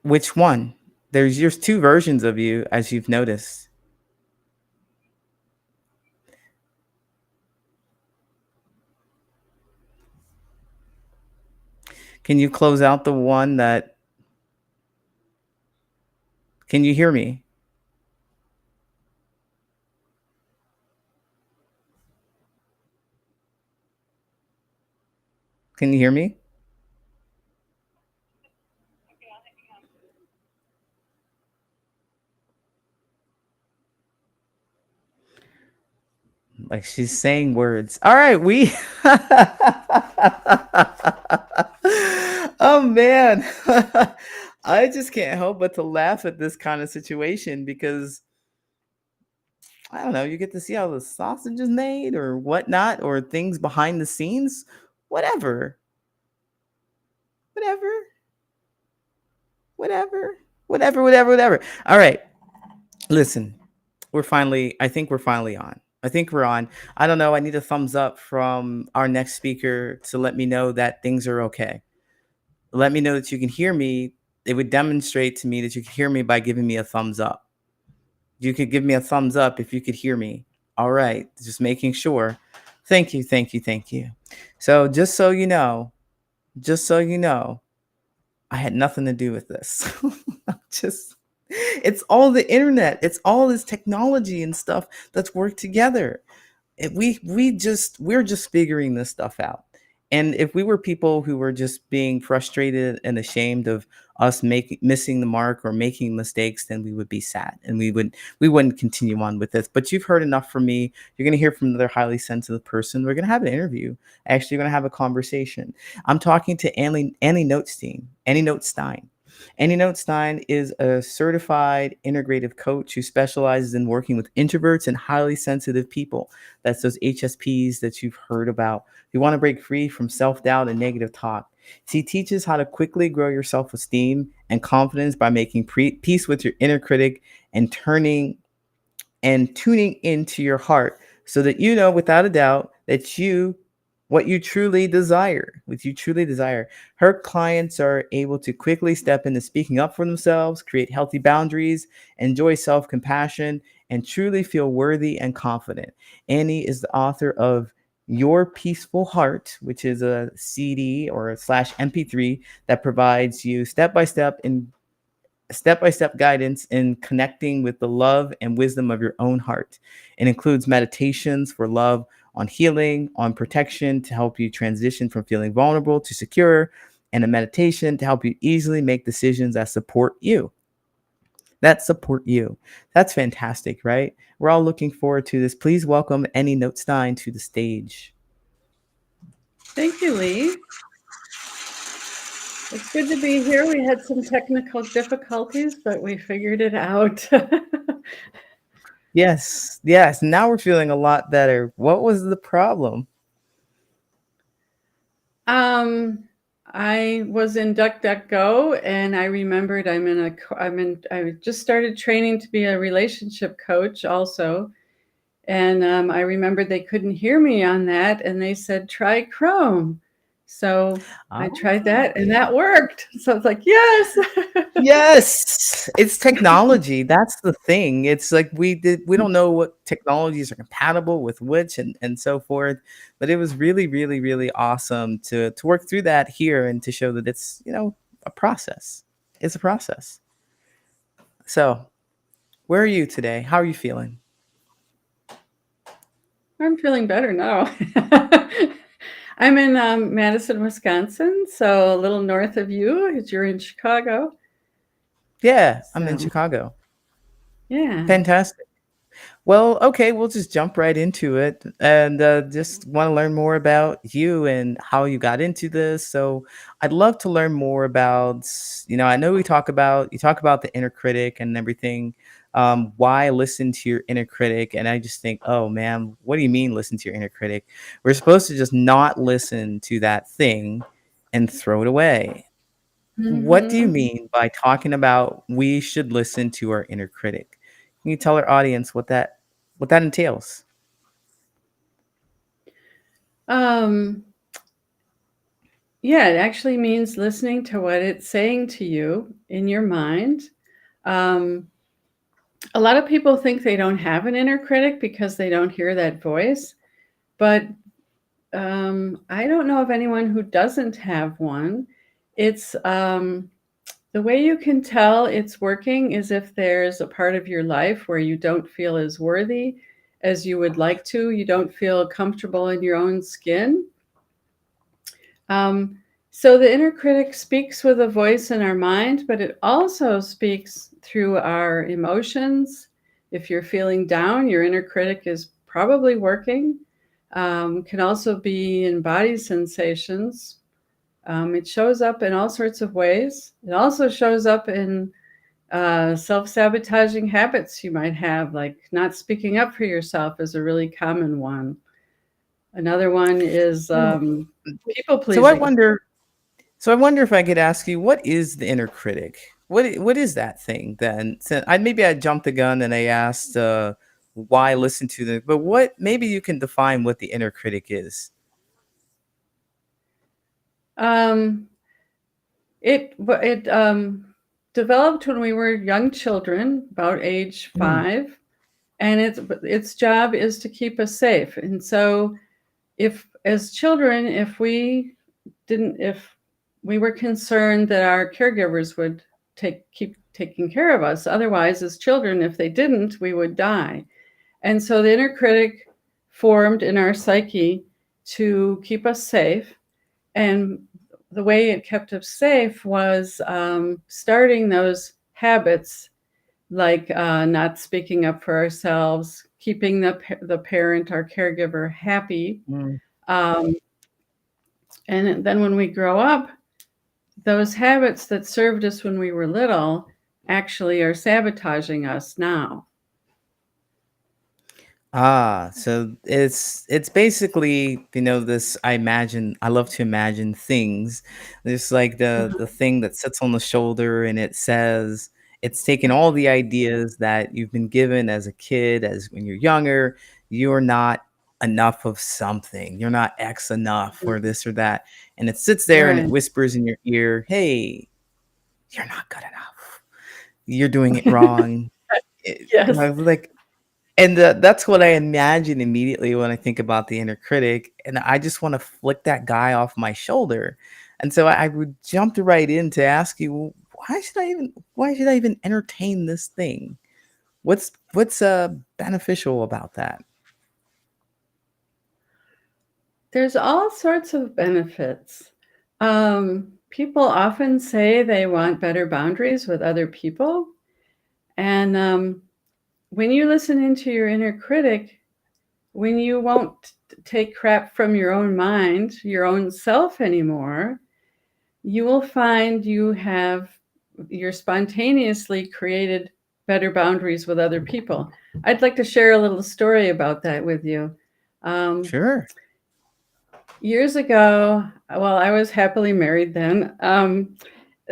Speaker 1: Which one? There's two versions of you, as you've noticed. Can you close out the one that can you hear me? Can you hear me? Like she's saying words. All right, we oh man. I just can't help but to laugh at this kind of situation because I don't know, you get to see how the sausage is made or whatnot, or things behind the scenes. Whatever. Whatever. Whatever. Whatever. All right. Listen, I think we're finally on. I think we're on. I don't know. I need a thumbs up from our next speaker to let me know that things are okay. Let me know that you can hear me. It would demonstrate to me that you can hear me by giving me a thumbs up. You could give me a thumbs up if you could hear me. All right. Just making sure. Thank you. Thank you. Thank you. So just so you know, I had nothing to do with this. Just it's all the internet. It's all this technology and stuff that's worked together. We're just figuring this stuff out. And if we were people who were just being frustrated and ashamed of us making missing the mark or making mistakes, then we would be sad and we wouldn't continue on with this. But you've heard enough from me. You're going to hear from another highly sensitive person. We're going to have an interview. Actually, we're going to have a conversation. I'm talking to Annie Notestein. Annie Notestein. Annie Notestein is a certified integrative coach who specializes in working with introverts and highly sensitive people. That's those HSPs that you've heard about. You want to break free from self-doubt and negative talk. She teaches how to quickly grow your self-esteem and confidence by making peace with your inner critic and tuning into your heart so that you know without a doubt that what you truly desire, what you truly desire. Her clients are able to quickly step into speaking up for themselves, create healthy boundaries, enjoy self-compassion, and truly feel worthy and confident. Annie is the author of Your Peaceful Heart, which is a CD or a slash MP3 that provides you step-by-step guidance in connecting with the love and wisdom of your own heart. It includes meditations for love, on healing, on protection to help you transition from feeling vulnerable to secure, and a meditation to help you easily make decisions that support you. That's fantastic, right? We're all looking forward to this. Please welcome Annie Notestein to the stage.
Speaker 5: Thank you, Lee. It's good to be here. We had some technical difficulties, but we figured it out.
Speaker 1: Yes. Now we're feeling a lot better. What was the problem?
Speaker 5: I was in DuckDuckGo, and I remembered I just started training to be a relationship coach also. And I remembered they couldn't hear me on that, and they said, try Chrome. So I tried that, and that worked. So I was like, yes.
Speaker 1: Yes, it's technology. That's the thing. It's like we don't know what technologies are compatible with which and so forth. But it was really, really, really awesome to work through that here and to show that it's, a process. It's a process. So where are you today? How are you feeling?
Speaker 5: I'm feeling better now. I'm in Madison, Wisconsin, so a little north of you. You're in Chicago.
Speaker 1: Yeah, I'm in
Speaker 5: So,
Speaker 1: Chicago.
Speaker 5: yeah.
Speaker 1: Fantastic. Well, okay, we'll just jump right into it and just want to learn more about you and how you got into this. So, I'd love to learn more about, I know you talk about the inner critic and everything. Why listen to your inner critic? And I just think, oh man, what do you mean listen to your inner critic? We're supposed to just not listen to that thing and throw it away. What do you
Speaker 5: Hmm.
Speaker 1: mean by talking about we should listen to our inner critic? Can you tell our audience what that entails?
Speaker 5: Um, yeah, it actually means listening to what it's saying to you in your mind. Um, a lot of people think they don't have an inner critic because they don't hear that voice, but I don't know of anyone who doesn't have one. It's the way you can tell it's working is if there's a part of your life where you don't feel as worthy as you would like to, you don't feel comfortable in your own skin. Um, so the inner critic speaks with a voice in our mind, but it also speaks through our emotions. If you're feeling down, your inner critic is probably working. Can also be in body sensations. It shows up in all sorts of ways. It also shows up in self-sabotaging habits you might have, like not speaking up for yourself is a really common one. Another one is
Speaker 1: Oh,
Speaker 5: people
Speaker 1: So I
Speaker 5: pleasing.
Speaker 1: wonder so I wonder if I could ask you, what is the inner critic? What is that thing then? So maybe I jumped the gun and I asked why listen to the, but what, maybe you can define what the inner critic is.
Speaker 5: Um, it developed when we were young children, about age
Speaker 1: Mm,
Speaker 5: 5, and its job is to keep us safe. And so, if as children, if we were concerned that our caregivers would keep taking care of us, otherwise, as children, if they didn't, we would die. And so the inner critic formed in our psyche to keep us safe. And the way it kept us safe was starting those habits like not speaking up for ourselves, keeping the parent, our caregiver, happy.
Speaker 1: mm.
Speaker 5: Um, and then when we grow up, those habits that served us when we were little actually are sabotaging us now.
Speaker 1: So it's basically, this, I love to imagine things. There's like the thing that sits on the shoulder and it says it's taken all the ideas that you've been given as a kid, as when you're younger, you're not enough of something. You're not X enough or this or that. And it sits there and it
Speaker 5: Right.
Speaker 1: whispers in your ear, "Hey, you're not good enough. You're doing it wrong."
Speaker 5: Yes.
Speaker 1: Like, and that's what I imagine immediately when I think about the inner critic, and I just want to flick that guy off my shoulder. And so I would jump right in to ask you, "Well, why should I even entertain this thing? What's beneficial about that?"
Speaker 5: There's all sorts of benefits. People often say they want better boundaries with other people. And when you listen into your inner critic, when you won't take crap from your own mind, your own self anymore, you will find you're spontaneously created better boundaries with other people. I'd like to share a little story about that with you. Um,
Speaker 1: Sure.
Speaker 5: Years ago, well, I was happily married then.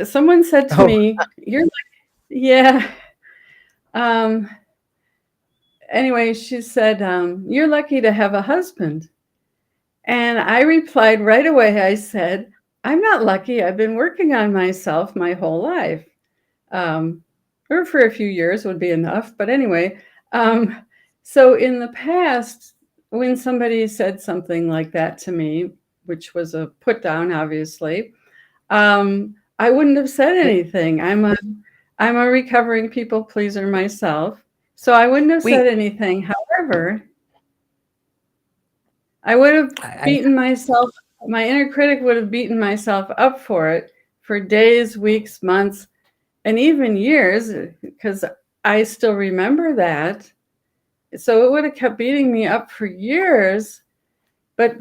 Speaker 5: Someone said to
Speaker 1: Oh,
Speaker 5: me, yeah. Um, anyway, she said, you're lucky to have a husband. And I replied right away, I said, I'm not lucky. I've been working on myself my whole life. Um, or for a few years would be enough. But anyway, um, so in the past, when somebody said something like that to me, which was a put down, obviously, I wouldn't have said
Speaker 1: wait,
Speaker 5: anything. I'm a recovering people pleaser myself, so I wouldn't have said
Speaker 1: wait.
Speaker 5: anything. However, I would have
Speaker 1: I
Speaker 5: beaten myself my inner critic would have beaten myself up for it for days, weeks, months, and even years, because I still remember that. So it would have kept beating me up for years. But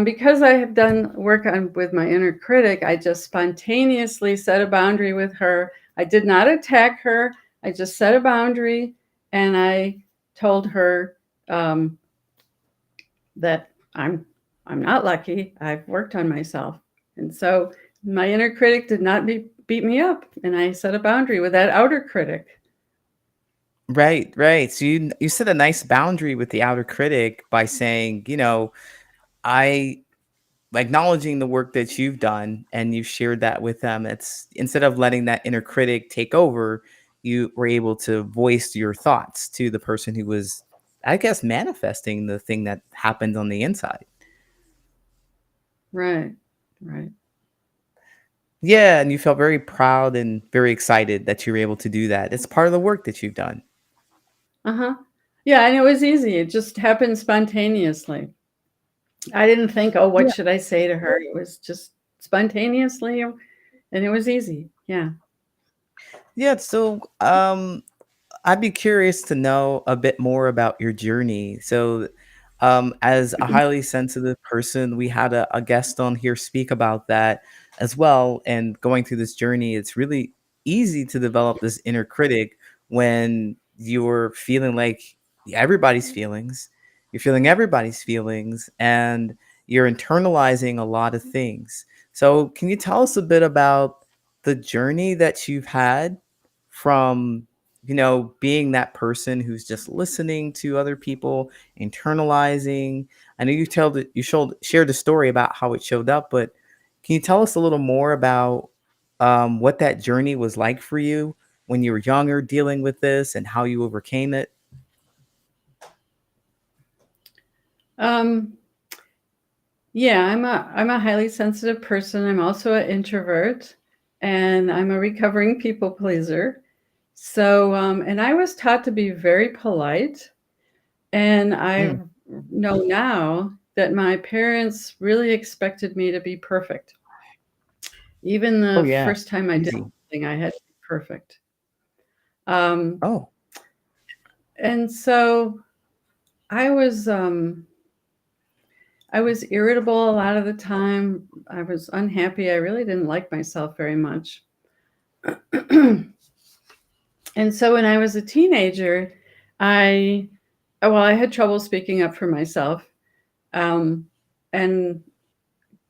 Speaker 5: because I have done work with my inner critic, I just spontaneously set a boundary with her. I did not attack her. I just set a boundary, and I told her that I'm not lucky. I've worked on myself, and so my inner critic did not beat me up, and I set a boundary with that outer critic.
Speaker 1: Right, right. So you set a nice boundary with the outer critic by saying, I acknowledging the work that you've done and you've shared that with them. It's instead of letting that inner critic take over, you were able to voice your thoughts to the person who was, I guess, manifesting the thing that happened on the inside.
Speaker 5: Right, right.
Speaker 1: Yeah, and you felt very proud and very excited that you were able to do that. It's part of the work that you've done.
Speaker 5: Uh-huh. Yeah, and it was easy. It just happened spontaneously. I didn't think, oh, what should I say to her? It was just spontaneously, and it was easy. Yeah.
Speaker 1: Yeah, so I'd be curious to know a bit more about your journey. So, as a highly sensitive person, we had a guest on here speak about that as well. And going through this journey, it's really easy to develop this inner critic when you're feeling like everybody's feelings, you're feeling everybody's feelings, and you're internalizing a lot of things. So, can you tell us a bit about the journey that you've had from being that person who's just listening to other people, internalizing? I know shared a story about how it showed up, but can you tell us a little more about what that journey was like for you when you were younger, dealing with this, and how you overcame it?
Speaker 5: Um, yeah, I'm a highly sensitive person. I'm also an introvert, and I'm a recovering people pleaser. So, and I was taught to be very polite, and I
Speaker 1: Mm.
Speaker 5: know now that my parents really expected me to be perfect. Even
Speaker 1: Oh
Speaker 5: the
Speaker 1: yeah,
Speaker 5: first time I did
Speaker 1: easy.
Speaker 5: something, I had to be perfect. Um,
Speaker 1: Oh.
Speaker 5: and so I was um, I was irritable a lot of the time. I was unhappy. I really didn't like myself very much. And so when I was a teenager, I I had trouble speaking up for myself. Um, and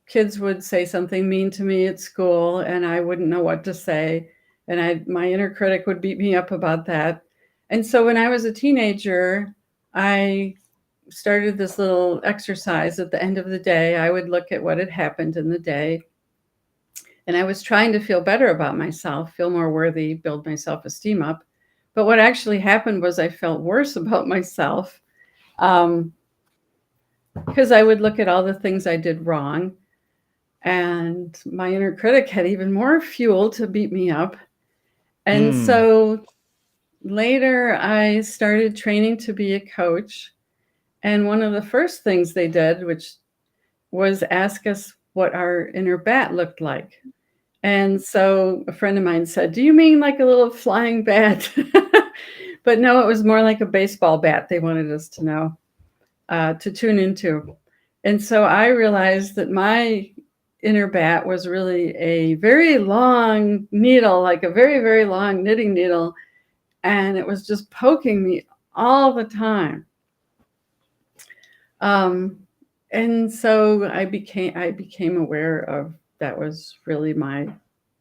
Speaker 5: kids would say something mean to me at school, and I wouldn't know what to say. And my inner critic would beat me up about that. And so when I was a teenager, I started this little exercise at the end of the day. I would look at what had happened in the day, and I was trying to feel better about myself, feel more worthy, build my self-esteem up. But what actually happened was I felt worse about myself, because I would look at all the things I did wrong, and my inner critic had even more fuel to beat me up. And
Speaker 1: Mm.
Speaker 5: so later I started training to be a coach. And one of the first things they did, which was ask us what our inner bat looked like. And so a friend of mine said, "Do you mean like a little flying bat?" But no, it was more like a baseball bat they wanted us to know, to tune into. And so I realized that my inner bat was really a very long needle, like a very, very long knitting needle. And it was just poking me all the time. Um, and so I became aware of that was really my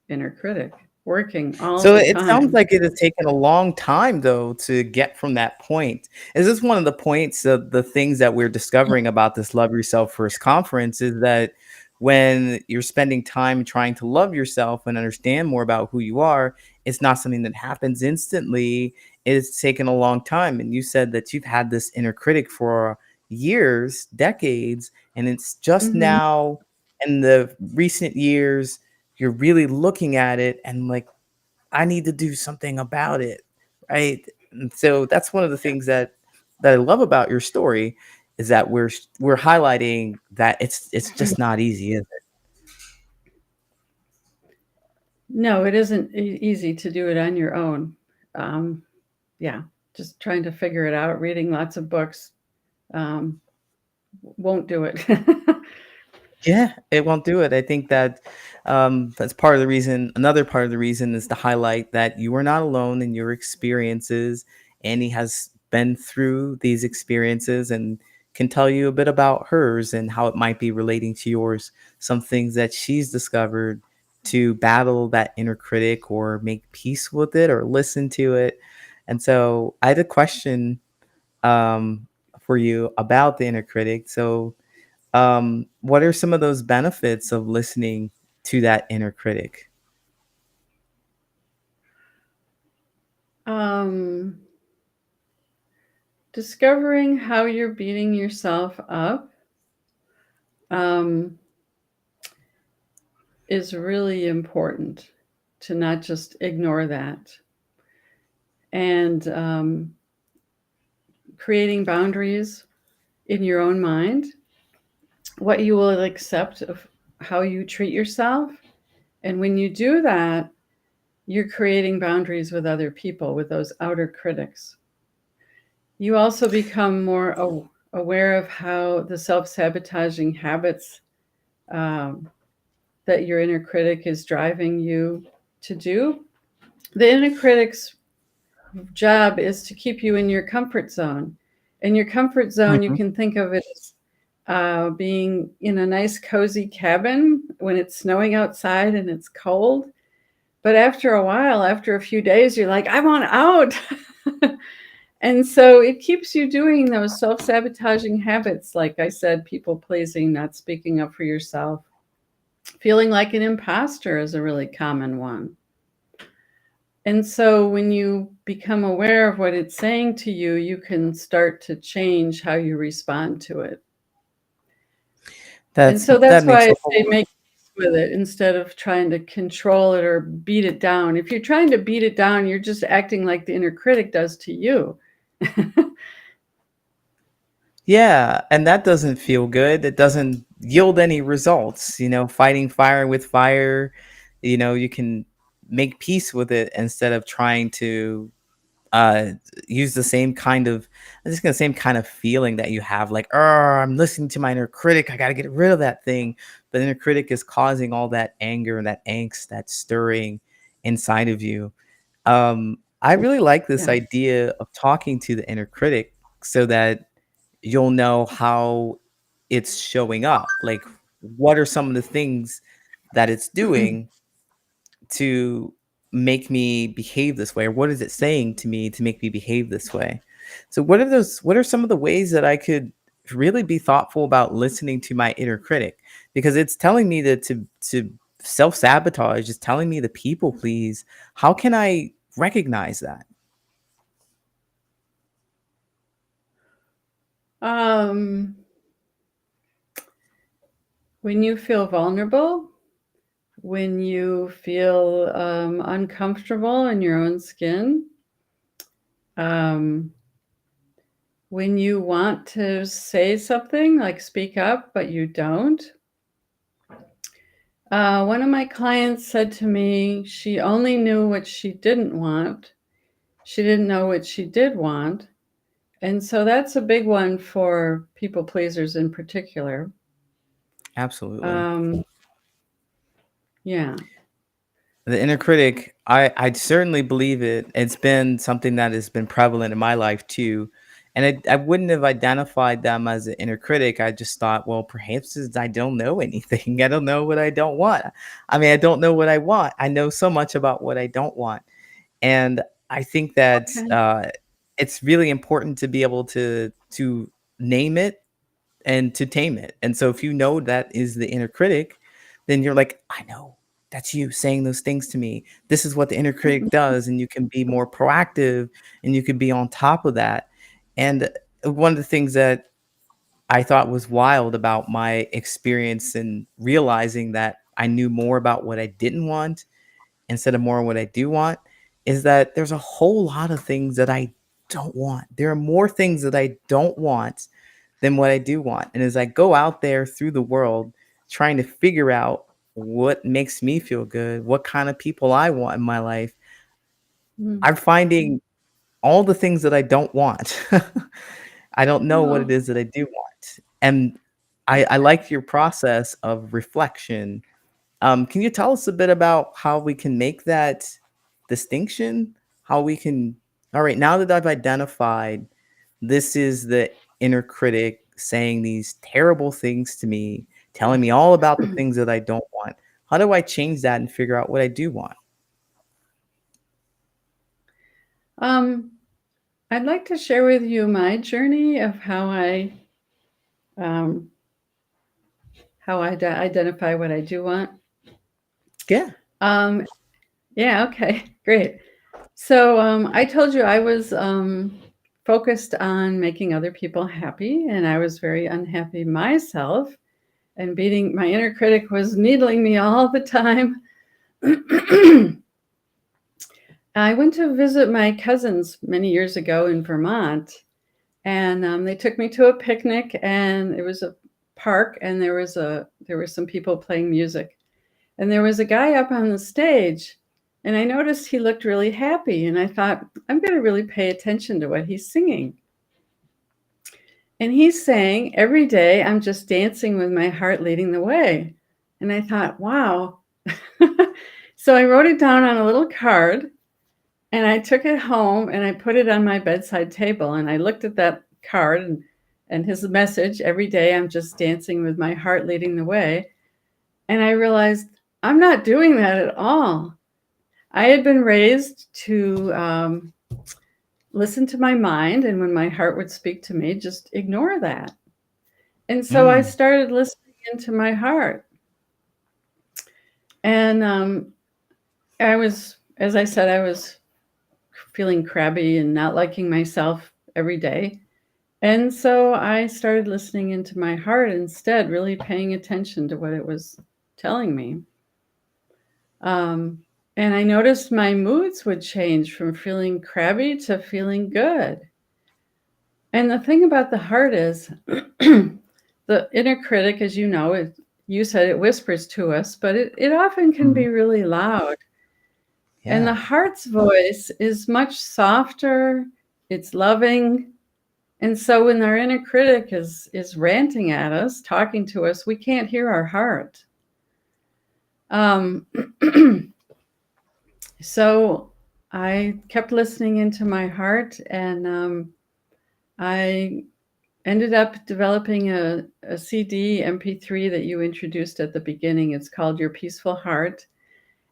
Speaker 5: inner critic working all
Speaker 1: So
Speaker 5: the
Speaker 1: it sounds
Speaker 5: time.
Speaker 1: like it has taken a long time though to get from that point. Is this one of the points of the things that we're discovering about this Love Yourself First conference is that when you're spending time trying to love yourself and understand more about who you are, it's not something that happens instantly. It's taken a long time. And you said that you've had this inner critic for years, decades, and it's just
Speaker 5: Mhm.
Speaker 1: now in the recent years you're really looking at it and like I need to do something about it, right? And so that's one of the things that I love about your story is that we're highlighting that it's just not easy, is it?
Speaker 5: No, it isn't easy to do it on your own. Um, yeah, just trying to figure it out, reading lots of books um, won't do it.
Speaker 1: Yeah, it won't do it. I think that that's part of the reason. Another part of the reason is to highlight that you are not alone in your experiences. Annie has been through these experiences and can tell you a bit about hers and how it might be relating to yours. Some things that she's discovered to battle that inner critic or make peace with it or listen to it. And so I had a question for you about the inner critic. So what are some of those benefits of listening to that inner critic?
Speaker 5: um, Discovering how you're beating yourself up um, is really important, to not just ignore that. And creating boundaries in your own mind, what you will accept of how you treat yourself. And when you do that, you're creating boundaries with other people, with those outer critics. You also become more aware of how the self-sabotaging habits that your inner critic is driving you to do. The inner critic's job is to keep you in your comfort zone. In your comfort zone, you
Speaker 1: Mhm.
Speaker 5: can think of it as being in a nice, cozy cabin when it's snowing outside and it's cold. But after a while, after a few days, you're like, I want out. And so it keeps you doing those self-sabotaging habits. Like I said, people pleasing, not speaking up for yourself. Feeling like an imposter is a really common one. And so when you become aware of what it's saying to you, you can start to change how you respond to it. And so
Speaker 1: That
Speaker 5: that's why
Speaker 1: makes
Speaker 5: I
Speaker 1: a whole
Speaker 5: say make peace with it instead of trying to control it or beat it down. If you're trying to beat it down, you're just acting like the inner critic does to you.
Speaker 1: Yeah, and that doesn't feel good. It doesn't yield any results. Fighting fire with fire, you can make peace with it instead of trying to uh use the same kind of I'm just gonna same kind of feeling that you have, like, oh, I'm listening to my inner critic, I gotta get rid of that thing. The inner critic is causing all that anger and that angst, that stirring inside of you. I really like this
Speaker 5: Yeah.
Speaker 1: idea of talking to the inner critic so that you'll know how it's showing up, like what are some of the things that it's doing to make me behave this way, or what is it saying to me to make me behave this way. So what are some of the ways that I could really be thoughtful about listening to my inner critic, because it's telling me to self-sabotage, it's telling me to people please. How can I recognize that?
Speaker 5: Um, when you feel vulnerable, when you feel uncomfortable in your own skin, um, when you want to say something like speak up, but you don't. One of my clients said to me, she only knew what she didn't want. She didn't know what she did want. And so that's a big one for people pleasers in particular.
Speaker 1: Absolutely.
Speaker 5: Um, yeah.
Speaker 1: The inner critic, I certainly believe it. It's been something that has been prevalent in my life too. And I wouldn't have identified them as an inner critic. I just thought, well, perhaps I don't know anything. I don't know what I don't want. I mean, I don't know what I want. I know so much about what I don't want. And I think that
Speaker 5: Okay.
Speaker 1: it's really important to be able to name it and to tame it. And so if you know that is the inner critic, then you're like, I know that's you saying those things to me. This is what the inner critic does. And you can be more proactive and you can be on top of that. And one of the things that I thought was wild about my experience and realizing that I knew more about what I didn't want instead of more what I do want is that there's a whole lot of things that I don't want. There are more things that I don't want than what I do want. And as I go out there through the world trying to figure out what makes me feel good, what kind of people I want in my life,
Speaker 5: Mm.
Speaker 1: I'm finding all the things that I don't want. I don't know what it
Speaker 5: Oh.
Speaker 1: is that I do want. And I like your process of reflection. Can you tell us a bit about how we can make that distinction? How we can, all right, now that I've identified this is the inner critic saying these terrible things to me, telling me all about the things that I don't want. How do I change that and figure out what I do want?
Speaker 5: I'd like to share with you my journey of how I identify what I do want.
Speaker 1: Yeah.
Speaker 5: Yeah, okay, great. So I told you I was focused on making other people happy, and I was very unhappy myself, and my inner critic was needling me all the time. I went to visit my cousins many years ago in Vermont, and they took me to a picnic, and it was a park, and there were some people playing music, and there was a guy up on the stage, and I noticed he looked really happy, and I thought, I'm going to really pay attention to what he's singing. And he's saying, every day I'm just dancing with my heart leading the way. And I thought, wow. So I wrote it down on a little card, and I took it home and I put it on my bedside table, and I looked at that card and his message, every day I'm just dancing with my heart leading the way. And I realized I'm not doing that at all. I had been raised to listen to my mind, and when my heart would speak to me, just ignore that. And so I started listening into my heart. And as I said, I was feeling crabby and not liking myself every day. And so I started listening into my heart instead, really paying attention to what it was telling me. And I noticed my moods would change from feeling crabby to feeling good. And the thing about the heart is the inner critic, as you know, you said it whispers to us, but it often can be really loud.
Speaker 1: Yeah.
Speaker 5: And the heart's voice is much softer, it's loving. And so when our inner critic is ranting at us, talking to us, we can't hear our heart. So I kept listening into my heart, and I ended up developing a CD MP3 that you introduced at the beginning. It's called Your Peaceful Heart.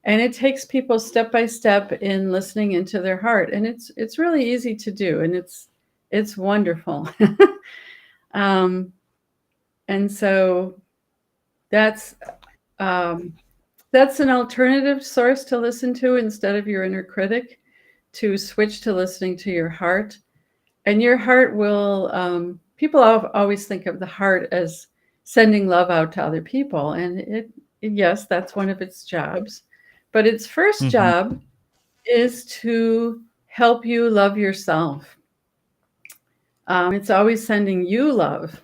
Speaker 5: And it takes people step by step in listening into their heart. And it's really easy to do, and it's wonderful. And so that's an alternative source to listen to instead of your inner critic, to switch to listening to your heart. And your heart will, people always think of the heart as sending love out to other people. And yes, that's one of its jobs. But its first job is to help you love yourself. It's always sending you love.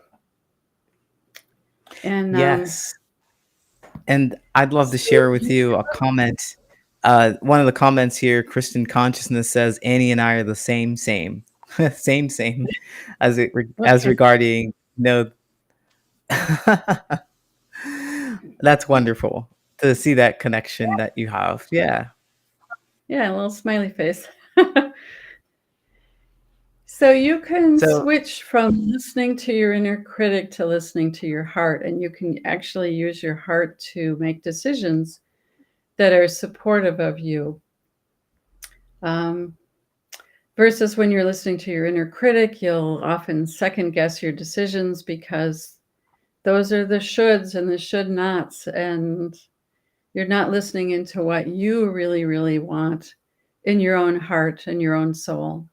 Speaker 5: And
Speaker 1: yes. And I'd love to share with you a comment. One of the comments here, Christian Consciousness says, Annie and I are the same, same as as regarding, that's wonderful to see that connection that you have. Yeah.
Speaker 5: Yeah, a little smiley face. So you can switch from listening to your inner critic to listening to your heart, and you can actually use your heart to make decisions that are supportive of you. Versus when you're listening to your inner critic, you'll often second guess your decisions because those are the shoulds and the should nots, and you're not listening into what you really, really want in your own heart and your own soul.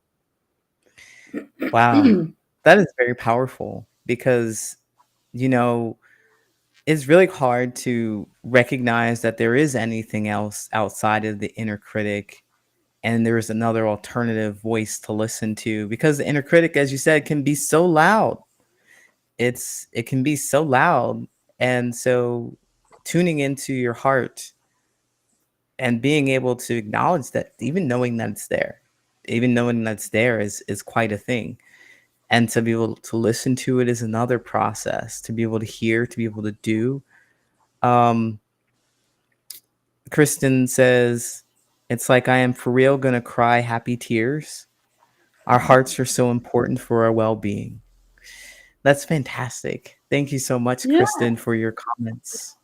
Speaker 1: Wow. That is very powerful because, it's really hard to recognize that there is anything else outside of the inner critic, and there's another alternative voice to listen to, because the inner critic, as you said, can be so loud. it can be so loud. And so tuning into your heart and being able to acknowledge that, even knowing that it's there, even knowing that's there is quite a thing. And to be able to listen to it is another process. To be able to hear, to be able to do. um Kristen says, it's like I am for real gonna cry happy tears. Our hearts are so important for our well-being. That's fantastic. Thank you so much,
Speaker 5: Yeah.
Speaker 1: Kristen, for your comments.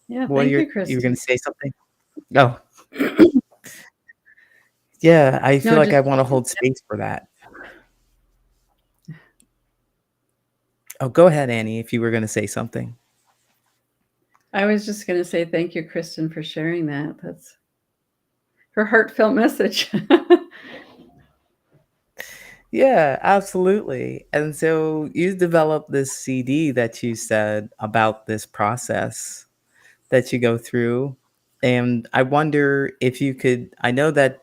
Speaker 5: Yeah.
Speaker 1: Well,
Speaker 5: Thank you,
Speaker 1: you were gonna
Speaker 5: Kristen.
Speaker 1: say something? Oh, yeah, I feel
Speaker 5: No,
Speaker 1: like
Speaker 5: just
Speaker 1: I want to hold space for that. Oh, go ahead, Annie, if you were gonna say something.
Speaker 5: I was just going to say thank you, Kristen, for sharing that. That's her heartfelt message.
Speaker 1: Yeah, absolutely. And so you developed this CD that you said about this process that you go through. And I wonder if you could, I know that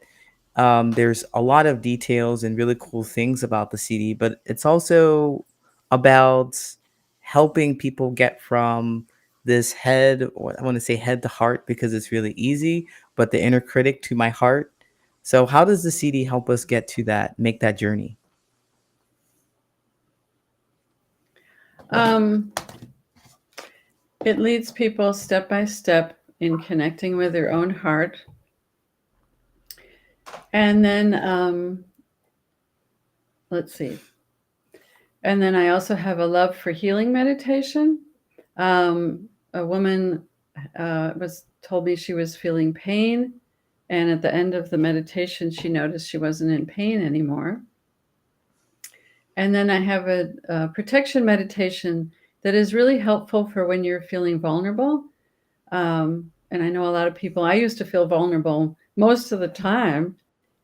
Speaker 1: there's a lot of details and really cool things about the CD, but it's also about helping people get from this head, or I want to say head to heart because it's really easy, but the inner critic to my heart. So, how does the CD help us get to that, make that journey?
Speaker 5: um, it leads people step by step in connecting with their own heart. And then, let's see. And then I also have a love for healing meditation. A woman was told me she was feeling pain, and at the end of the meditation, she noticed she wasn't in pain anymore. And then I have a protection meditation that is really helpful for when you're feeling vulnerable. And I know a lot of people, I used to feel vulnerable most of the time,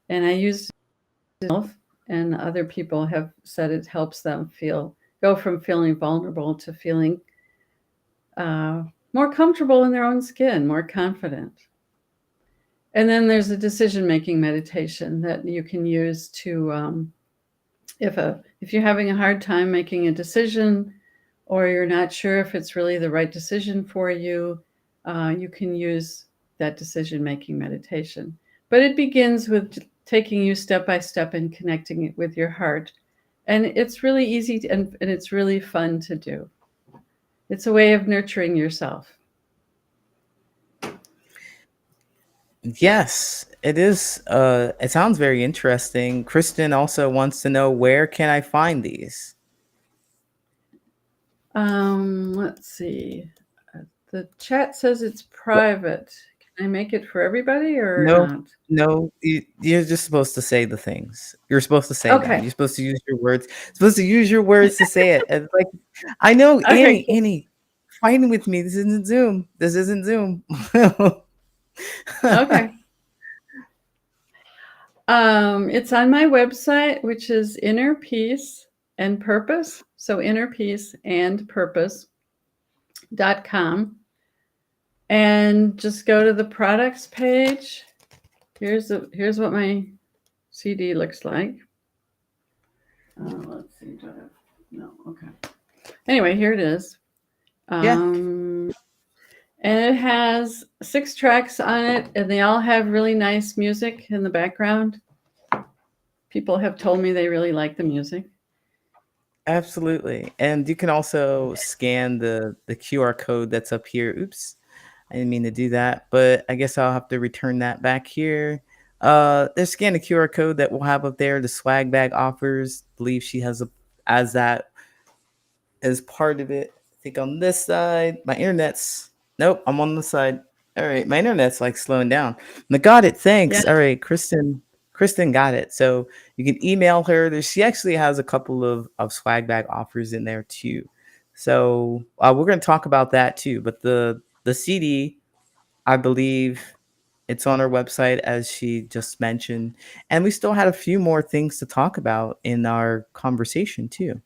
Speaker 5: and I used it, and other people have said it helps them go from feeling vulnerable to feeling more comfortable in their own skin, more confident. And then there's a decision-making meditation that you can use to, if you're having a hard time making a decision, or you're not sure if it's really the right decision for you, you can use that decision-making meditation. But it begins with taking you step by step and connecting it with your heart. And it's really easy and it's really fun to do. It's a way of nurturing yourself.
Speaker 1: Yes, it is. It sounds very interesting. Kristen also wants to know, where can I find these?
Speaker 5: Let's see. The chat says it's private. Can I make it for everybody or
Speaker 1: No,
Speaker 5: not?
Speaker 1: no, you're just supposed to say the things. You're supposed to say them.
Speaker 5: Okay.
Speaker 1: You're supposed to use your words. Supposed to use your words to say it. And like, I know,
Speaker 5: Okay.
Speaker 1: Annie, fighting with me. This isn't Zoom. This isn't Zoom.
Speaker 5: Okay. It's on my website, which is Inner Peace and Purpose. So innerpeaceandpurpose.com. And just go to the products page. Here's what my CD looks like. Let's see. No, okay. Anyway, here it is.
Speaker 1: Yeah.
Speaker 5: And it has 6 tracks on it, and they all have really nice music in the background. People have told me they really like the music.
Speaker 1: Absolutely. And you can also scan the QR code that's up here. Oops. I didn't mean to do that, but I guess I'll have to return that back here. There's scan the QR code that we'll have up there. The swag bag offers. I believe she has as that as part of it. I think on this side, my internet's nope. I'm on the side. All right, my internet's like slowing down. I got it. Thanks.
Speaker 5: Yeah.
Speaker 1: All right, Kristen got it. So you can email her. She actually has a couple of swag bag offers in there too. So we're going to talk about that too. But the CD, I believe it's on our website, as she just mentioned. And we still had a few more things to talk about in our conversation too.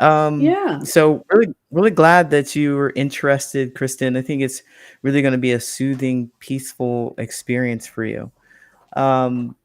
Speaker 5: Yeah.
Speaker 1: So really glad that you were interested, Kristen. I think it's really going to be a soothing, peaceful experience for you. Um,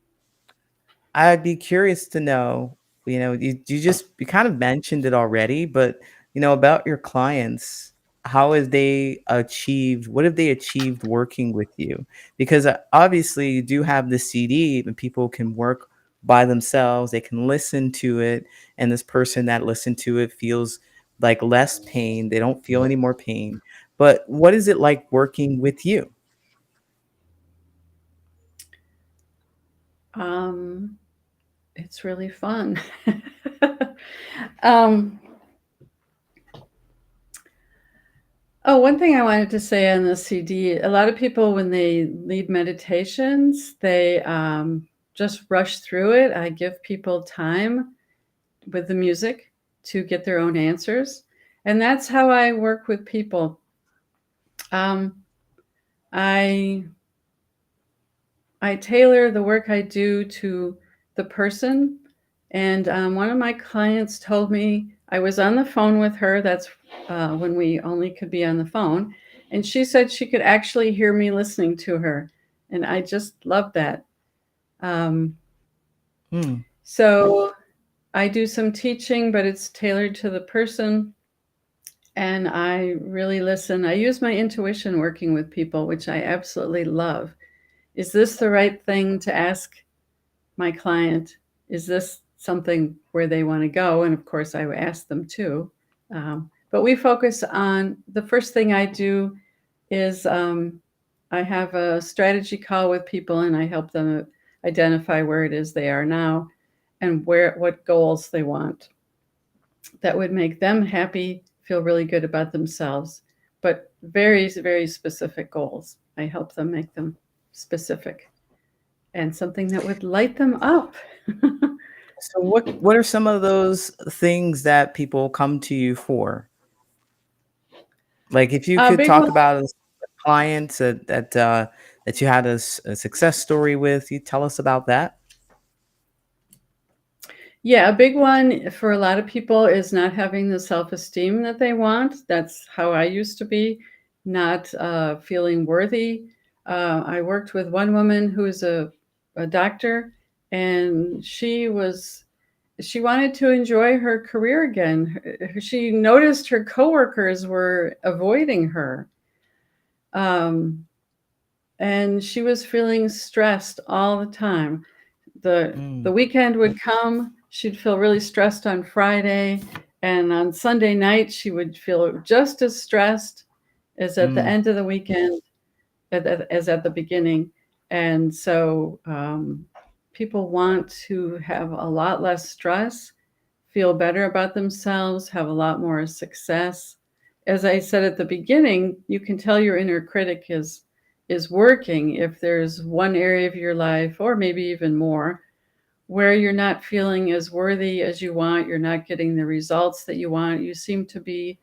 Speaker 1: I'd be curious to know, you kind of mentioned it already, but about your clients, how have they achieved, what have they achieved working with you? Because obviously you do have the CD and people can work by themselves, they can listen to it, and this person that listened to it feels like less pain, they don't feel any more pain. But what is it like working with you?
Speaker 5: It's really fun. um, one thing I wanted to say on the CD, a lot of people, when they lead meditations, they just rush through it. I give people time with the music to get their own answers. And that's how I work with people. I tailor the work I do to the person. And one of my clients told me, I was on the phone with her. That's when we only could be on the phone. And she said she could actually hear me listening to her. And I just love that. So I do some teaching, but it's tailored to the person. And I really listen. I use my intuition working with people, which I absolutely love. Is this the right thing to ask my client? Is this something where they want to go? And of course, I ask them too. But we focus on, the first thing I do is I have a strategy call with people, and I help them identify where it is they are now and what goals they want that would make them happy, feel really good about themselves, but very, very specific goals. I help them make them specific and something that would light them up.
Speaker 1: So what are some of those things that people come to you for? Like if you could talk about a client that you had a success story with, you tell us about that.
Speaker 5: Yeah, a big one for a lot of people is not having the self-esteem that they want. That's how I used to be, not feeling worthy. I worked with one woman who is a doctor, and she wanted to enjoy her career again. She noticed her coworkers were avoiding her. And she was feeling stressed all the time. The weekend would come, she'd feel really stressed on Friday, and on Sunday night she would feel just as stressed as at the end of the weekend as at the beginning. And so people want to have a lot less stress, feel better about themselves, have a lot more success. As I said at the beginning, you can tell your inner critic is working if there's one area of your life, or maybe even more, where you're not feeling as worthy as you want, you're not getting the results that you want, you seem to be,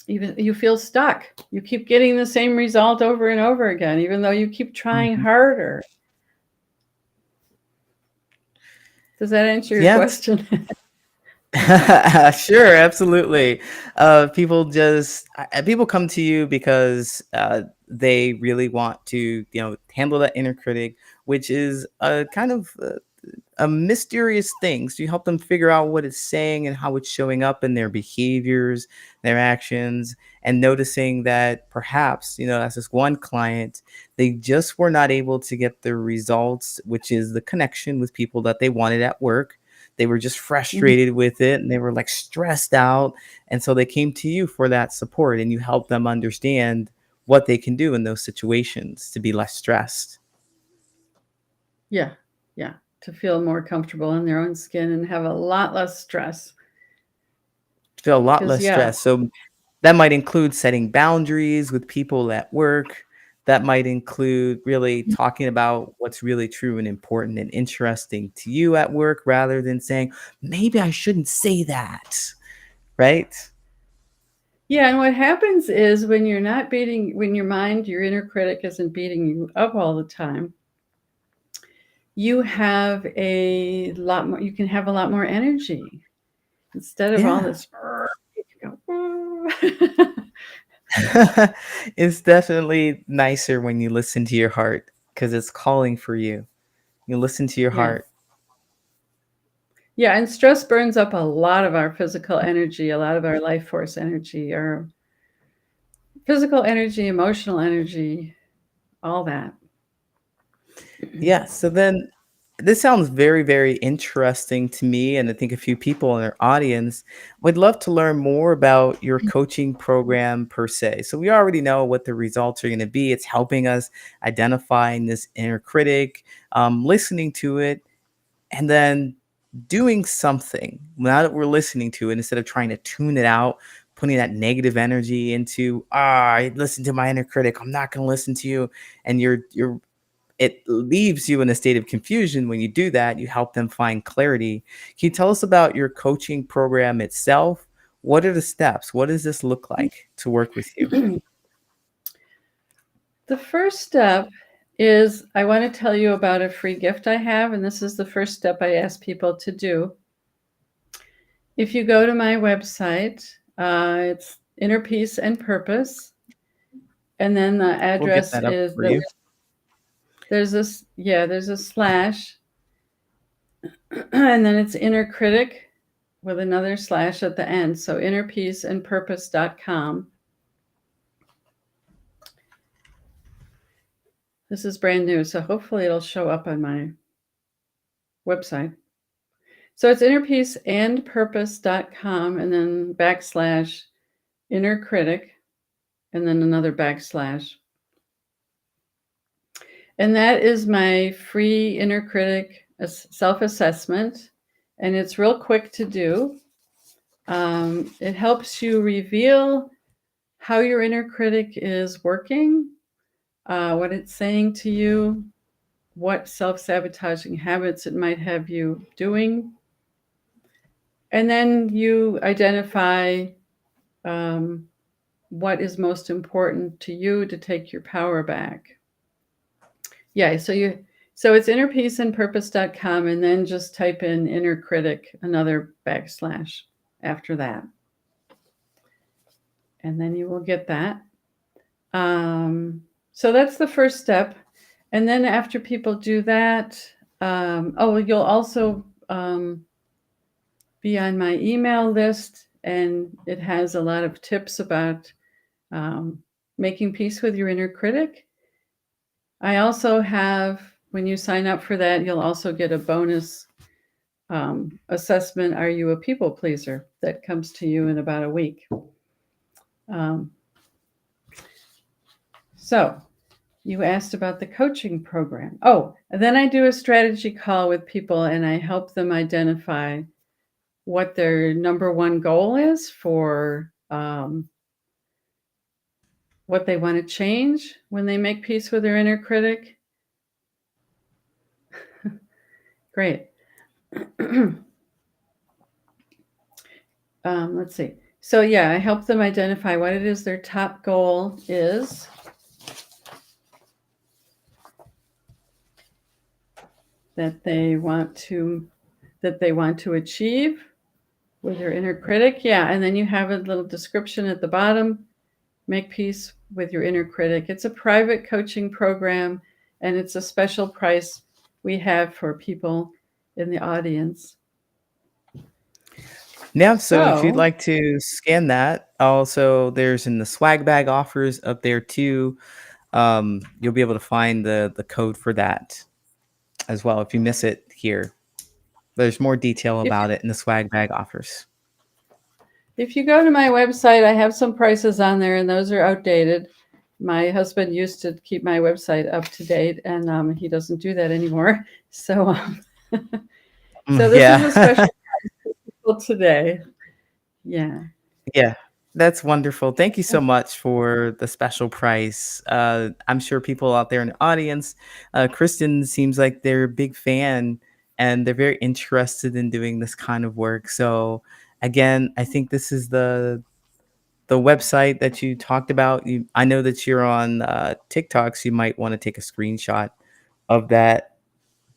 Speaker 5: even you feel stuck. You keep getting the same result over and over again, even though you keep trying harder. Does that answer your question?
Speaker 1: Sure, absolutely. People come to you because they really want to, handle that inner critic, which is a kind of a mysterious thing. So you help them figure out what it's saying and how it's showing up in their behaviors, their actions, and noticing that perhaps, as this one client, they just were not able to get the results, which is the connection with people that they wanted at work. They were just frustrated with it, and they were like stressed out. And so they came to you for that support, and you help them understand what they can do in those situations to be less stressed.
Speaker 5: Yeah. To feel more comfortable in their own skin and have a lot less stress.
Speaker 1: Feel a lot less stress. So that might include setting boundaries with people at work. That might include really talking about what's really true and important and interesting to you at work, rather than saying, maybe I shouldn't say that, right?
Speaker 5: Yeah, and what happens is when your inner critic isn't beating you up all the time, you have a lot more, you can have a lot more energy instead of all this.
Speaker 1: It's definitely nicer when you listen to your heart, because it's calling for you. You listen to your heart.
Speaker 5: Yeah, and stress burns up a lot of our physical energy, a lot of our life force energy, our physical energy, emotional energy, all that.
Speaker 1: Yeah. So then this sounds very, very interesting to me. And I think a few people in our audience would love to learn more about your coaching program per se. So we already know what the results are going to be. It's helping us identifying this inner critic, listening to it, and then doing something now that we're listening to it instead of trying to tune it out, putting that negative energy into, I listen to my inner critic, I'm not going to listen to you. And you're it leaves you in a state of confusion. When you do that, you help them find clarity. Can you tell us about your coaching program itself? What are the steps? What does this look like to work with you?
Speaker 5: The first step is I want to tell you about a free gift I have, and this is the first step I ask people to do. If you go to my website, it's Inner Peace and Purpose, and then the
Speaker 1: We'll get
Speaker 5: address
Speaker 1: that up
Speaker 5: is
Speaker 1: for you.
Speaker 5: there's a slash, and then it's Inner Critic with another slash at the end. So innerpeaceandpurpose.com. This is brand new, so hopefully it'll show up on my website. So it's innerpeaceandpurpose.com and then backslash inner critic and then another backslash. And that is my free inner critic self-assessment. And it's real quick to do. It helps you reveal how your inner critic is working, what it's saying to you, what self-sabotaging habits it might have you doing. And then you identify what is most important to you to take your power back. Yeah, so it's innerpeaceandpurpose.com and then just type in inner critic, another backslash after that. And then you will get that. So that's the first step. And then after people do that, you'll also be on my email list, and it has a lot of tips about making peace with your inner critic. I also have, when you sign up for that, you'll also get a bonus assessment, Are You a People Pleaser? That comes to you in about a week. So you asked about the coaching program. Oh, and then I do a strategy call with people and I help them identify what their number one goal is for what they want to change when they make peace with their inner critic. Great. Let's see. So yeah, I help them identify what it is their top goal is. That they want to achieve with your inner critic. Yeah, and then you have a little description at the bottom. Make peace with your inner critic. It's a private coaching program, and it's a special price we have for people in the audience.
Speaker 1: Yeah, so if you'd like to scan that, also there's in the swag bag offers up there too. You'll be able to find the code for that as well if you miss it here. There's more detail about it in the swag bag offers.
Speaker 5: If you go to my website, I have some prices on there, and those are outdated. My husband used to keep my website up to date, and he doesn't do that anymore. So, so this is a special price for people today. Yeah.
Speaker 1: Yeah, that's wonderful. Thank you so much for the special price. I'm sure people out there in the audience, Kristen seems like they're a big fan and they're very interested in doing this kind of work. So again, I think this is the website that you talked about. I know that you're on TikTok, so you might want to take a screenshot of that.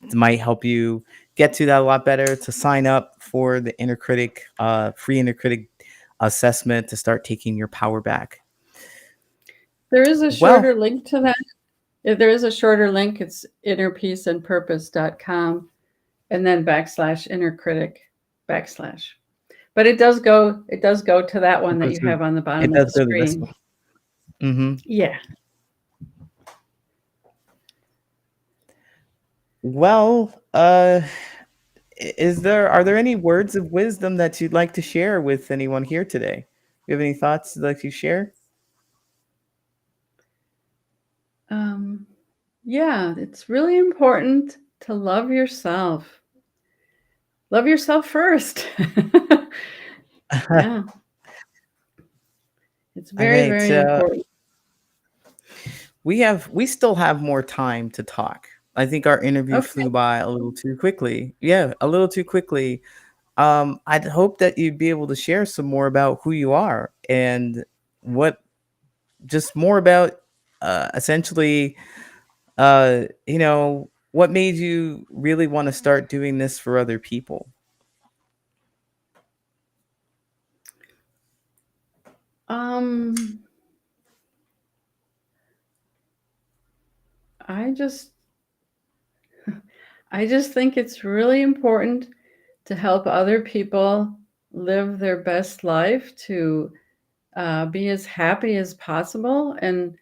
Speaker 1: It might help you get to that a lot better. To sign up for the inner critic, free inner critic assessment to start taking your power back.
Speaker 5: There is a shorter link to that. If there is a shorter link, it's innerpeaceandpurpose.com and then backslash inner critic. backslash. But it does go to that one that you
Speaker 1: So
Speaker 5: have on the
Speaker 1: it
Speaker 5: bottom of
Speaker 1: does
Speaker 5: the
Speaker 1: go to this
Speaker 5: screen.
Speaker 1: one. Mm-hmm.
Speaker 5: Yeah.
Speaker 1: Well, are there any words of wisdom that you'd like to share with anyone here today? You have any thoughts you'd like to share?
Speaker 5: Yeah, it's really important to love yourself. Love yourself first. Yeah. It's
Speaker 1: All
Speaker 5: very,
Speaker 1: right.
Speaker 5: very important.
Speaker 1: We still have more time to talk. I think our interview
Speaker 5: Okay.
Speaker 1: flew by a little too quickly. Yeah, a little too quickly. I'd hope that you'd be able to share some more about who you are and what, just more about, essentially, what made you really want to start doing this for other people.
Speaker 5: Um, I just think it's really important to help other people live their best life, to be as happy as possible. And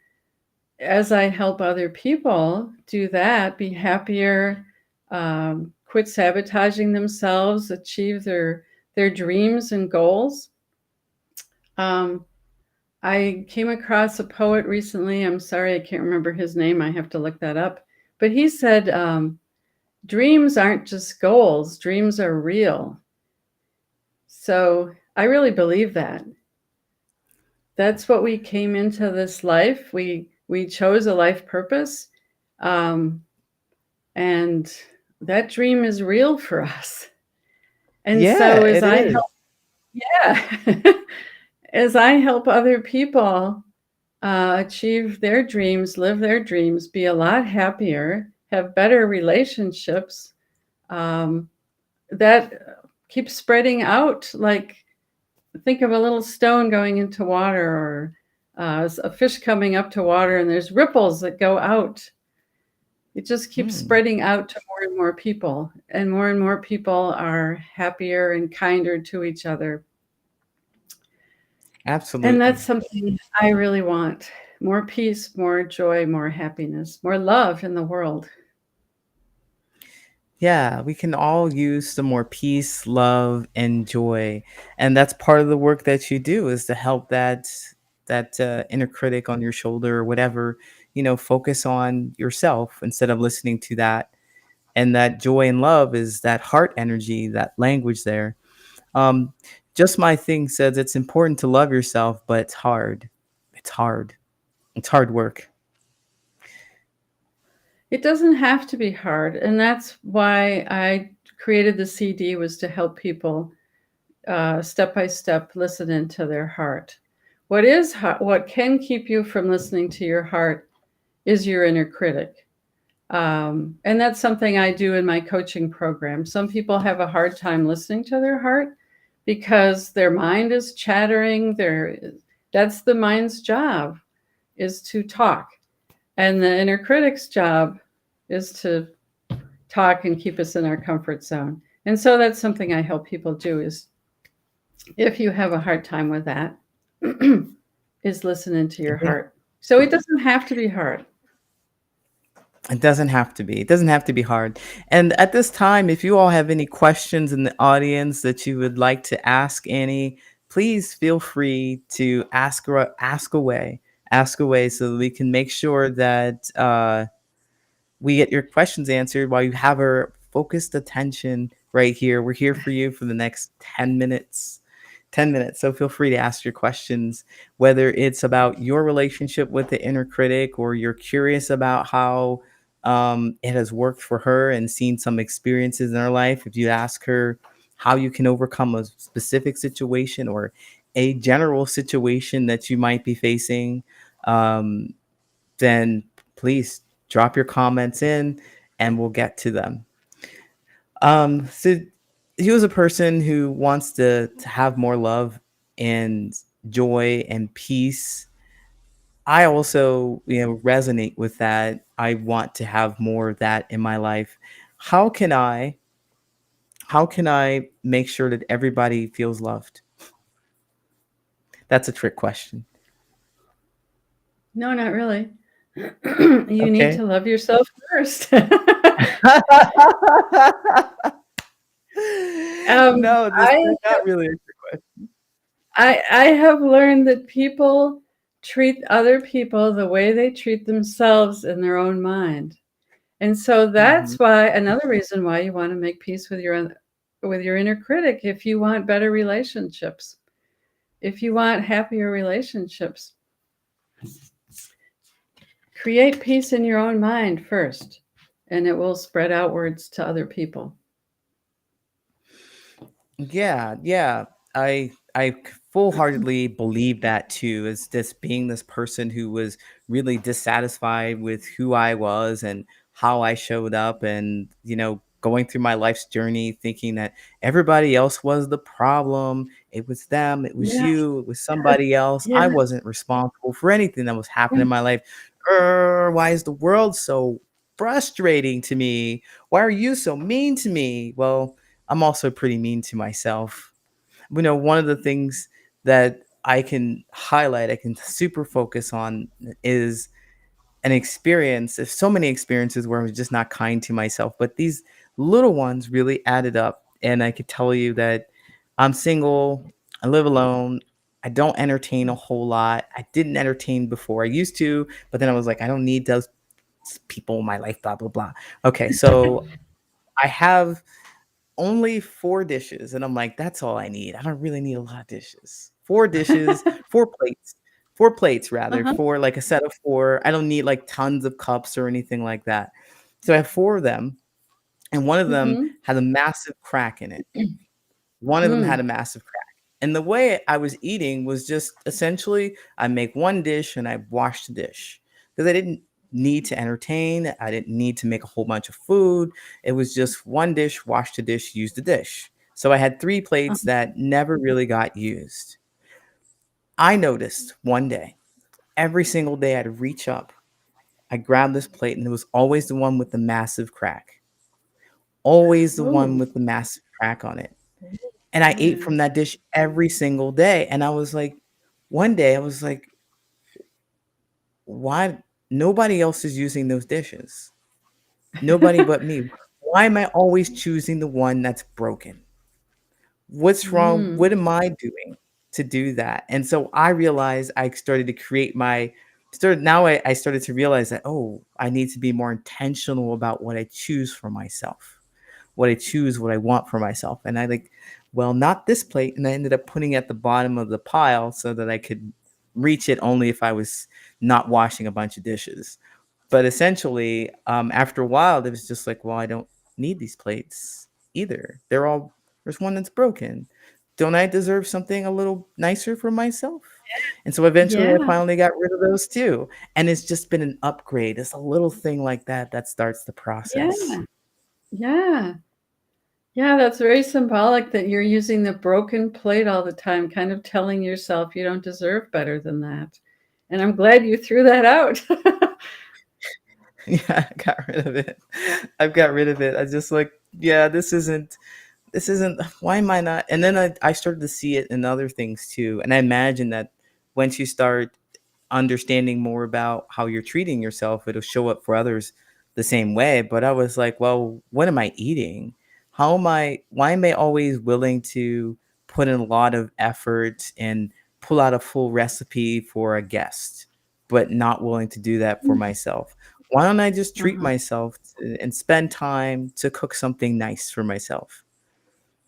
Speaker 5: as I help other people do that, be happier, quit sabotaging themselves, achieve their dreams and goals. I came across a poet recently. I'm sorry, I can't remember his name. I have to look that up. But he said, dreams aren't just goals, dreams are real. So I really believe that. That's what we came into this life. We chose a life purpose. And that dream is real for us. And
Speaker 1: Yeah,
Speaker 5: so as
Speaker 1: it
Speaker 5: I
Speaker 1: is.
Speaker 5: help, yeah, as I help other people achieve their dreams, live their dreams, be a lot happier, have better relationships, that keeps spreading out. Like, think of a little stone going into water, or a fish coming up to water, and there's ripples that go out. It just keeps spreading out to more and more people, and more people are happier and kinder to each other.
Speaker 1: Absolutely.
Speaker 5: And that's something I really want. More peace, more joy, more happiness, more love in the world.
Speaker 1: Yeah, we can all use some more peace, love, and joy, and that's part of the work that you do, is to help that inner critic on your shoulder or whatever. Focus on yourself instead of listening to that. And that joy and love is that heart energy, that language there. Um, just my thing says it's important to love yourself, but it's hard. It's hard. It's hard work.
Speaker 5: It doesn't have to be hard, and that's why I created the CD, was to help people step by step listen into their heart. What can keep you from listening to your heart is your inner critic. And that's something I do in my coaching program. Some people have a hard time listening to their heart because their mind is chattering. That's the mind's job, is to talk. And the inner critic's job is to talk and keep us in our comfort zone. And so that's something I help people do, is if you have a hard time with that, is listening to your heart. So it doesn't have to be hard.
Speaker 1: It doesn't have to be. It doesn't have to be hard. And at this time, if you all have any questions in the audience that you would like to ask Annie, please feel free to ask away. Ask away, so that we can make sure that we get your questions answered while you have our focused attention right here. We're here for you for the next 10 minutes. 10 minutes. So feel free to ask your questions, whether it's about your relationship with the inner critic, or you're curious about how it has worked for her and seen some experiences in her life. If you ask her how you can overcome a specific situation or a general situation that you might be facing, then please drop your comments in and we'll get to them. So he was a person who wants to have more love and joy and peace. I also, resonate with that. I want to have more of that in my life. How can I How can I make sure that everybody feels loved? That's a trick question.
Speaker 5: No, not really. You need
Speaker 1: Okay.
Speaker 5: to love yourself first.
Speaker 1: No, this
Speaker 5: I
Speaker 1: is not really a trick question.
Speaker 5: I have learned that people treat other people the way they treat themselves in their own mind. And so
Speaker 1: Mhm.
Speaker 5: that's why another reason why you want to make peace with your inner critic if you want better relationships. If you want happier relationships, create peace in your own mind first, and it will spread outwards to other people.
Speaker 1: Yeah, yeah. I full-heartedly believe that too, as just being this person who was really dissatisfied with who I was and how I showed up, and going through my life's journey thinking that everybody else was the problem. It was them, it was
Speaker 5: Yeah,
Speaker 1: you, it was somebody else.
Speaker 5: yeah,
Speaker 1: I wasn't responsible for anything that was happening in my life. Why is the world so frustrating to me? Why are you so mean to me? Well, I'm also pretty mean to myself. One of the things that I can highlight, I can super focus on, is an experience. There's so many experiences where I was just not kind to myself, but these little ones really added up. And I could tell you that I'm single, I live alone, I don't entertain a whole lot. I didn't entertain before. I used to, but then I was like, I don't need those people in my life, blah, blah, blah. Okay, so I have only 4 dishes. And I'm like, that's all I need. I don't really need a lot of dishes. 4 dishes, 4 plates, 4 plates rather,
Speaker 5: uh-huh.
Speaker 1: for like a set of 4. I don't need like tons of cups or anything like that. So I have 4 of them, and one of them
Speaker 5: Mm-hmm.
Speaker 1: had a massive crack in it. One of them had a
Speaker 5: Mm.
Speaker 1: massive crack. And the way I was eating was just essentially I make one dish and I wash the dish, because I didn't need to entertain. I didn't need to make a whole bunch of food. It was just one dish, wash the dish, use the dish. So I had 3 plates
Speaker 5: Uh-huh.
Speaker 1: that never really got used. I noticed one day, every single day I'd reach up, I grabbed this plate, and it was always the one with the massive crack. Always the one
Speaker 5: Oh,
Speaker 1: with the massive crack on it. And I ate
Speaker 5: yeah.
Speaker 1: from that dish every single day. And I was like, one day I was like, why nobody else is using those dishes? Nobody but me. Why am I always choosing the one that's broken? What's wrong?
Speaker 5: Mm.
Speaker 1: What am I doing to do that? And so I realized I started to create my started now I started to realize that, oh, I need to be more intentional about what I choose for myself, what I choose, what I want for myself. And I like, well, not this plate. And I ended up putting it at the bottom of the pile so that I could reach it only if I was not washing a bunch of dishes. But essentially, after a while, it was just like, well, I don't need these plates either. There's one that's broken. Don't I deserve something a little nicer for myself? And so eventually I
Speaker 5: Yeah,
Speaker 1: finally got rid of those too. And it's just been an upgrade. It's a little thing like that that starts the
Speaker 5: yeah,
Speaker 1: process.
Speaker 5: yeah. Yeah, that's very symbolic that you're using the broken plate all the time, kind of telling yourself you don't deserve better than that. And I'm glad you threw that out.
Speaker 1: Yeah, I got rid of it. I've got rid of it. I just like, yeah, this isn't why am I not? And then I started to see it in other things too. And I imagine that once you start understanding more about how you're treating yourself, it'll show up for others the same way. But I was like, well, what am I eating? Why am I always willing to put in a lot of effort and pull out a full recipe for a guest, but not willing to do that for myself? Why don't I just treat
Speaker 5: Uh-huh.
Speaker 1: myself and spend time to cook something nice for myself?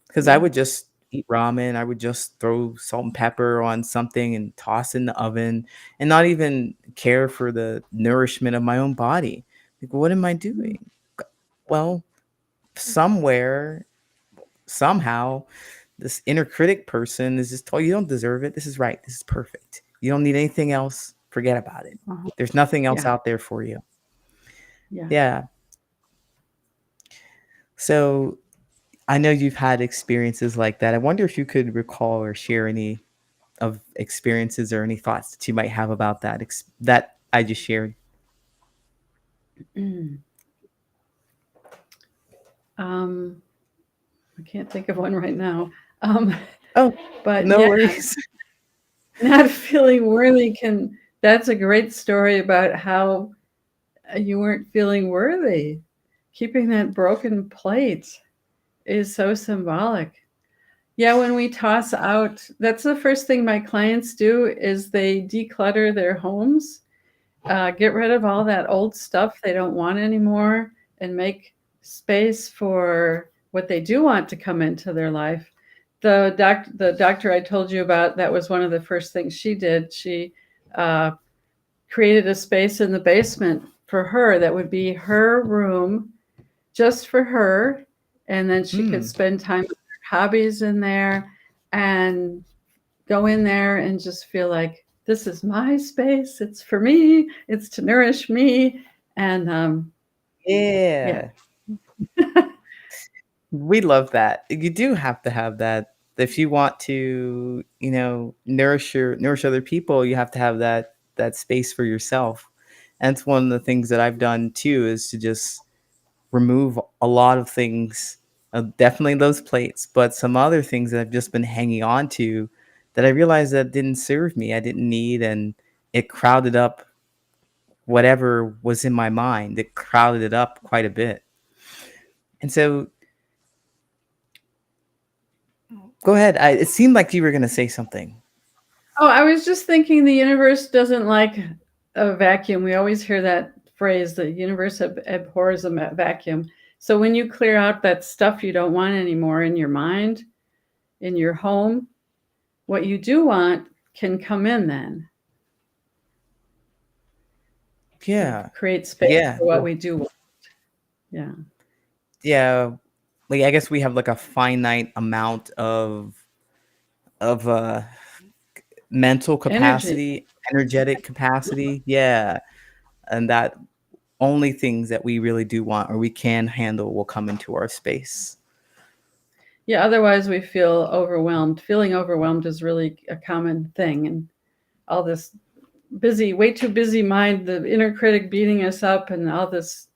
Speaker 1: Because I
Speaker 5: Yeah.
Speaker 1: would just eat ramen. I would just throw salt and pepper on something and toss in the oven and not even care for the nourishment of my own body. Like, what am I
Speaker 5: Mm.
Speaker 1: doing? Well, somewhere, somehow, this inner critic person is just told you don't deserve it. This is right. This is perfect. You don't need anything else. Forget about it.
Speaker 5: Uh-huh.
Speaker 1: There's nothing else
Speaker 5: Yeah.
Speaker 1: out there for you.
Speaker 5: Yeah.
Speaker 1: Yeah. So I know you've had experiences like that. I wonder if you could recall or share any of experiences or any thoughts that you might have about that I just shared.
Speaker 5: Mm. Um, I can't think of one right now. Um,
Speaker 1: Oh,
Speaker 5: but
Speaker 1: no
Speaker 5: yeah,
Speaker 1: worries.
Speaker 5: not feeling worthy that's a great story about how you weren't feeling worthy. Keeping that broken plate is so symbolic. Yeah, when we toss out, that's the first thing my clients do is they declutter their homes, get rid of all that old stuff they don't want anymore, and make space for what they do want to come into their life. The doctor I told you about, that was one of the first things she did. She uh, created a space in the basement for her that would be her room just for her. And then she could spend time with her hobbies in there and go in there and just feel like this is my space. It's for me. It's to nourish me. And yeah.
Speaker 1: Yeah. We love that. You do have to have that. If you want to, nourish other people, you have to have that space for yourself. And it's one of the things that I've done too, is to just remove a lot of things, definitely those plates, but some other things that I've just been hanging on to that I realized that didn't serve me, I didn't need, and it crowded up whatever was in my mind. It crowded it up quite a bit. And so, go ahead. It seemed like you were going to say something.
Speaker 5: Oh, I was just thinking the universe doesn't like a vacuum. We always hear that phrase, the universe abhors a vacuum. So when you clear out that stuff you don't want anymore in your mind, in your home, what you do want can come in then.
Speaker 1: Yeah.
Speaker 5: Create space
Speaker 1: Yeah.
Speaker 5: for what we do want. Yeah.
Speaker 1: Yeah. Like, I guess we have like a finite amount of mental capacity, energetic capacity. Yeah. And that only things that we really do want or we can handle will come into our space.
Speaker 5: Yeah, otherwise we feel overwhelmed. Feeling overwhelmed is really a common thing. And all this way too busy mind, the inner critic beating us up and all this,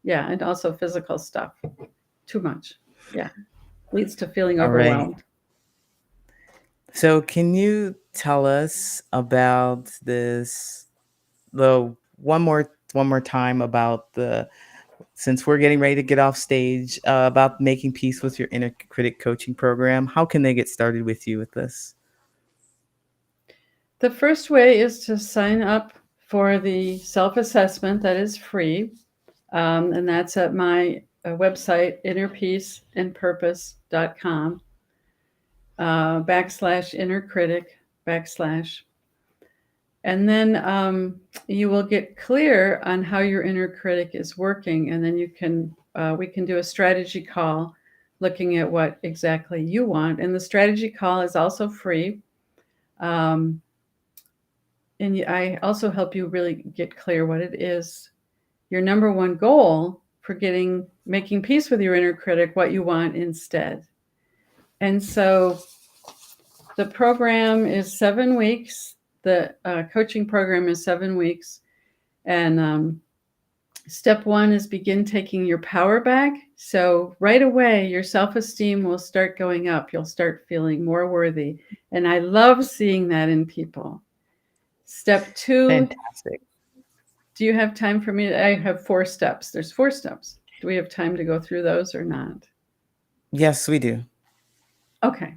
Speaker 5: yeah, and also physical stuff. Too much. Yeah. Leads to feeling overwhelmed.
Speaker 1: Right. So can you tell us about this, one more time about since we're getting ready to get off stage, about making peace with your inner critic coaching program? How can they get started with you with this?
Speaker 5: The first way is to sign up for the self-assessment that is free. And that's at my website, innerpeaceandpurpose.com, /innercritic /. And then you will get clear on how your inner critic is working. And then we can do a strategy call looking at what exactly you want. And the strategy call is also free. And I also help you really get clear what it is, your number one goal for making peace with your inner critic, what you want instead. And so the program is 7 weeks. The coaching program is 7 weeks. And step 1 is begin taking your power back. So right away, your self-esteem will start going up. You'll start feeling more worthy. And I love seeing that in people. Step 2.
Speaker 1: Fantastic.
Speaker 5: Do you have time for me? I have 4 steps. There's 4 steps. Do we have time to go through those or not?
Speaker 1: Yes, we do.
Speaker 5: Okay.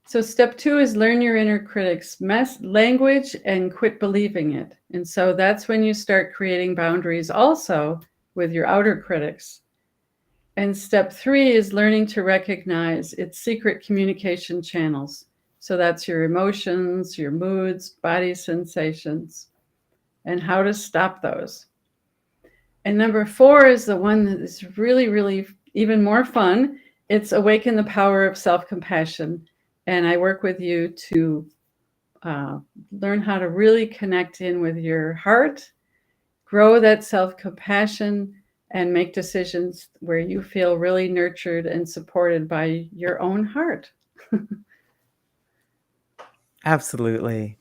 Speaker 5: So step 2 is learn your inner critic's language and quit believing it. And so that's when you start creating boundaries also with your outer critics. And step 3 is learning to recognize its secret communication channels. So that's your emotions, your moods, body sensations, and how to stop those. And number 4 is the one that is really, really even more fun. It's awaken the power of self-compassion. And I work with you to learn how to really connect in with your heart, grow that self-compassion, and make decisions where you feel really nurtured and supported by your own heart.
Speaker 1: Absolutely.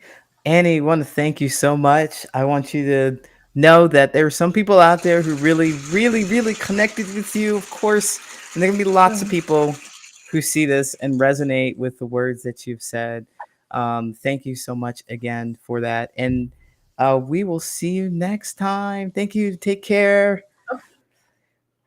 Speaker 1: Annie, I want to thank you so much. I want you to know that there are some people out there who really, really, really connected with you, of course. And there are going to be lots of people who see this and resonate with the words that you've said. Thank you so much again for that. And we will see you next time. Thank you. Take care.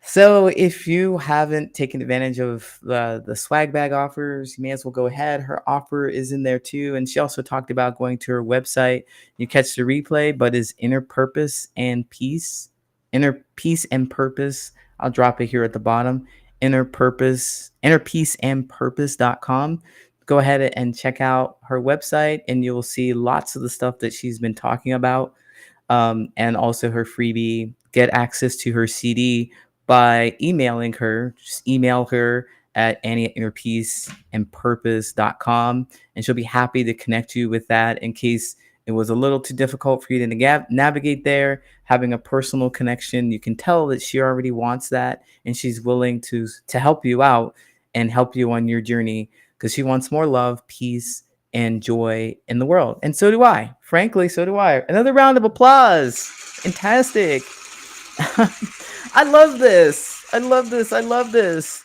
Speaker 1: So if you haven't taken advantage of the swag bag offers, you may as well go ahead. Her offer is in there too. And she also talked about going to her website. You catch the replay, but is Inner Purpose and Peace. Inner Peace and Purpose. I'll drop it here at the bottom. Innerpeaceandpurpose.com. Go ahead and check out her website, and you'll see lots of the stuff that she's been talking about. And also her freebie. Get access to her CD by emailing her. Just email her at Annie@innerpeaceandpurpose.com, and she'll be happy to connect you with that in case it was a little too difficult for you to navigate there. Having a personal connection, you can tell that she already wants that, and she's willing to help you out and help you on your journey because she wants more love, peace, and joy in the world. And so do I. Frankly, so do I. Another round of applause. Fantastic. I love this. I love this. I love this.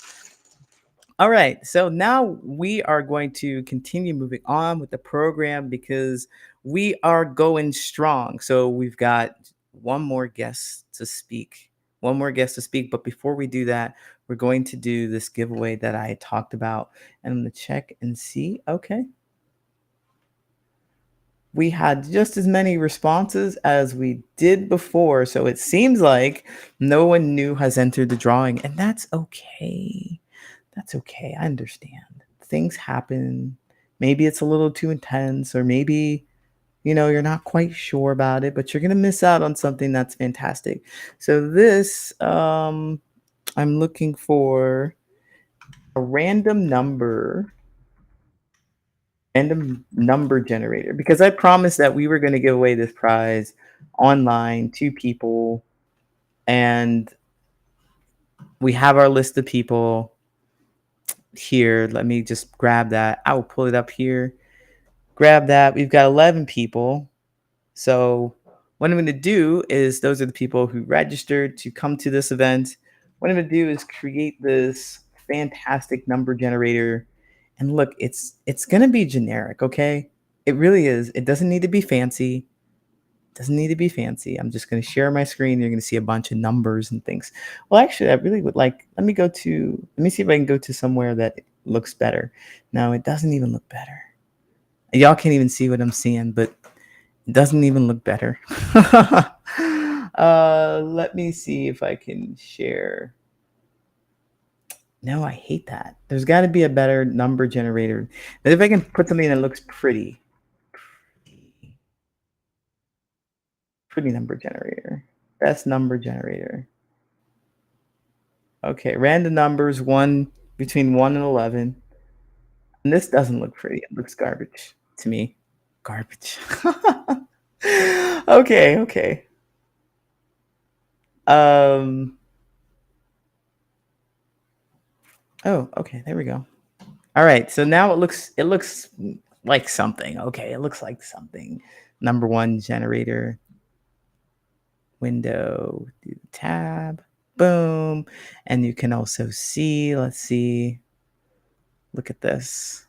Speaker 1: All right. So now we are going to continue moving on with the program because we are going strong. So we've got one more guest to speak. But before we do that, we're going to do this giveaway that I talked about. And I'm going to check and see. Okay. We had just as many responses as we did before. So it seems like no one new has entered the drawing, and that's okay. That's okay. I understand. Things happen. Maybe it's a little too intense, or maybe, you're not quite sure about it, but you're going to miss out on something that's fantastic. So this, I'm looking for a random number generator, because I promised that we were going to give away this prize online to people, and we have our list of people here. Let me just grab that. I will pull it up here. Grab that. We've got 11 people. So what I'm going to do is, those are the people who registered to come to this event. What I'm going to do is create this fantastic number generator. And look, it's going to be generic, okay? It really is. It doesn't need to be fancy. I'm just going to share my screen. You're going to see a bunch of numbers and things. Well, actually, I really would like, let me see if I can go to somewhere that looks better. No, it doesn't even look better. Y'all can't even see what I'm seeing, but it doesn't even look better. Let me see if I can share. No, I hate that. There's got to be a better number generator. But if I can put something that looks pretty number generator. Best number generator. Okay, random numbers, between 1 and 11. And this doesn't look pretty. It looks garbage to me. Garbage. Okay. Oh, okay, there we go. All right, so now it looks like something. Okay, it looks like something. Number one generator. Window, do the tab, boom. And you can also see, let's see. Look at this.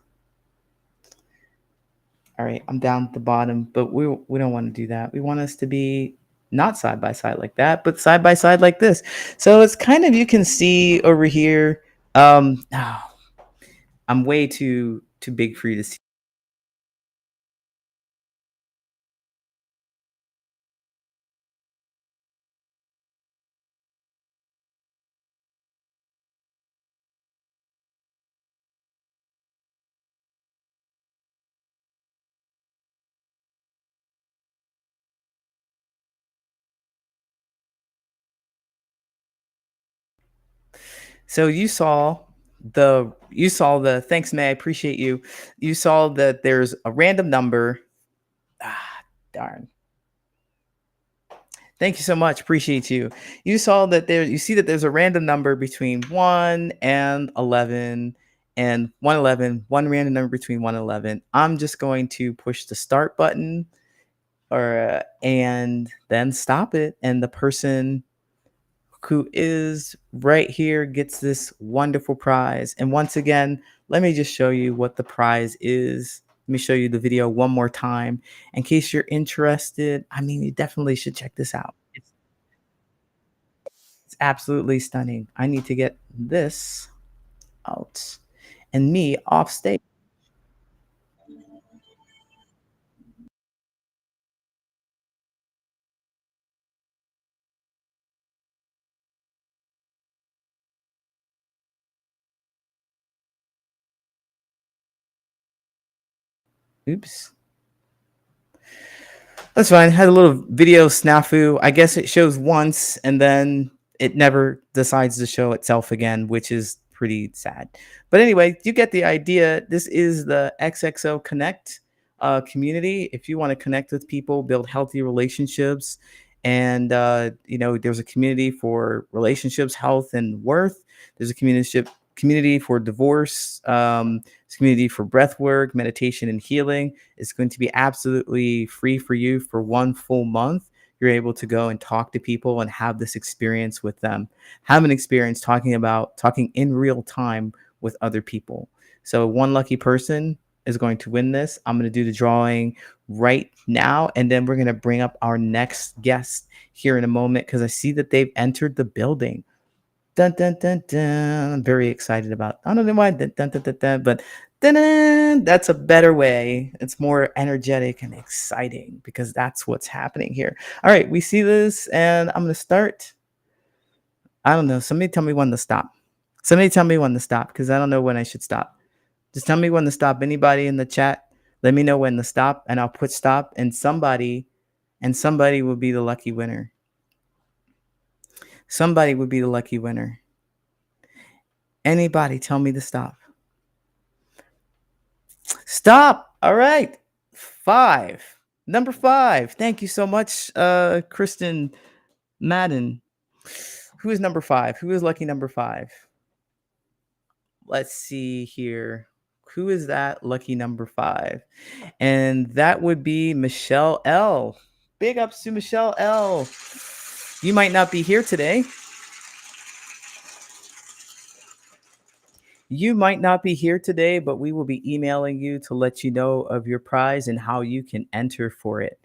Speaker 1: All right, I'm down at the bottom, but we don't want to do that. We want us to be not side by side like that, but side by side like this. So it's kind of, you can see over here. I'm way too big for you to see. So you saw the thanks, May. I appreciate you. You saw that there's a random number. Darn. Thank you so much. Appreciate you. You saw that you see that there's a random number between 1 and 11 and 111, one random number between 1 and 11. I'm just going to push the start button and then stop it. And the person who is right here gets this wonderful prize. And once again, let me just show you what the prize is. Let me show you the video one more time in case you're interested. I mean, you definitely should check this out. It's absolutely stunning. I need to get this out and me off stage. Oops. That's fine. Had a little video snafu. I guess it shows once and then it never decides to show itself again, which is pretty sad. But anyway, you get the idea. This is the XXO Connect community. If you want to connect with people, build healthy relationships, and there's a community for relationships, health, and worth. There's a community for divorce. There's a community for breath work, meditation, and healing. It's going to be absolutely free for you for 1 full month. You're able to go and talk to people and have this experience with them. Have an experience talking in real time with other people. So one lucky person is going to win this. I'm going to do the drawing right now, and then we're going to bring up our next guest here in a moment because I see that they've entered the building. Dun, dun, dun, dun. I'm very excited about. I don't know why. Dun, dun, dun, dun, dun, but dun, dun, that's a better way. It's more energetic and exciting because that's what's happening here. All right, we see this, and I'm gonna start. I don't know. Somebody tell me when to stop. Somebody tell me when to stop because I don't know when I should stop. Just tell me when to stop. Anybody in the chat, let me know when to stop, and I'll put stop, and somebody will be the lucky winner. Somebody would be the lucky winner. Anybody tell me to stop. Stop. All right. 5. Number 5. Thank you so much, Kristen Madden. Who is number 5? Who is lucky number 5? Let's see here. Who is that lucky number 5? And that would be Michelle L. Big ups to Michelle L. You might not be here today. You might not be here today, but we will be emailing you to let you know of your prize and how you can enter for it.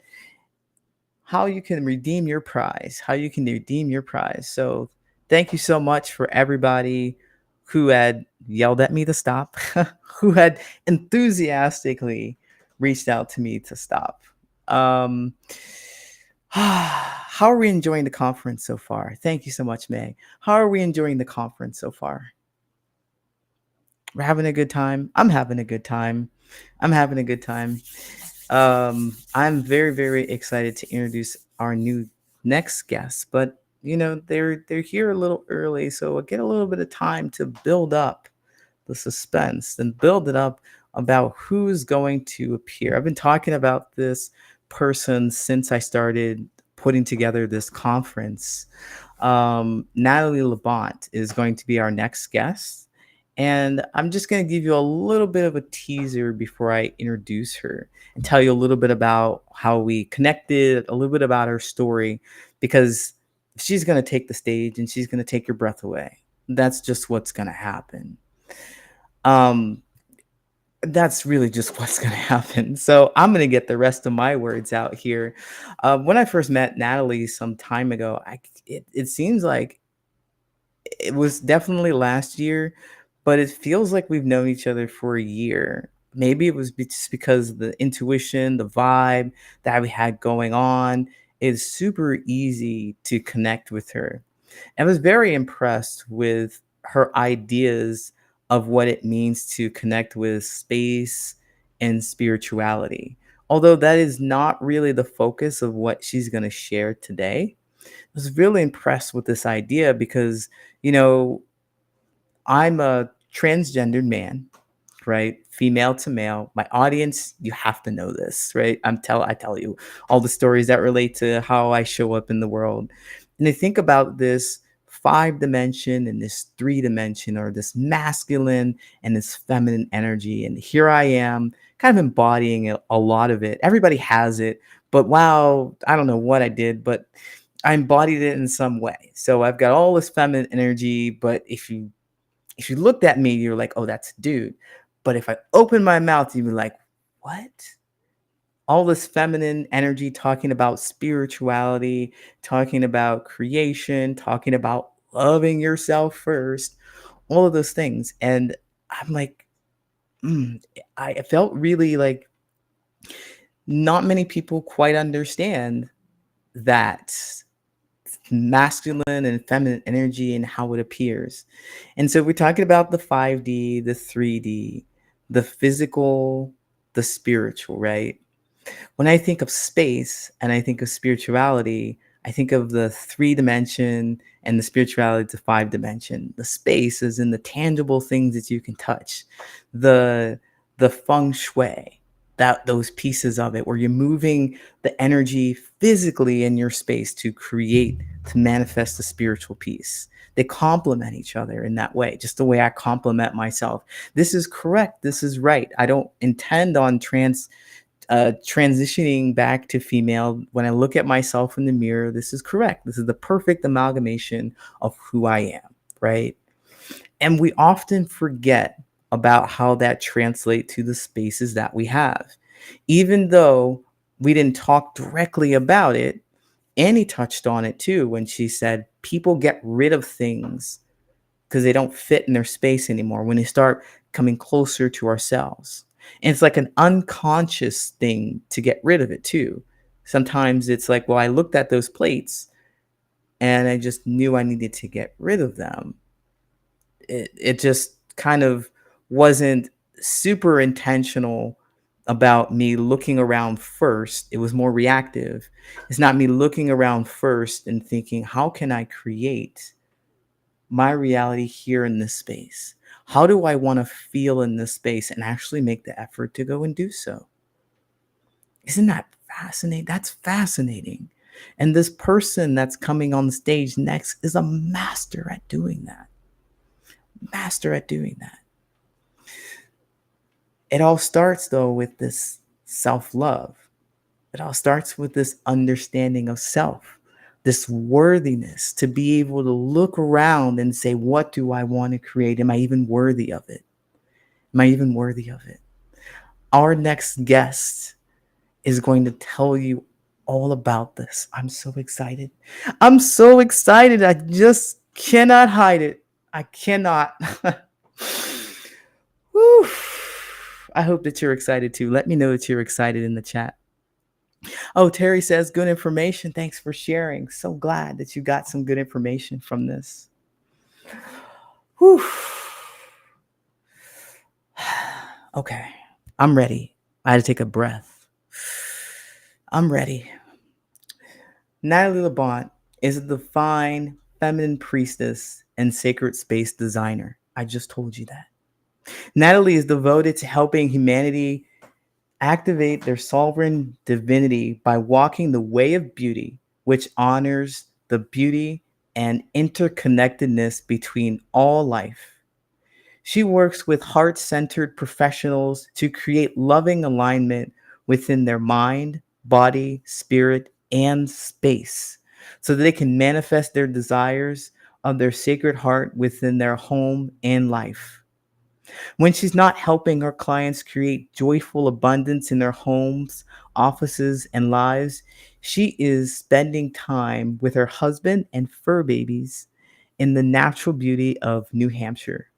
Speaker 1: How you can redeem your prize. So thank you so much for everybody who had yelled at me to stop, who had enthusiastically reached out to me to stop. How are we enjoying the conference so far? Thank you so much, May. How are we enjoying the conference so far? We're having a good time. I'm having a good time. I'm very, very excited to introduce our next guest, but they're here a little early, so we'll get a little bit of time to build up the suspense and build it up about who's going to appear. I've been talking about this person since I started putting together this conference. Natalie Labonte is going to be our next guest. And I'm just going to give you a little bit of a teaser before I introduce her and tell you a little bit about how we connected, a little bit about her story, because she's going to take the stage and she's going to take your breath away. That's just what's going to happen. That's really just what's going to happen. So I'm going to get the rest of my words out here. When I first met Natalie some time ago, it seems like it was definitely last year, but it feels like we've known each other for a year. Maybe it was just because of the intuition, the vibe that we had going on. It's super easy to connect with her. I was very impressed with her ideas of what it means to connect with space and spirituality. Although that is not really the focus of what she's going to share today. I was really impressed with this idea because, I'm a transgendered man, right? Female to male. My audience, you have to know this, right? I tell you all the stories that relate to how I show up in the world. And they think about this 5-dimension and this 3-dimension, or this masculine and this feminine energy. And here I am kind of embodying a lot of it. Everybody has it, but wow, I don't know what I did, but I embodied it in some way. So I've got all this feminine energy, but if you looked at me, you're like, oh, that's a dude. But if I open my mouth, you'd be like, what? All this feminine energy talking about spirituality, talking about creation, talking about loving yourself first, all of those things. And I'm like, I felt really like not many people quite understand that masculine and feminine energy and how it appears. And so we're talking about the 5D, the 3D, the physical, the spiritual, right? When I think of space and I think of spirituality, I think of the 3 dimension and the spirituality to 5 dimension. The space is in the tangible things that you can touch. The feng shui, that those pieces of it where you're moving the energy physically in your space to create, to manifest the spiritual piece. They complement each other in that way, just the way I complement myself. This is correct. This is right. I don't intend on transitioning back to female. When I look at myself in the mirror, this is correct. This is the perfect amalgamation of who I am, right? And we often forget about how that translates to the spaces that we have. Even though we didn't talk directly about it, Annie touched on it too when she said people get rid of things because they don't fit in their space anymore when they start coming closer to ourselves. And it's like an unconscious thing to get rid of it too. Sometimes it's like, well, I looked at those plates and I just knew I needed to get rid of them. It just kind of wasn't super intentional about me looking around first. It was more reactive. It's not me looking around first and thinking, how can I create my reality here in this space? How do I want to feel in this space and actually make the effort to go and do so? Isn't that fascinating? That's fascinating. And this person that's coming on the stage next is a master at doing that. Master at doing that. It all starts though with this self-love. It all starts with this understanding of self, this worthiness to be able to look around and say, what do I want to create? Am I even worthy of it? Am I even worthy of it? Our next guest is going to tell you all about this. I'm so excited. I'm so excited. I just cannot hide it. I cannot. Whew. I hope that you're excited too. Let me know that you're excited in the chat. Oh, Terry says, good information. Thanks for sharing. So glad that you got some good information from this. Whew. Okay, I'm ready. I had to take a breath. I'm ready. Natalie Labonte is a divine feminine priestess and sacred space designer. I just told you that. Natalie is devoted to helping humanity activate their sovereign divinity by walking the way of beauty, which honors the beauty and interconnectedness between all life. She works with heart-centered professionals to create loving alignment within their mind, body, spirit, and space so that they can manifest their desires of their sacred heart within their home and life. When she's not helping her clients create joyful abundance in their homes, offices, and lives, she is spending time with her husband and fur babies in the natural beauty of New Hampshire.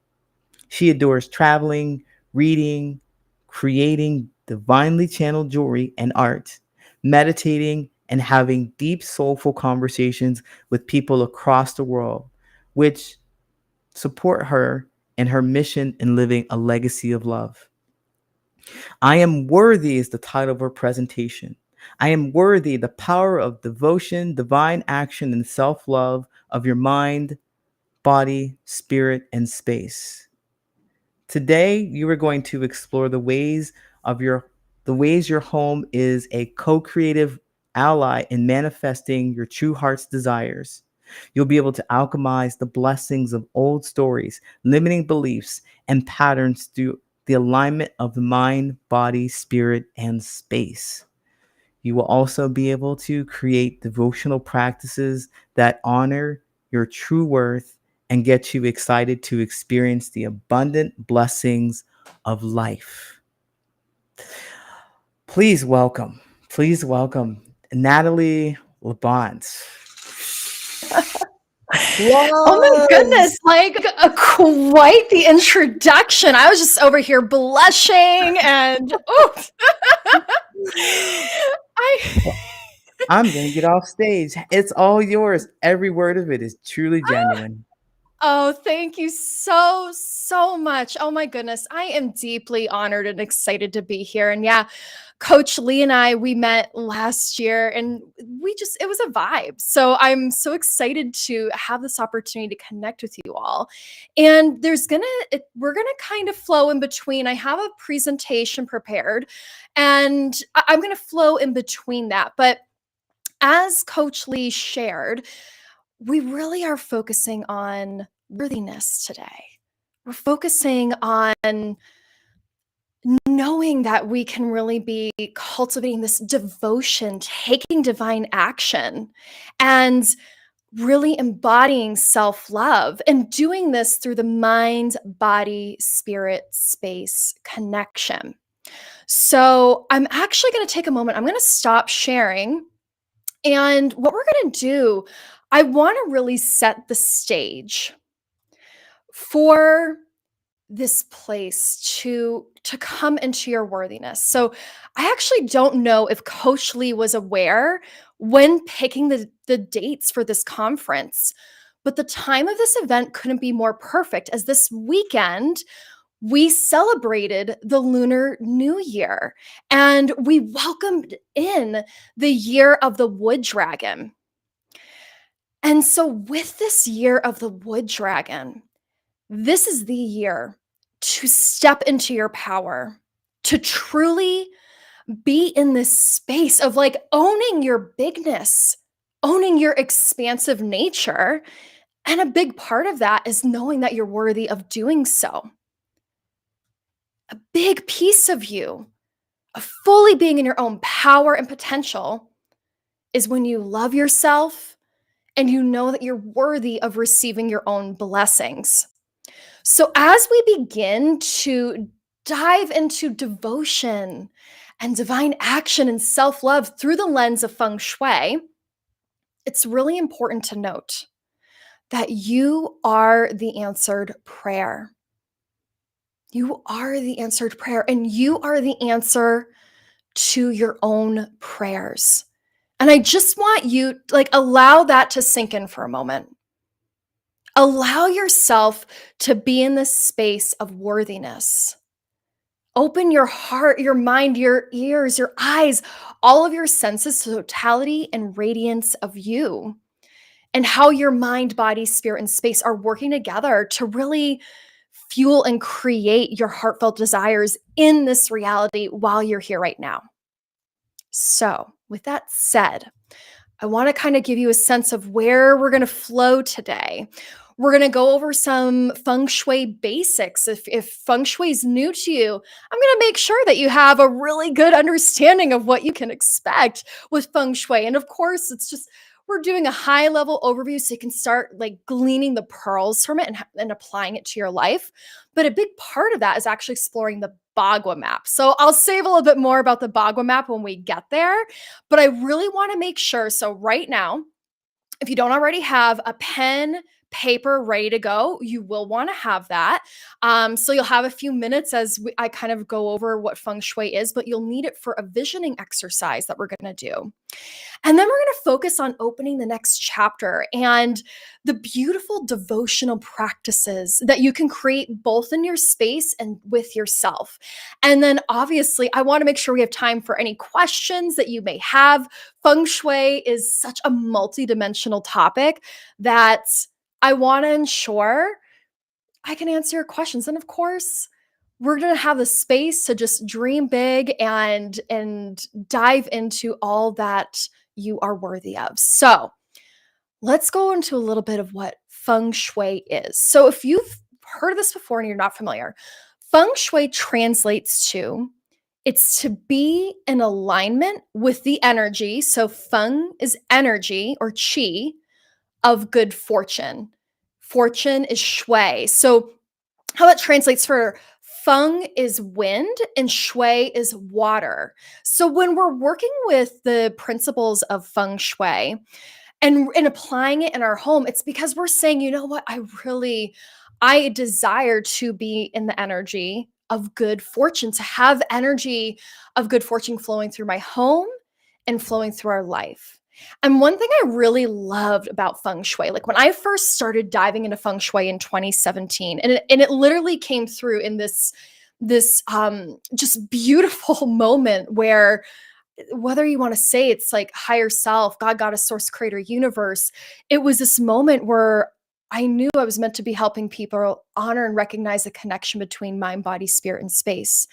Speaker 1: She adores traveling, reading, creating divinely channeled jewelry and art, meditating, and having deep, soulful conversations with people across the world, which support her in her mission in living a legacy of love. I am worthy is the title of her presentation. I am worthy, the power of devotion, divine action, and self-love of your mind, body, spirit, and space. Today, you are going to explore the ways your home is a co-creative ally in manifesting your true heart's desires. You'll be able to alchemize the blessings of old stories, limiting beliefs, and patterns through the alignment of the mind, body, spirit, and space. You will also be able to create devotional practices that honor your true worth and get you excited to experience the abundant blessings of life. Please welcome Natalie Labonte.
Speaker 6: Oh my goodness, like quite the introduction. I was just over here blushing and
Speaker 1: I'm going to get off stage. It's all yours. Every word of it is truly genuine.
Speaker 6: Oh, thank you so much. Oh my goodness. I am deeply honored and excited to be here. And yeah, Coach Lee and I, we met last year and it was a vibe. So I'm so excited to have this opportunity to connect with you all. And we're going to kind of flow in between. I have a presentation prepared and I'm going to flow in between that. But as Coach Lee shared, we really are focusing on worthiness today. We're focusing on knowing that we can really be cultivating this devotion, taking divine action, and really embodying self-love and doing this through the mind, body, spirit, space connection. So I'm actually going to take a moment. I'm going to stop sharing. And what we're going to do, I want to really set the stage for this place to come into your worthiness. So I actually don't know if Coach Lee was aware when picking the dates for this conference, but the time of this event couldn't be more perfect, as this weekend we celebrated the Lunar New Year and we welcomed in the year of the Wood Dragon. And so with this year of the Wood Dragon, this is the year to step into your power, to truly be in this space of like owning your bigness, owning your expansive nature. And a big part of that is knowing that you're worthy of doing so. A big piece of you, of fully being in your own power and potential, is when you love yourself and you know that you're worthy of receiving your own blessings. So as we begin to dive into devotion and divine action and self-love through the lens of feng shui, it's really important to note that you are the answered prayer. You are the answered prayer, and you are the answer to your own prayers. And I just want you to allow that to sink in for a moment. Allow yourself to be in this space of worthiness. Open your heart, your mind, your ears, your eyes, all of your senses to the totality and radiance of you, and how your mind, body, spirit, and space are working together to really fuel and create your heartfelt desires in this reality while you're here right now. So, with that said, I want to kind of give you a sense of where we're going to flow today. We're going to go over some feng shui basics. If feng shui is new to you, I'm going to make sure that you have a really good understanding of what you can expect with feng shui. And of course, we're doing a high level overview so you can start gleaning the pearls from it and applying it to your life. But a big part of that is actually exploring the Bagua map. So I'll save a little bit more about the Bagua map when we get there. But I really want to make sure. So right now, if you don't already have a pen, paper ready to go, you will want to have that. So you'll have a few minutes as I kind of go over what feng shui is, but you'll need it for a visioning exercise that we're going to do. And then we're going to focus on opening the next chapter and the beautiful devotional practices that you can create both in your space and with yourself. And then obviously, I want to make sure we have time for any questions that you may have. Feng shui is such a multidimensional topic that I want to ensure I can answer your questions. And of course, we're going to have the space to just dream big and dive into all that you are worthy of. So let's go into a little bit of what feng shui is. So if you've heard of this before and you're not familiar, feng shui translates to It's to be in alignment with the energy. So feng is energy or qi of good fortune. Fortune is shui. So how that translates for feng is wind and shui is water. So when we're working with the principles of feng shui and applying it in our home, it's because we're saying, you know what, I desire to be in the energy of good fortune, to have energy of good fortune flowing through my home and flowing through our life. And one thing I really loved about feng shui, like when I first started diving into feng shui in 2017, and it literally came through in this just beautiful moment where, whether you want to say it's like higher self, God, goddess, source, creator, universe, it was this moment where I knew I was meant to be helping people honor and recognize the connection between mind, body, spirit, and space.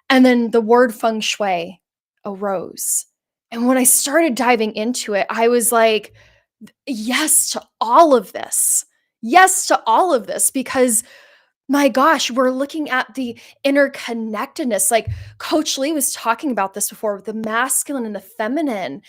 Speaker 6: And then the word feng shui arose. And when I started diving into it, I was like, yes to all of this. Yes to all of this, because my gosh, we're looking at the interconnectedness. Like Coach Lee was talking about this before, with the masculine and the feminine.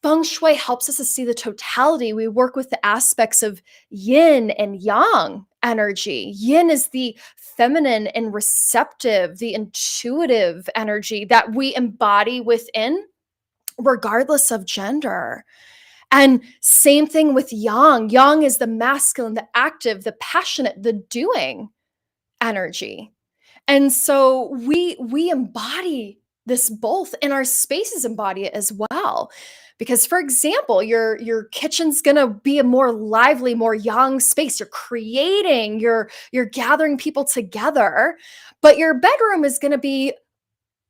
Speaker 6: Feng Shui helps us to see the totality. We work with the aspects of yin and yang energy. Yin is the feminine and receptive, the intuitive energy that we embody within, regardless of gender. And same thing with yang. Yang is the masculine, the active, the passionate, the doing energy. And so we embody this both, and our spaces embody it as well. Because for example, your kitchen's gonna be a more lively, more yang space. You're creating, you're gathering people together, but your bedroom is gonna be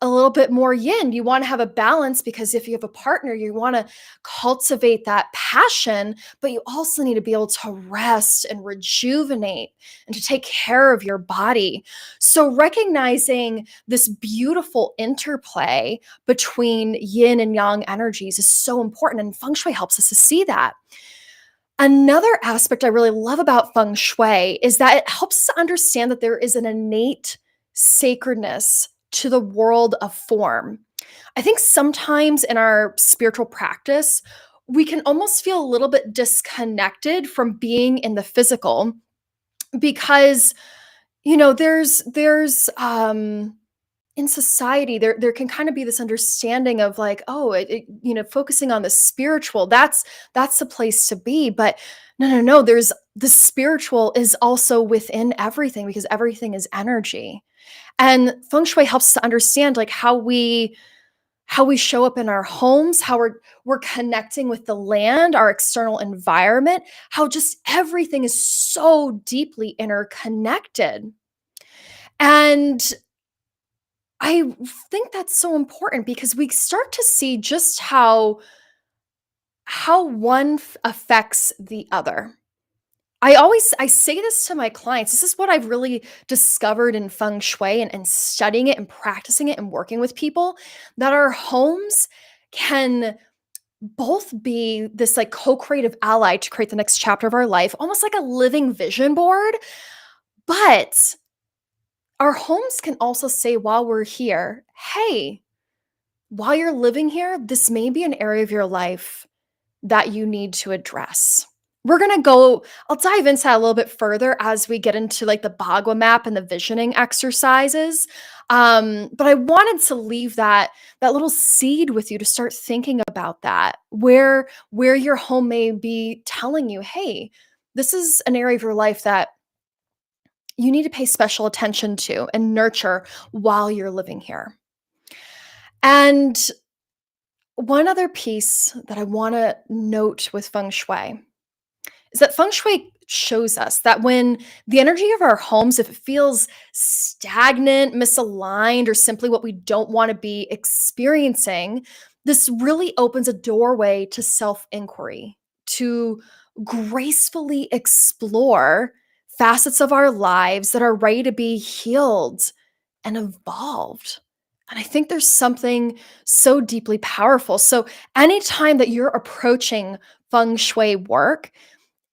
Speaker 6: a little bit more yin. You want to have a balance, because if you have a partner, you want to cultivate that passion, but you also need to be able to rest and rejuvenate and to take care of your body. So recognizing this beautiful interplay between yin and yang energies is so important, and feng shui helps us to see that. Another aspect I really love about feng shui is that it helps us understand that there is an innate sacredness to the world of form. I think sometimes in our spiritual practice, we can almost feel a little bit disconnected from being in the physical, because there's in society, there can kind of be this understanding of like, oh, focusing on the spiritual, that's the place to be. But no, there's the spiritual is also within everything, because everything is energy. And feng shui helps us to understand like how we show up in our homes, how we're connecting with the land, our external environment, how just everything is so deeply interconnected. And I think that's so important, because we start to see just how one affects the other. I say this to my clients. This is what I've really discovered in feng shui and studying it and practicing it and working with people, that our homes can both be this like co-creative ally to create the next chapter of our life, almost like a living vision board. But our homes can also say, while we're here, hey, while you're living here, this may be an area of your life that you need to address. I'll dive into that a little bit further as we get into like the Bagua map and the visioning exercises. But I wanted to leave that little seed with you to start thinking about that, where your home may be telling you, hey, this is an area of your life that you need to pay special attention to and nurture while you're living here. And one other piece that I want to note with feng shui is that feng shui shows us that when the energy of our homes, if it feels stagnant, misaligned, or simply what we don't want to be experiencing, this really opens a doorway to self-inquiry, to gracefully explore facets of our lives that are ready to be healed and evolved. And I think there's something so deeply powerful. So anytime that you're approaching feng shui work,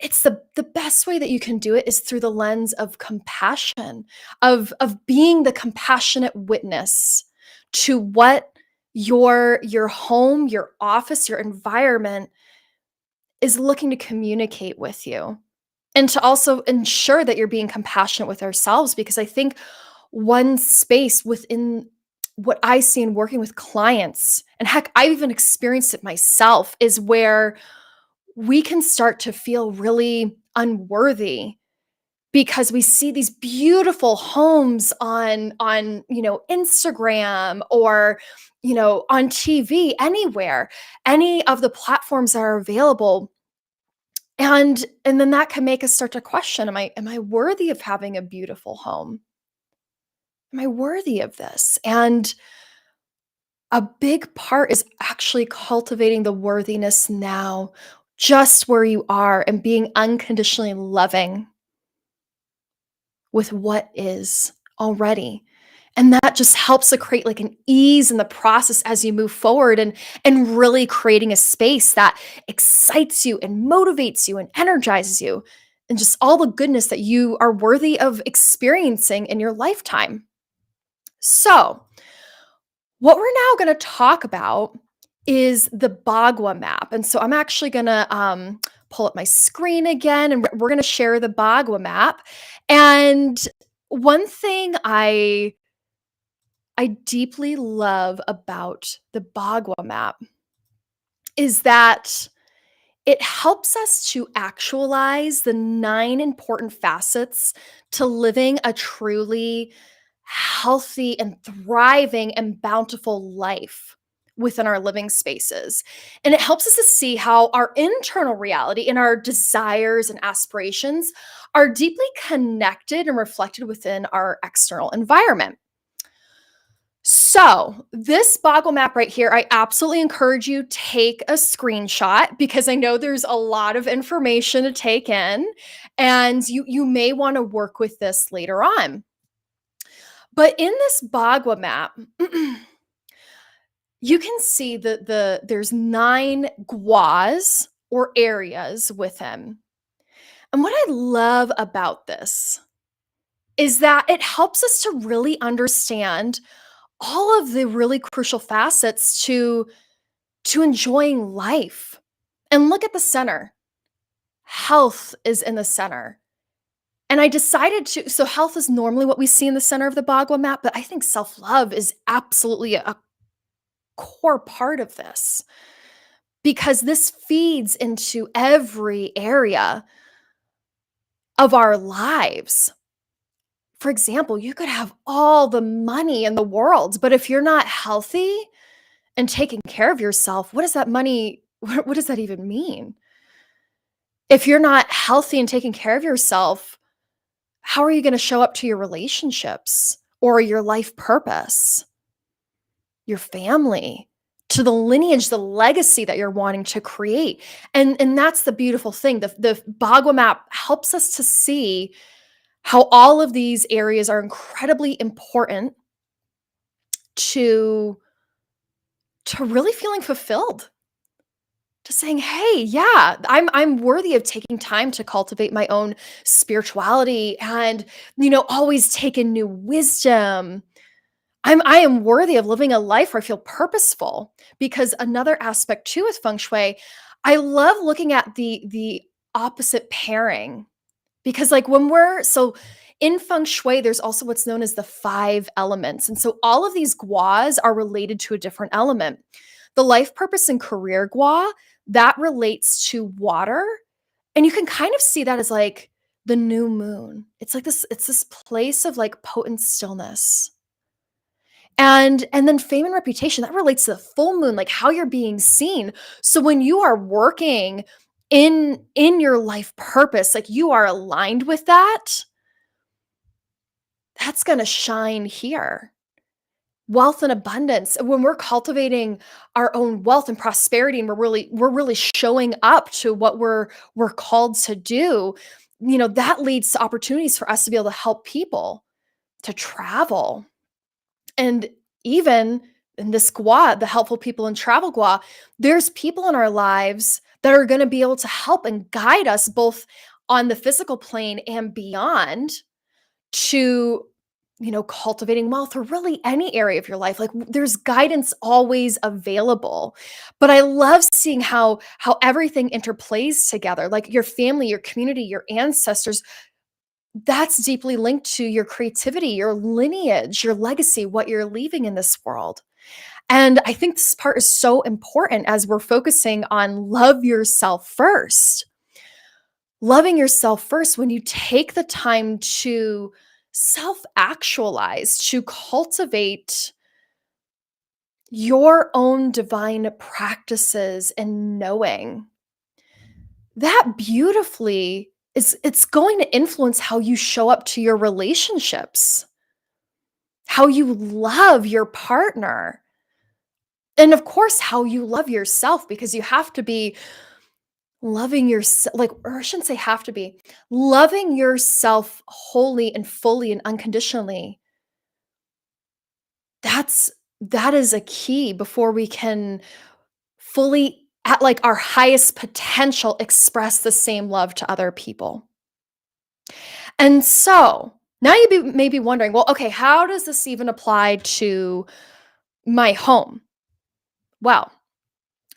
Speaker 6: it's the best way that you can do it is through the lens of compassion, of being the compassionate witness to what your home, your office, your environment is looking to communicate with you. And to also ensure that you're being compassionate with ourselves, because I think one space within what I see in working with clients, and heck, I've even experienced it myself, is where we can start to feel really unworthy because we see these beautiful homes on Instagram or on TV, anywhere, any of the platforms that are available. And then that can make us start to question, am I worthy of having a beautiful home? Am I worthy of this? And a big part is actually cultivating the worthiness now, just where you are, and being unconditionally loving with what is already. And that just helps to create like an ease in the process as you move forward, and really creating a space that excites you and motivates you and energizes you, and just all the goodness that you are worthy of experiencing in your lifetime. So, what we're now going to talk about is the Bagua map. And so I'm actually going to pull up my screen again, and we're going to share the Bagua map. And one thing I deeply love about the Bagua map is that it helps us to actualize the 9 important facets to living a truly healthy and thriving and bountiful life within our living spaces. And it helps us to see how our internal reality and our desires and aspirations are deeply connected and reflected within our external environment. So this Bagua map right here, I absolutely encourage you take a screenshot, because I know there's a lot of information to take in, and you may want to work with this later on. But in this Bagua map, you can see that there's 9 guas or areas with him. And what I love about this is that it helps us to really understand all of the really crucial facets to enjoying life. And look at the center. Health is in the center. And I decided to, so health is normally what we see in the center of the Bagua map, but I think self-love is absolutely a core part of this, because this feeds into every area of our lives. For example, you could have all the money in the world, but if you're not healthy and taking care of yourself, what does that money, what does that even mean? If you're not healthy and taking care of yourself, how are you going to show up to your relationships or your life purpose, your family, to the lineage, the legacy that you're wanting to create? And that's the beautiful thing. The Bagua map helps us to see how all of these areas are incredibly important to really feeling fulfilled, to saying, hey, yeah, I'm worthy of taking time to cultivate my own spirituality and, always take in new wisdom. I am worthy of living a life where I feel purposeful. Because another aspect too with feng shui, I love looking at the opposite pairing, because like so in feng shui, there's also what's known as the 5 elements. And so all of these guas are related to a different element. The life purpose and career gua, that relates to water. And you can kind of see that as like the new moon. It's this place of like potent stillness. And then fame and reputation, that relates to the full moon, like how you're being seen. So when you are working in your life purpose, like you are aligned with that, that's going to shine here. Wealth and abundance, when we're cultivating our own wealth and prosperity, and we're really showing up to what we're called to do, that leads to opportunities for us to be able to help people, to travel. And even in this gua, the helpful people in travel gua, there's people in our lives that are going to be able to help and guide us both on the physical plane and beyond, to cultivating wealth or really any area of your life. Like there's guidance always available. But I love seeing how everything interplays together. Like your family, your community, your ancestors, that's deeply linked to your creativity, your lineage, your legacy, what you're leaving in this world. And I think this part is so important as we're focusing on love yourself first. Loving yourself first, when you take the time to self-actualize, to cultivate your own divine practices and knowing, that beautifully it's going to influence how you show up to your relationships, how you love your partner, and of course, how you love yourself, because you have to be loving yourself, or I shouldn't say have to be, loving yourself wholly and fully and unconditionally. That is a key before we can fully, at like our highest potential, express the same love to other people. And so now may be wondering, well, okay, how does this even apply to my home? Well,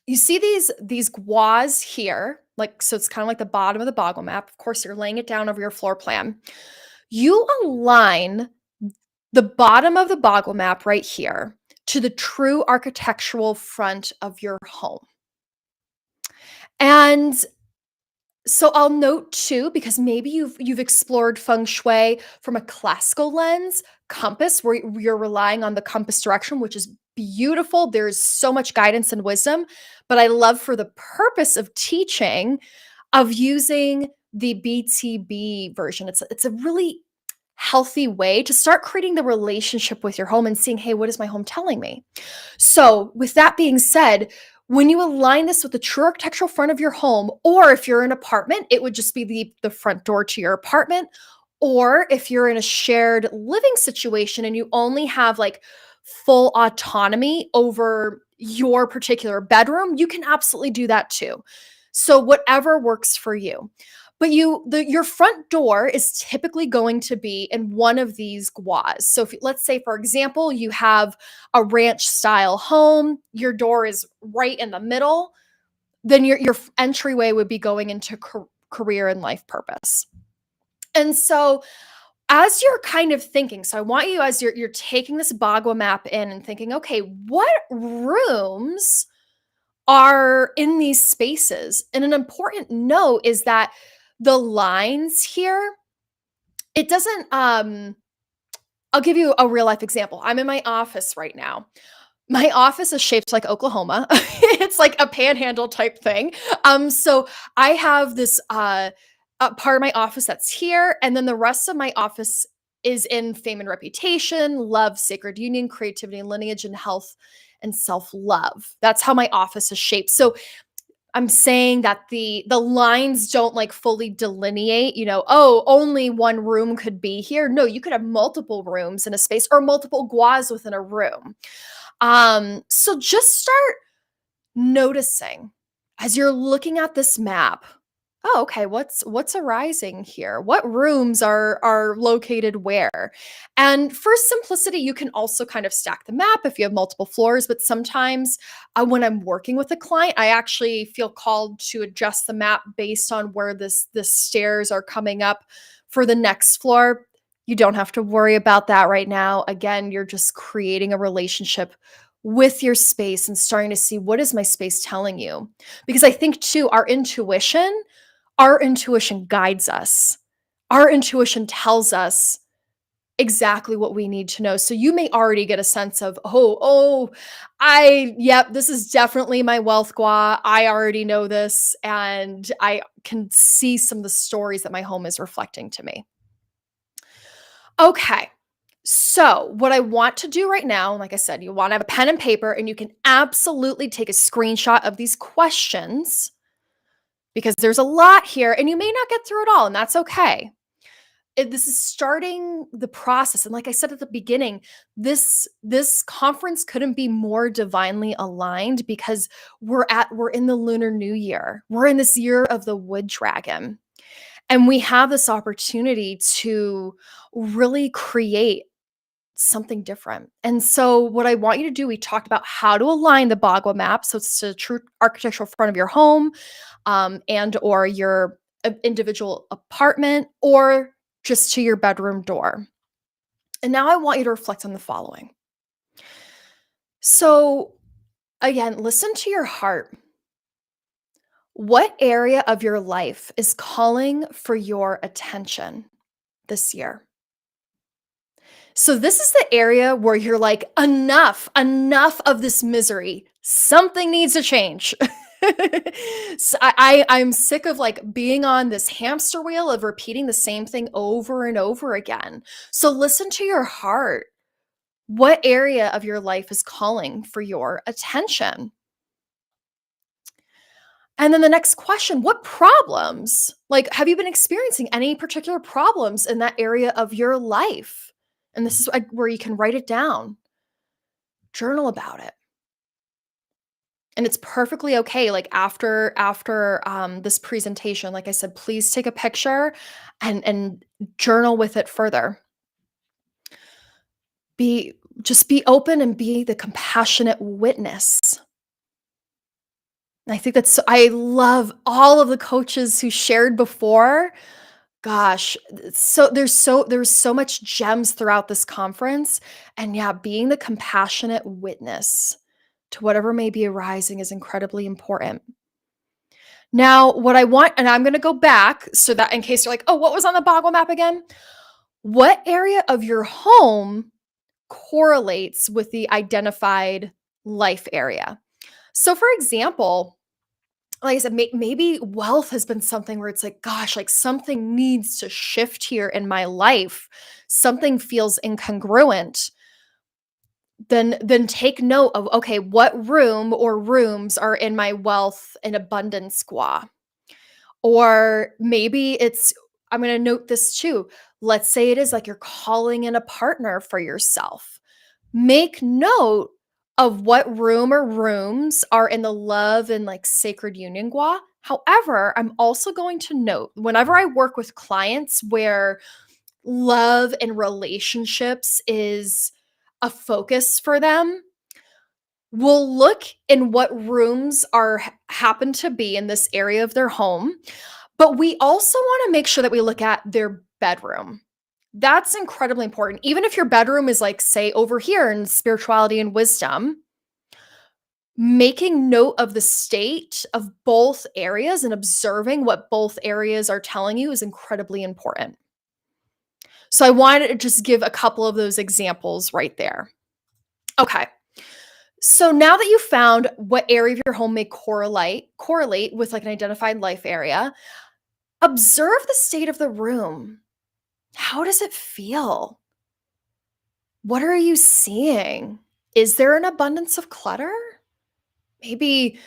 Speaker 6: you see these guas here, so it's kind of like the bottom of the boggle map. Of course, you're laying it down over your floor plan. You align the bottom of the boggle map right here to the true architectural front of your home. And so I'll note too, because maybe you've explored feng shui from a classical lens, compass, where you're relying on the compass direction, which is beautiful. There's so much guidance and wisdom, but I love, for the purpose of teaching, of using the BTB version. It's a really healthy way to start creating the relationship with your home and seeing, hey, what is my home telling me? So with that being said, when you align this with the true architectural front of your home, or if you're in an apartment, it would just be the front door to your apartment. Or if you're in a shared living situation and you only have like full autonomy over your particular bedroom, you can absolutely do that too. So whatever works for you. But your front door is typically going to be in one of these guas. So if, let's say, for example, you have a ranch style home, your door is right in the middle, then your entryway would be going into career and life purpose. And so as you're kind of thinking, so I want you, as you're taking this Bagua map in and thinking, okay, what rooms are in these spaces? And an important note is that the lines here, it doesn't, I'll give you a real life example. I'm in my office right now. My office is shaped like Oklahoma. It's like a panhandle type thing. So I have this a part of my office that's here, and then the rest of my office is in fame and reputation, love, sacred union, creativity and lineage, and health and self-love. That's how my office is shaped. So I'm saying that the lines don't like fully delineate, oh, only one room could be here. No, you could have multiple rooms in a space, or multiple guas within a room. So just start noticing as you're looking at this map. Oh, okay, what's arising here? What rooms are located where? And for simplicity, you can also kind of stack the map if you have multiple floors, but sometimes when I'm working with a client, I actually feel called to adjust the map based on where the stairs are coming up for the next floor. You don't have to worry about that right now. Again, you're just creating a relationship with your space and starting to see, what is my space telling you? Because I think too, our intuition guides us. Our intuition tells us exactly what we need to know. So you may already get a sense of, this is definitely my wealth gua. I already know this, and I can see some of the stories that my home is reflecting to me. Okay. So what I want to do right now, like I said, you want to have a pen and paper, and you can absolutely take a screenshot of these questions, because there's a lot here and you may not get through it all, and that's okay. This is starting the process. And like I said at the beginning, this conference couldn't be more divinely aligned, because we're in the Lunar New Year. We're in this year of the Wood Dragon. And we have this opportunity to really create something different. And so what I want you to do, we talked about how to align the Bagua map. So it's the true architectural front of your home, and or your individual apartment, or just to your bedroom door. And now I want you to reflect on the following. So again, listen to your heart. What area of your life is calling for your attention this year? So this is the area where you're like, enough of this misery. Something needs to change. So I'm sick of like being on this hamster wheel of repeating the same thing over and over again. So listen to your heart. What area of your life is calling for your attention? And then the next question, what problems? Like, have you been experiencing any particular problems in that area of your life? And this is where you can write it down, journal about it. And it's perfectly okay. Like after this presentation, like I said, please take a picture and journal with it further. Just be open and be the compassionate witness. And I think I love all of the coaches who shared before. Gosh, there's so much gems throughout this conference. And yeah, being the compassionate witness to whatever may be arising is incredibly important. Now, what I want, and I'm going to go back so that in case you're like, oh, what was on the Bagua map again? What area of your home correlates with the identified life area? So for example, like I said, maybe wealth has been something where it's like, gosh, like something needs to shift here in my life. Something feels incongruent. Then take note of, okay, what room or rooms are in my wealth and abundance squad? Or maybe I'm going to note this too. Let's say it is like you're calling in a partner for yourself. Make note of what room or rooms are in the love and like sacred union gua. However, I'm also going to note whenever I work with clients where love and relationships is a focus for them, we'll look in what rooms happen to be in this area of their home, but we also want to make sure that we look at their bedroom. That's incredibly important. Even if your bedroom is like, say, over here in spirituality and wisdom, making note of the state of both areas and observing what both areas are telling you is incredibly important. So I wanted to just give a couple of those examples right there. Okay. So now that you found what area of your home may correlate with like an identified life area, observe the state of the room. How does it feel? What are you seeing? Is there an abundance of clutter? Maybe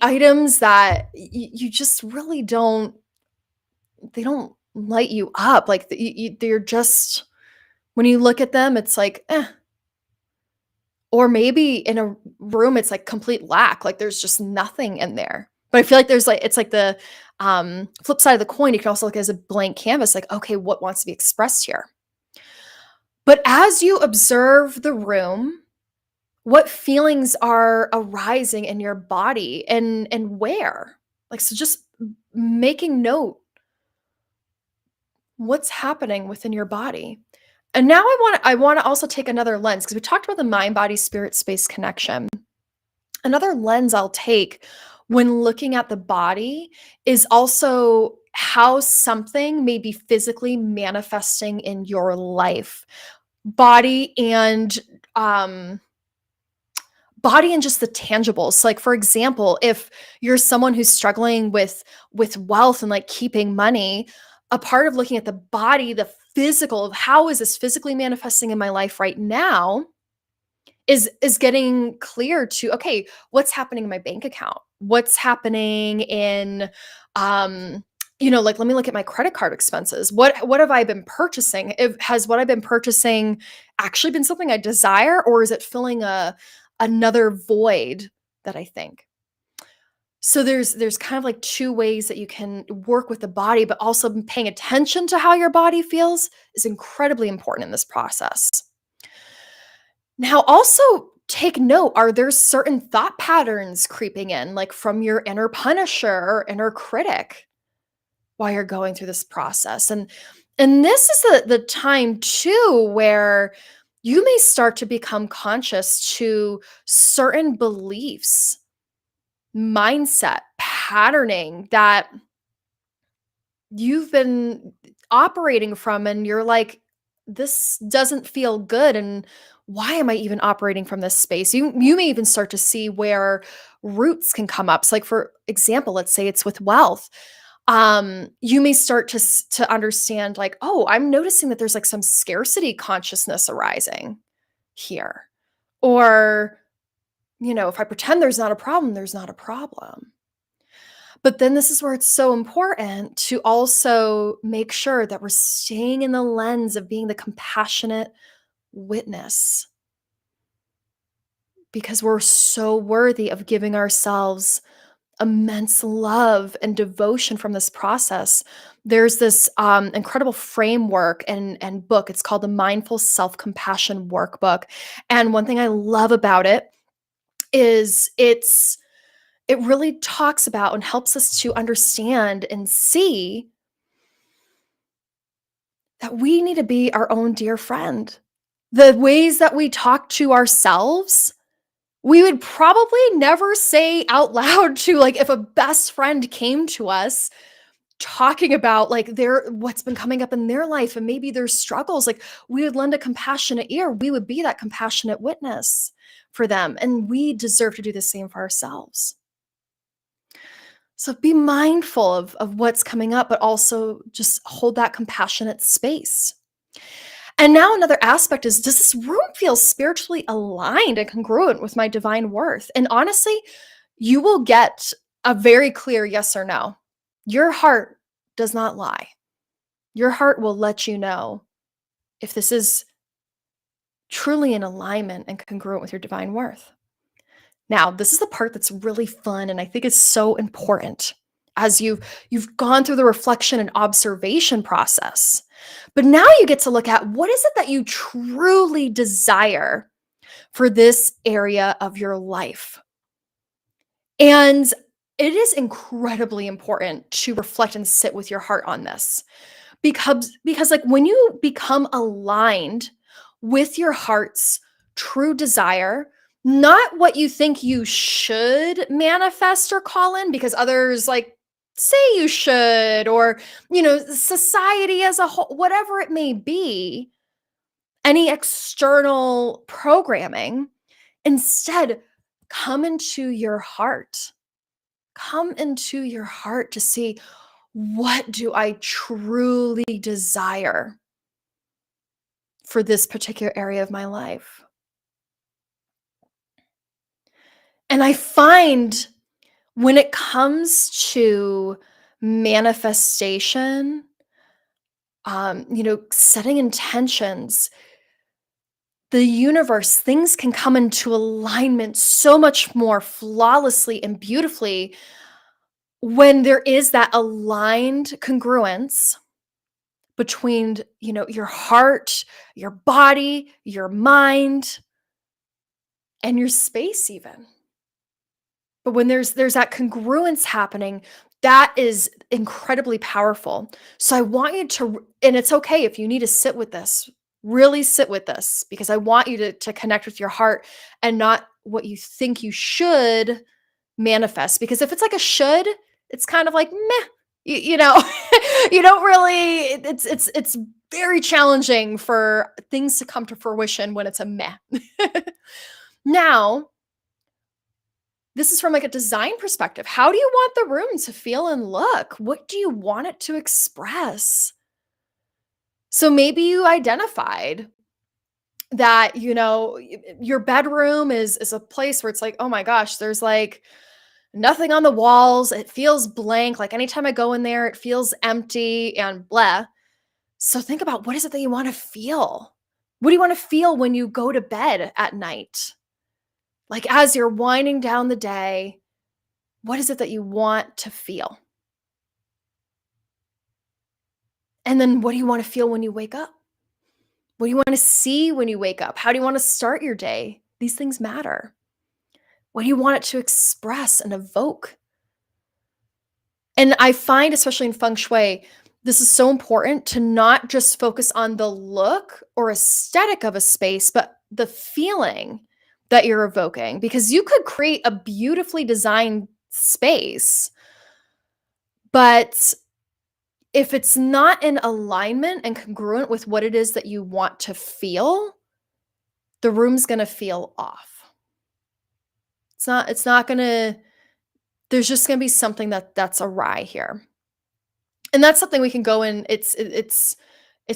Speaker 6: items that you just really they don't light you up. Like they're just, when you look at them, it's like, eh. Or maybe in a room, it's like complete lack. Like there's just nothing in there. But I feel like it's like the flip side of the coin. You can also look as a blank canvas, like, okay, what wants to be expressed here? But as you observe the room, what feelings are arising in your body and where? Like, so just making note what's happening within your body. And now I want to also take another lens, because we talked about the mind, body, spirit, space connection. Another lens I'll take when looking at the body is also how something may be physically manifesting in your life. Body and just the tangibles. Like, for example, if you're someone who's struggling with wealth and like keeping money, a part of looking at the body, the physical of how is this physically manifesting in my life right now, is getting clear to, okay, what's happening in my bank account? What's happening in, like, let me look at my credit card expenses. What have I been purchasing? Has what I've been purchasing actually been something I desire, or is it filling another void that I think? So there's kind of like two ways that you can work with the body, but also paying attention to how your body feels is incredibly important in this process. Now, also take note, are there certain thought patterns creeping in, like from your inner punisher or inner critic while you're going through this process? And this is the time too where you may start to become conscious to certain beliefs, mindset, patterning that you've been operating from, and you're like, this doesn't feel good, and why am I even operating from this space? You may even start to see where roots can come up. So like, for example, let's say it's with wealth. You may start to understand, like, oh, I'm noticing that there's like some scarcity consciousness arising here. Or, if I pretend there's not a problem, there's not a problem. But then this is where it's so important to also make sure that we're staying in the lens of being the compassionate witness, because we're so worthy of giving ourselves immense love and devotion from this process. There's this incredible framework and book. It's called the Mindful Self-Compassion Workbook. And one thing I love about it is it really talks about and helps us to understand and see that we need to be our own dear friend. The ways that we talk to ourselves, we would probably never say out loud to, like, if a best friend came to us talking about like what's been coming up in their life and maybe their struggles, like, we would lend a compassionate ear. We would be that compassionate witness for them. And we deserve to do the same for ourselves. So be mindful of what's coming up, but also just hold that compassionate space. And now another aspect is, does this room feel spiritually aligned and congruent with my divine worth? And honestly, you will get a very clear yes or no. Your heart does not lie. Your heart will let you know if this is truly in alignment and congruent with your divine worth. Now, this is the part that's really fun, and I think is so important as you've gone through the reflection and observation process. But now you get to look at, what is it that you truly desire for this area of your life? And it is incredibly important to reflect and sit with your heart on this, because like, when you become aligned with your heart's true desire, not what you think you should manifest or call in because others like say you should, or society as a whole, whatever it may be, any external programming. Instead, come into your heart. Come into your heart to see, what do I truly desire for this particular area of my life? And I find, when it comes to manifestation, setting intentions, the universe, things can come into alignment so much more flawlessly and beautifully when there is that aligned congruence between, your heart, your body, your mind, and your space even. But when there's that congruence happening, that is incredibly powerful. So I want you to, and it's okay if you need to sit with this, really sit with this, because I want you to connect with your heart and not what you think you should manifest. Because if it's like a should, it's kind of like meh, you know, you don't really, it's very challenging for things to come to fruition when it's a meh. Now, this is from like a design perspective. How do you want the room to feel and look? What do you want it to express? So maybe you identified that, your bedroom is a place where it's like, oh my gosh, there's like nothing on the walls. It feels blank. Like anytime I go in there, it feels empty and blah. So think about, what is it that you want to feel? What do you want to feel when you go to bed at night? Like, as you're winding down the day, what is it that you want to feel? And then what do you want to feel when you wake up? What do you want to see when you wake up? How do you want to start your day? These things matter. What do you want it to express and evoke? And I find, especially in feng shui, this is so important to not just focus on the look or aesthetic of a space, but the feeling that you're evoking, because you could create a beautifully designed space, but if it's not in alignment and congruent with what it is that you want to feel, the room's going to feel off. It's not going to, there's just going to be something that's awry here. And that's something we can go in. It's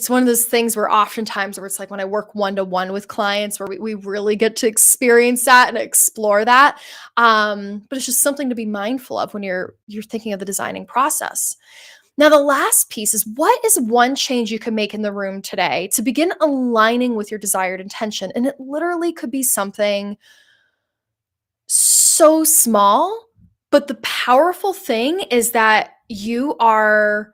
Speaker 6: one of those things where oftentimes where it's like when I work one-to-one with clients where we really get to experience that and explore that. But it's just something to be mindful of when you're thinking of the designing process. Now, the last piece is, what is one change you can make in the room today to begin aligning with your desired intention? And it literally could be something so small, but the powerful thing is that you are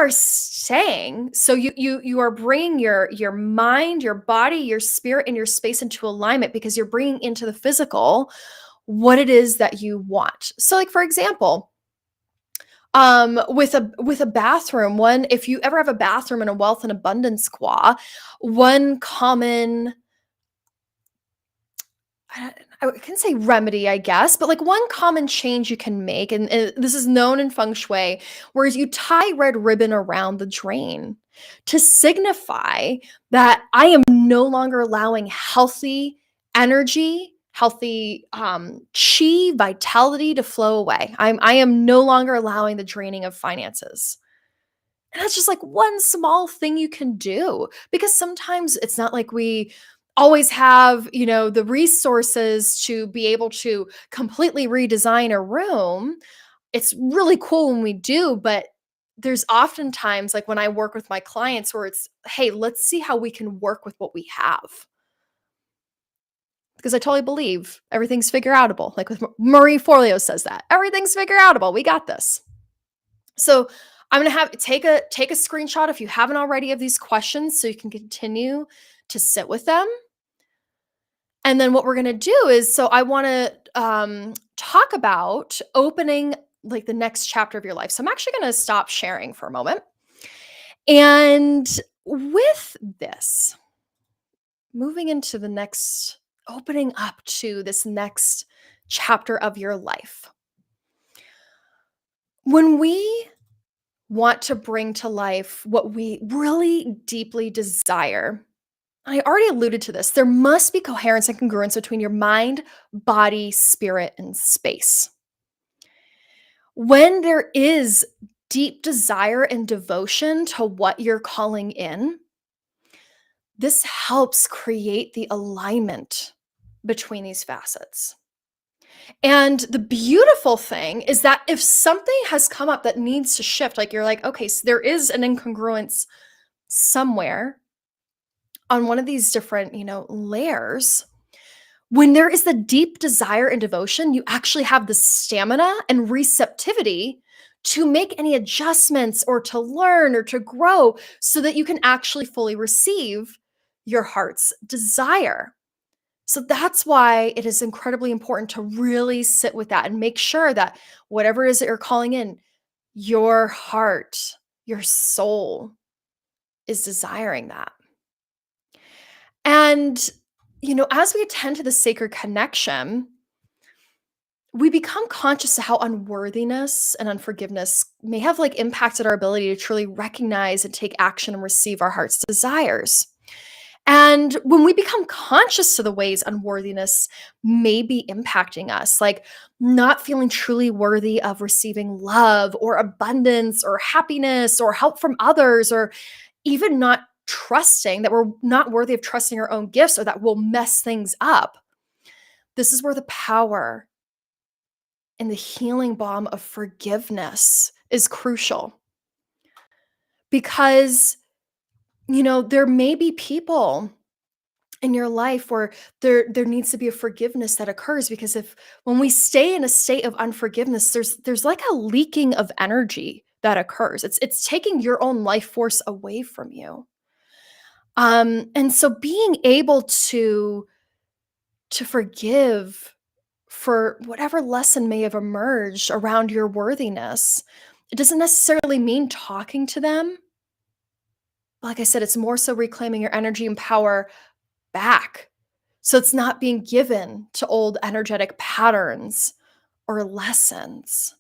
Speaker 6: saying, so you are bringing your mind, your body, your spirit, and your space into alignment, because you're bringing into the physical what it is that you want. So, like, for example, with a bathroom, if you ever have a bathroom in a wealth and abundance squaw, one common, I can say remedy, I guess, but like one common change you can make, and this is known in feng shui, whereas you tie red ribbon around the drain to signify that I am no longer allowing healthy energy, healthy chi, vitality to flow away. I am no longer allowing the draining of finances. And that's just like one small thing you can do, because sometimes it's not like we always have, the resources to be able to completely redesign a room. It's really cool when we do, but there's oftentimes, like when I work with my clients, where it's, hey, let's see how we can work with what we have. Because I totally believe everything's figure outable. Like with Marie Forleo says that everything's figure outable. We got this. So I'm going to take a screenshot if you haven't already of these questions, so you can continue to sit with them. And then what we're going to do is, so I want to talk about opening like the next chapter of your life. So I'm actually going to stop sharing for a moment. And with this, moving into the next, opening up to this next chapter of your life. When we want to bring to life what we really deeply desire, I already alluded to this, there must be coherence and congruence between your mind, body, spirit, and space. When there is deep desire and devotion to what you're calling in, this helps create the alignment between these facets. And the beautiful thing is that if something has come up that needs to shift, like you're like, okay, so there is an incongruence somewhere on one of these different, layers, when there is the deep desire and devotion, you actually have the stamina and receptivity to make any adjustments or to learn or to grow so that you can actually fully receive your heart's desire. So that's why it is incredibly important to really sit with that and make sure that whatever it is that you're calling in, your heart, your soul is desiring that. And, as we attend to the sacred connection, we become conscious of how unworthiness and unforgiveness may have impacted our ability to truly recognize and take action and receive our heart's desires. And when we become conscious to the ways unworthiness may be impacting us, like not feeling truly worthy of receiving love or abundance or happiness or help from others, or even not trusting that we're not worthy of trusting our own gifts, or that we'll mess things up. This is where the power and the healing balm of forgiveness is crucial. Because, there may be people in your life where there needs to be a forgiveness that occurs, because when we stay in a state of unforgiveness, there's like a leaking of energy that occurs. It's taking your own life force away from you. And so being able to forgive for whatever lesson may have emerged around your worthiness, it doesn't necessarily mean talking to them. Like I said, it's more so reclaiming your energy and power back. So it's not being given to old energetic patterns or lessons.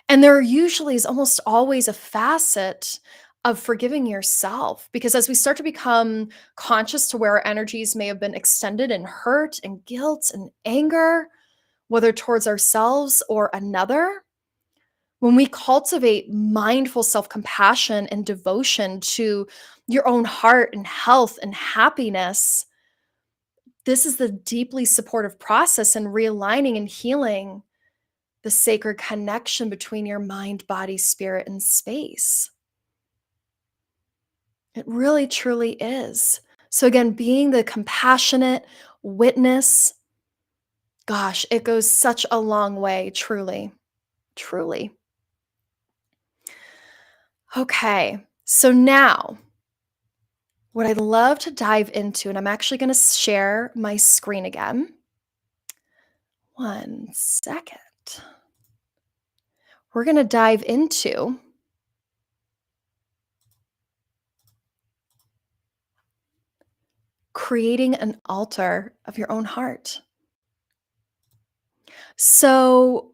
Speaker 6: And there usually is almost always a facet of forgiving yourself, because as we start to become conscious to where our energies may have been extended in hurt and guilt and anger, whether towards ourselves or another, when we cultivate mindful self-compassion and devotion to your own heart and health and happiness, this is the deeply supportive process in realigning and healing the sacred connection between your mind, body, spirit, and space. It really, truly is. So again, being the compassionate witness, gosh, it goes such a long way, truly, truly. Okay, so now what I'd love to dive into, and I'm actually going to share my screen again. 1 second. We're going to dive into creating an altar of your own heart. So,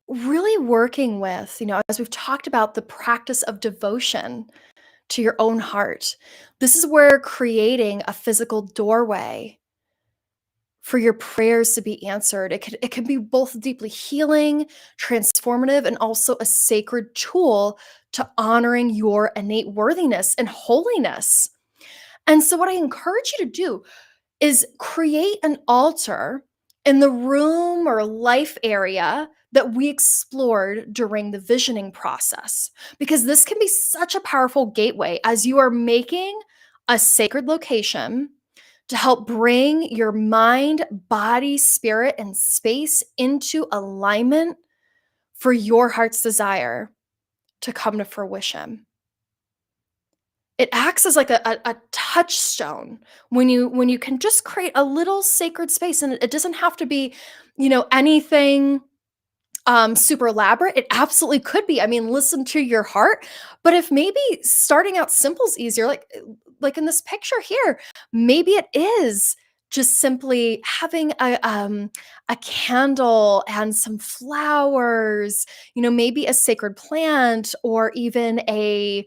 Speaker 6: really working with, as we've talked about, the practice of devotion to your own heart. This is where creating a physical doorway for your prayers to be answered. It can be both deeply healing, transformative, and also a sacred tool to honoring your innate worthiness and holiness. And so what I encourage you to do is create an altar in the room or life area that we explored during the visioning process, because this can be such a powerful gateway as you are making a sacred location to help bring your mind, body, spirit, and space into alignment for your heart's desire to come to fruition. It acts as like a touchstone when you can just create a little sacred space, and it doesn't have to be, anything super elaborate. It absolutely could be. I mean, listen to your heart. But if maybe starting out simple is easier, like in this picture here, maybe it is just simply having a candle and some flowers, maybe a sacred plant, or even a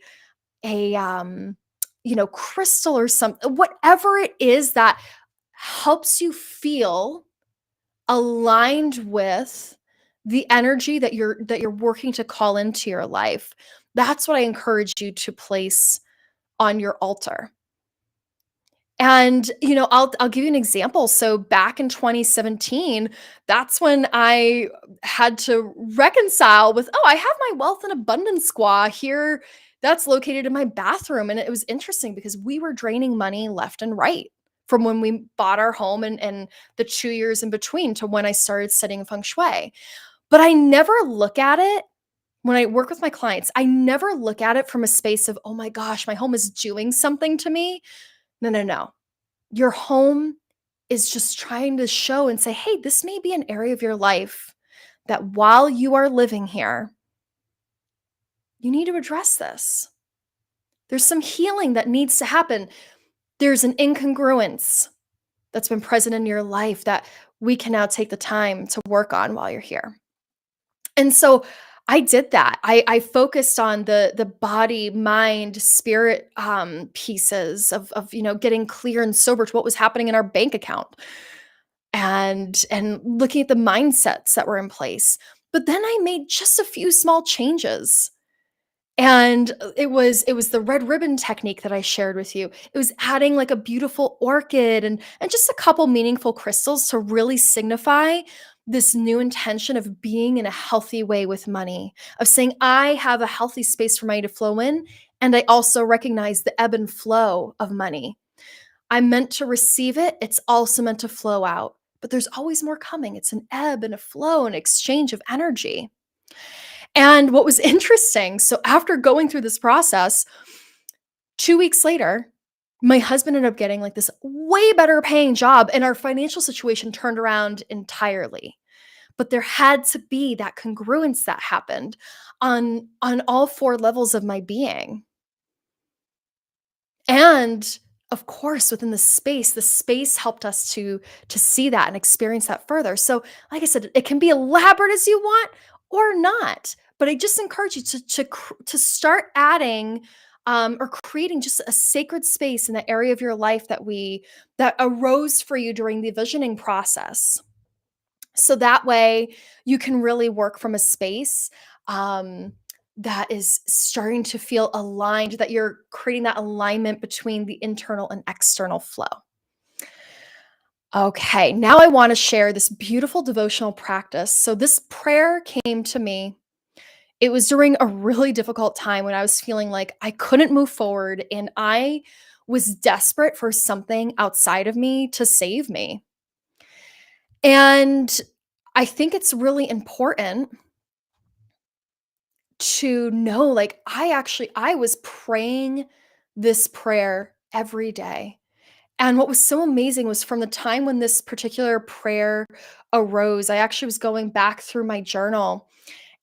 Speaker 6: crystal or something, whatever it is that helps you feel aligned with the energy that you're working to call into your life. That's what I encourage you to place on your altar. And I'll give you an example. So back in 2017, that's when I had to reconcile with, I have my wealth and abundance squaw here that's located in my bathroom. And it was interesting because we were draining money left and right from when we bought our home and the 2 years in between to when I started studying feng shui. But I never look at it when I work with my clients. I never look at it from a space of, oh my gosh, my home is doing something to me. No. Your home is just trying to show and say, hey, this may be an area of your life that while you are living here, you need to address this. There's some healing that needs to happen. There's an incongruence that's been present in your life that we can now take the time to work on while you're here. And so I did that. I focused on the body, mind, spirit pieces of getting clear and sober to what was happening in our bank account, and looking at the mindsets that were in place. But then I made just a few small changes. And it was the red ribbon technique that I shared with you. It was adding like a beautiful orchid and just a couple meaningful crystals to really signify this new intention of being in a healthy way with money, of saying, I have a healthy space for money to flow in, and I also recognize the ebb and flow of money. I'm meant to receive it. It's also meant to flow out, but there's always more coming. It's an ebb and a flow, an exchange of energy. And what was interesting, so after going through this process, 2 weeks later, my husband ended up getting like this way better paying job, and our financial situation turned around entirely. But there had to be that congruence that happened on all 4 levels of my being. And of course, within the space helped us to see that and experience that further. So, like I said, it can be elaborate as you want or not. But I just encourage you to start adding or creating just a sacred space in the area of your life that arose for you during the visioning process. So that way you can really work from a space um, that is starting to feel aligned, that you're creating that alignment between the internal and external flow. Okay, now I want to share this beautiful devotional practice. So this prayer came to me. It was during a really difficult time when I was feeling like I couldn't move forward and I was desperate for something outside of me to save me. And I think it's really important to know, like, I was praying this prayer every day. And what was so amazing was from the time when this particular prayer arose, I actually was going back through my journal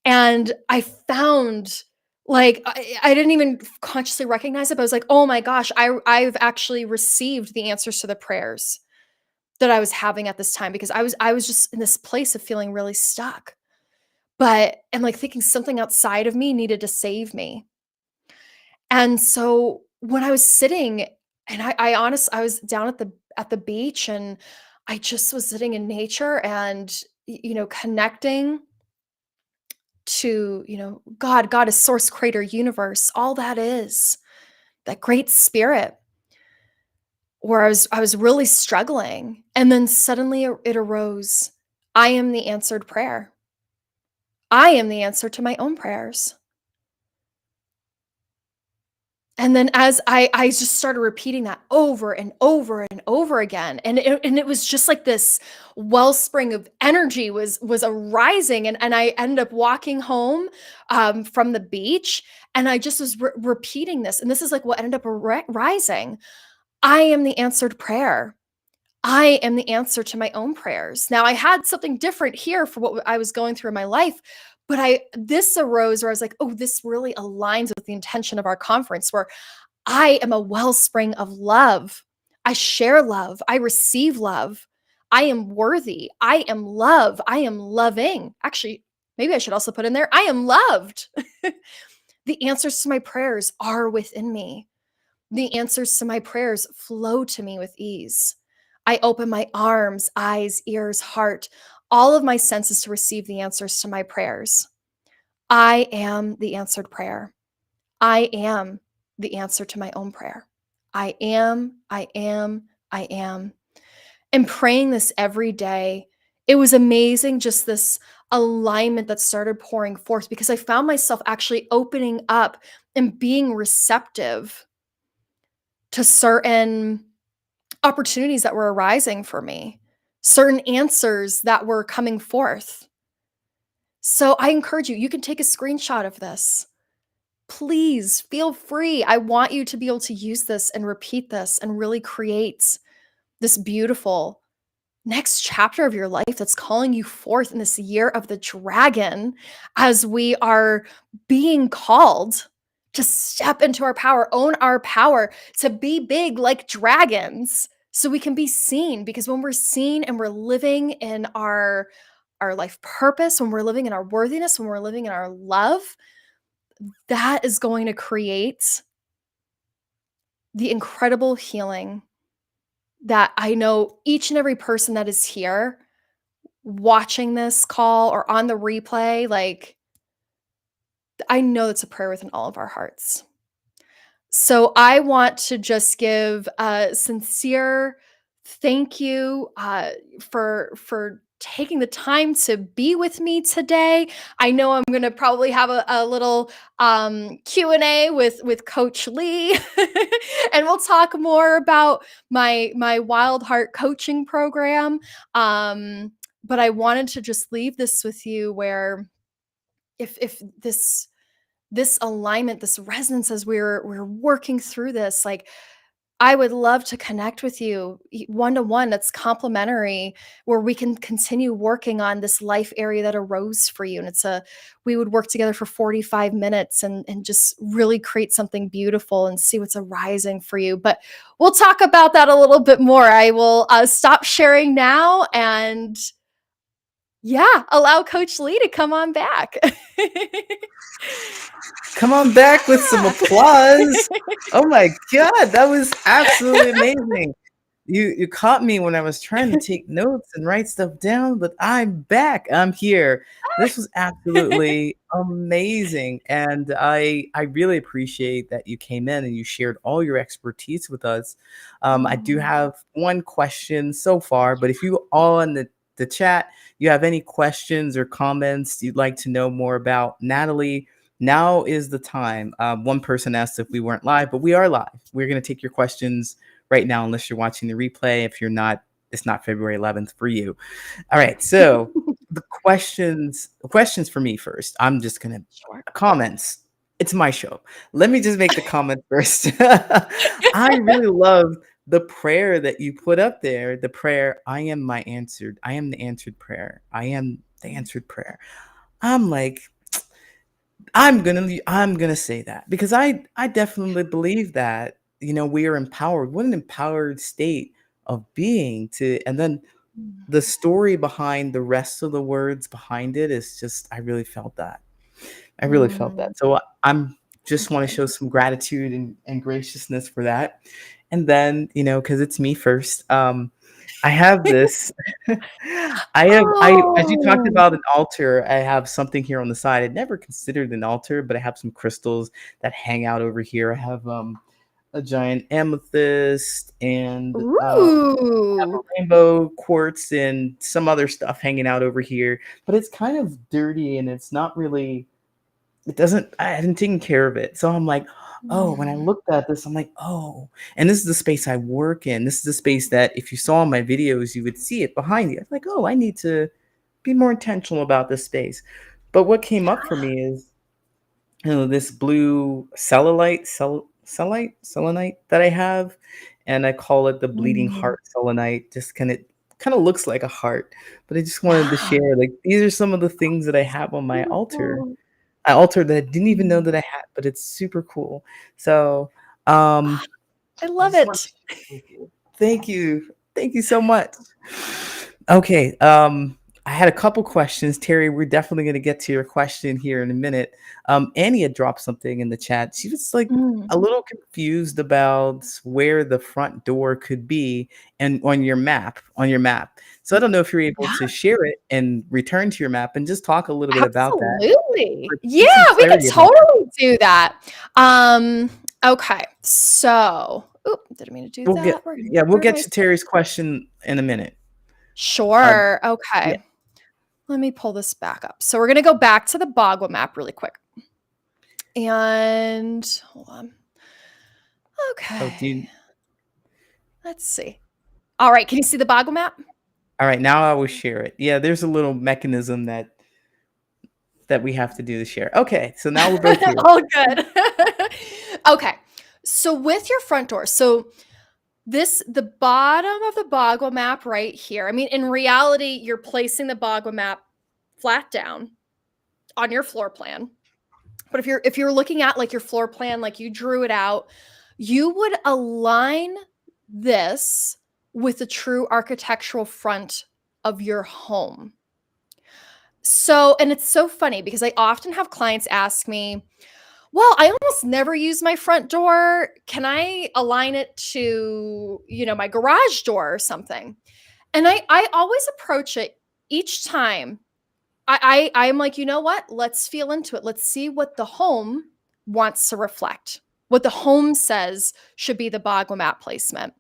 Speaker 6: and I found like I didn't even consciously recognize it, but I was like, oh my gosh, I've actually received the answers to the prayers that I was having at this time because I was just in this place of feeling really stuck. But and like thinking something outside of me needed to save me. And so when I was sitting and I was down at the beach and I just was sitting in nature and connecting to, God is source, creator, universe, all that is, that great spirit where I was really struggling. And then suddenly it arose. I am the answered prayer. I am the answer to my own prayers. And then as I just started repeating that over and over and over again, and it was just like this wellspring of energy was arising, and I ended up walking home from the beach, and I just was repeating this, and this is like what ended up rising. I am the answered prayer. I am the answer to my own prayers. Now I had something different here for what I was going through in my life, but this arose where I was like, oh, this really aligns with the intention of our conference, where I am a wellspring of love. I share love. I receive love. I am worthy. I am love. I am loving. Actually, maybe I should also put in there, I am loved. The answers to my prayers are within me. The answers to my prayers flow to me with ease. I open my arms, eyes, ears, heart, all of my senses to receive the answers to my prayers. I am the answered prayer. I am the answer to my own prayer. I am, I am, I am. And praying this every day, it was amazing, just this alignment that started pouring forth because I found myself actually opening up and being receptive to certain opportunities that were arising for me, certain answers that were coming forth. So I encourage you, you can take a screenshot of this. Please feel free. I want you to be able to use this and repeat this and really create this beautiful next chapter of your life that's calling you forth in this year of the dragon, as we are being called to step into our power, own our power, to be big like dragons so we can be seen. Because when we're seen and we're living in our life purpose, when we're living in our worthiness, when we're living in our love, that is going to create the incredible healing that I know each and every person that is here watching this call or on the replay, like, I know it's a prayer within all of our hearts. So I want to just give a sincere thank you for taking the time to be with me today. I know I'm going to probably have a little Q&A with Coach Lee, and we'll talk more about my Wild Heart coaching program. But I wanted to just leave this with you, where if this alignment, this resonance, as we're working through this, like, I would love to connect with you one-to-one. That's complimentary, where we can continue working on this life area that arose for you. And we would work together for 45 minutes and just really create something beautiful and see what's arising for you. But we'll talk about that a little bit more. I will stop sharing now and allow Coach Lee to come on back.
Speaker 1: Come on back with some applause. Oh my God, that was absolutely amazing. You caught me when I was trying to take notes and write stuff down, but I'm back. I'm here. This was absolutely amazing. And I really appreciate that you came in and you shared all your expertise with us. I do have one question so far, but if you all in the chat, you have any questions or comments you'd like to know more about Natalie, now is the time. One person asked if we weren't live, but we are live. We're going to take your questions right now, unless you're watching the replay. If you're not, it's not February 11th for you. All right. So the questions for me first. I'm just going to comments. It's my show. Let me just make the comment first. I really love the prayer that you put up there. The prayer, I am the answered prayer. I am the answered prayer. I'm like, I'm gonna say that because I definitely believe that, we are empowered. What an empowered state of being and then the story behind the rest of the words behind it is just, I really felt that. I really felt that. So I'm just want to show some gratitude and graciousness for that. And then, because it's me first, I have this. As you talked about an altar, I have something here on the side. I'd never considered an altar, but I have some crystals that hang out over here. I have a giant amethyst and have a rainbow quartz and some other stuff hanging out over here. But it's kind of dirty and it's not really. I hadn't taken care of it. So I'm like, oh, when I looked at this, I'm like, oh, and this is the space I work in. This is the space that if you saw my videos, you would see it behind you. I'm like, oh, I need to be more intentional about this space. But what came up for me is, this blue selenite that I have, and I call it the bleeding heart selenite. Just kind of looks like a heart, but I just wanted to share, like, these are some of the things that I have on my altar. I altered that I didn't even know that I had, but it's super cool. So,
Speaker 6: I love it.
Speaker 1: Thank you. Thank you so much. Okay. I had a couple questions. Terry, we're definitely going to get to your question here in a minute. Annie had dropped something in the chat. She was like a little confused about where the front door could be and on your map. So I don't know if you're able to share it and return to your map and just talk a little bit about that.
Speaker 6: Absolutely. Yeah, we can totally do that. Okay. So, didn't mean to do that.
Speaker 1: We'll get to Terry's question in a minute.
Speaker 6: Sure. Okay. Yeah. Let me pull this back up. So we're going to go back to the Bagua map really quick. And hold on. Okay. Let's see. All right. Can you see the Bagua map?
Speaker 1: All right. Now I will share it. Yeah, there's a little mechanism that we have to do to share. Okay. So now we're both here.
Speaker 6: All good. Okay. So with your front door, the bottom of the Bagua map right here. I mean, in reality, you're placing the Bagua map flat down on your floor plan. But if you're looking at like your floor plan, like you drew it out, you would align this with the true architectural front of your home. So, and it's so funny because I often have clients ask me, well, I almost never use my front door. Can I align it to, my garage door or something? And I always approach it each time. I'm like, you know what? Let's feel into it. Let's see what the home wants to reflect, what the home says should be the Bagua map placement.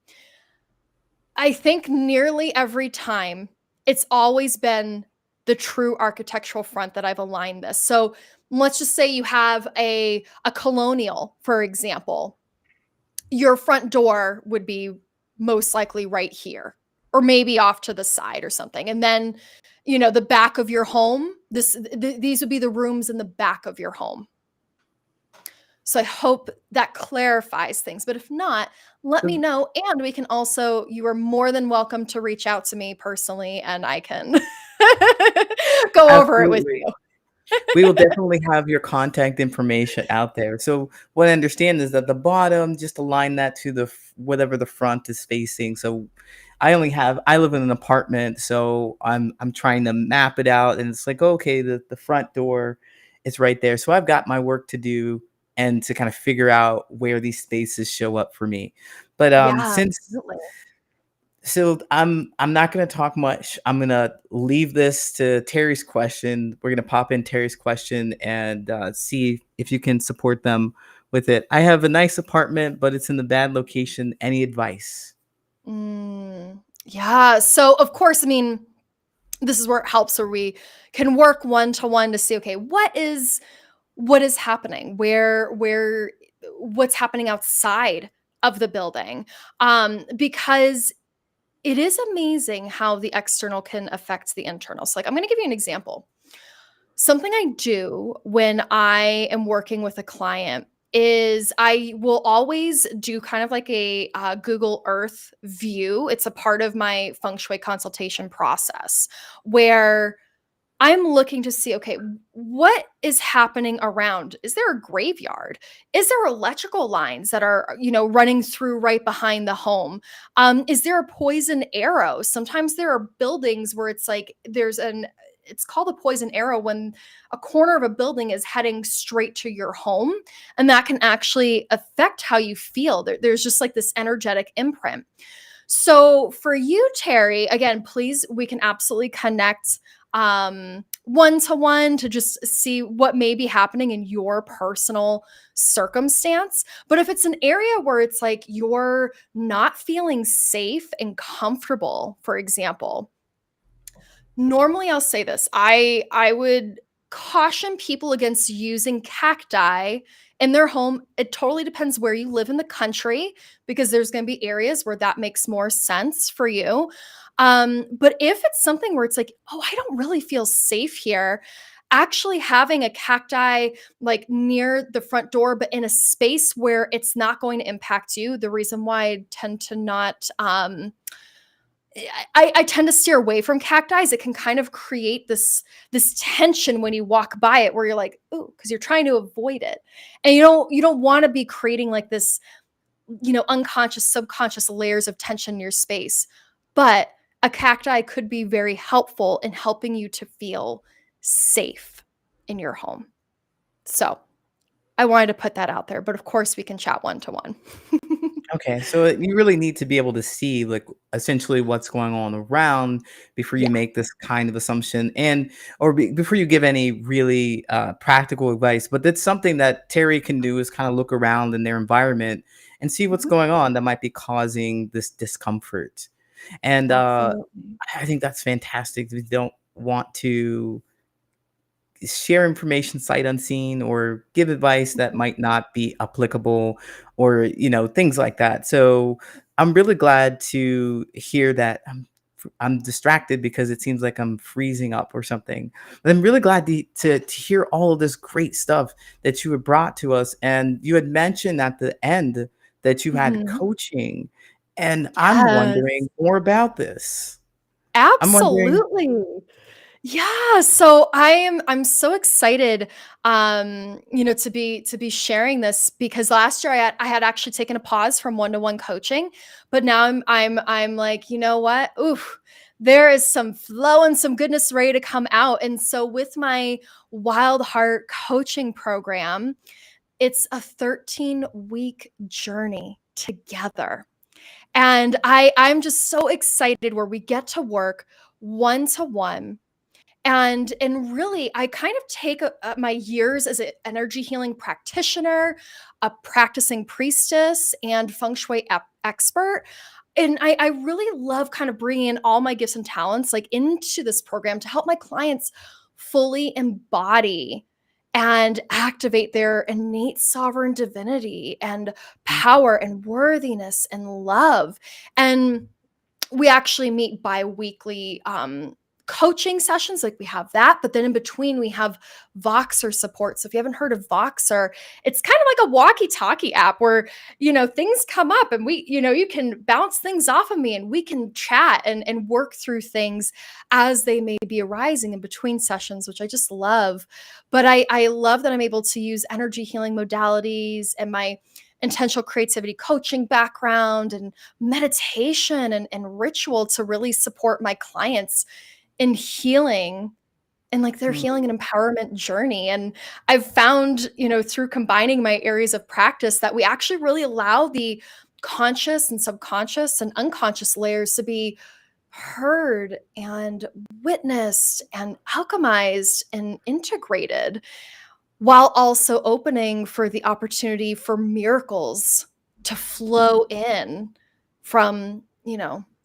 Speaker 6: I think nearly every time it's always been the true architectural front that I've aligned this. So let's just say you have a colonial, for example. Your front door would be most likely right here, or maybe off to the side or something. And then, the back of your home, these would be the rooms in the back of your home. So I hope that clarifies things. But if not, let me
Speaker 1: So
Speaker 6: know. And we can also, you are more than welcome to reach out to me personally and I can go over it with
Speaker 1: absolutely.
Speaker 6: you.
Speaker 1: We will definitely have your contact information out there. So what I understand is that the bottom, just align that to whatever the front is facing. So I live in an apartment, so I'm trying to map it out, and it's like, okay, the front door is right there. So I've got my work to do and to kind of figure out where these spaces show up for me. But
Speaker 6: Yeah,
Speaker 1: since
Speaker 6: absolutely.
Speaker 1: so I'm not gonna talk much. I'm gonna leave this to Terry's question. We're gonna pop in Terry's question and see if you can support them with it. I have a nice apartment, but it's in the bad location. Any advice?
Speaker 6: Yeah. So, of course, I mean, this is where it helps where we can work one to one to see, okay, what is happening? What's happening outside of the building? Because it is amazing how the external can affect the internal. So, like, I'm going to give you an example. Something I do when I am working with a client is I will always do kind of like a Google Earth view. It's a part of my feng shui consultation process where I'm looking to see, okay, what is happening around? Is there a graveyard? Is there electrical lines that are, running through right behind the home? Is there a poison arrow? Sometimes there are buildings where it's like it's called a poison arrow when a corner of a building is heading straight to your home, and that can actually affect how you feel. There's just like this energetic imprint. So for you, Terry, again, please, we can absolutely connect one to one to just see what may be happening in your personal circumstance. But if it's an area where it's like you're not feeling safe and comfortable, for example, normally I'll say this. I would caution people against using cacti in their home. It totally depends where you live in the country because there's going to be areas where that makes more sense for you. But if it's something where it's like, oh, I don't really feel safe here, actually having a cacti like near the front door, but in a space where it's not going to impact you. The reason why I tend to not I tend to steer away from cacti. It can kind of create this tension when you walk by it, where you're like, "Ooh," because you're trying to avoid it, and you don't want to be creating like this, unconscious, subconscious layers of tension in your space. But a cacti could be very helpful in helping you to feel safe in your home. So I wanted to put that out there, but of course we can chat one to one.
Speaker 1: Okay, so you really need to be able to see, like, essentially what's going on around before you
Speaker 6: Yeah.
Speaker 1: make this kind of assumption, and before you give any really practical advice. But that's something that Terry can do, is kind of look around in their environment and see what's
Speaker 6: Mhm.
Speaker 1: going on that might be causing this discomfort. And
Speaker 6: Absolutely.
Speaker 1: I think that's fantastic. We don't want to share information sight unseen or give advice that
Speaker 6: Mhm.
Speaker 1: might not be applicable, or things like that. So I'm really glad to hear that. I'm distracted because it seems like I'm freezing up or something. But I'm really glad to hear all of this great stuff that you had brought to us. And you had mentioned at the end that you had
Speaker 6: Mhm.
Speaker 1: coaching, and I'm
Speaker 6: Yes.
Speaker 1: wondering more about this. I'm wondering.
Speaker 6: Absolutely. Yeah, so I'm so excited to be sharing this because last year I had actually taken a pause from one-to-one coaching, but now I'm like, you know what? Oof, there is some flow and some goodness ready to come out. And so with my Wild Heart coaching program, it's a 13-week journey together. And I'm just so excited where we get to work one to one, and really I kind of take my years as an energy healing practitioner, a practicing priestess, and feng shui expert, and I really love kind of bringing in all my gifts and talents like into this program to help my clients fully embody and activate their innate sovereign divinity and power and worthiness and love. And we actually meet bi-weekly coaching sessions, like we have that, but then in between we have Voxer support. So if you haven't heard of Voxer, it's kind of like a walkie-talkie app where, things come up and you can bounce things off of me and we can chat and work through things as they may be arising in between sessions, which I just love. But I love that I'm able to use energy healing modalities and my intentional creativity coaching background and meditation and ritual to really support my clients in healing and like their
Speaker 1: Mm.
Speaker 6: healing and empowerment journey. And I've found, through combining my areas of practice that we actually really allow the conscious and subconscious and unconscious layers to be heard and witnessed and alchemized and integrated, while also opening for the opportunity for miracles to flow in from,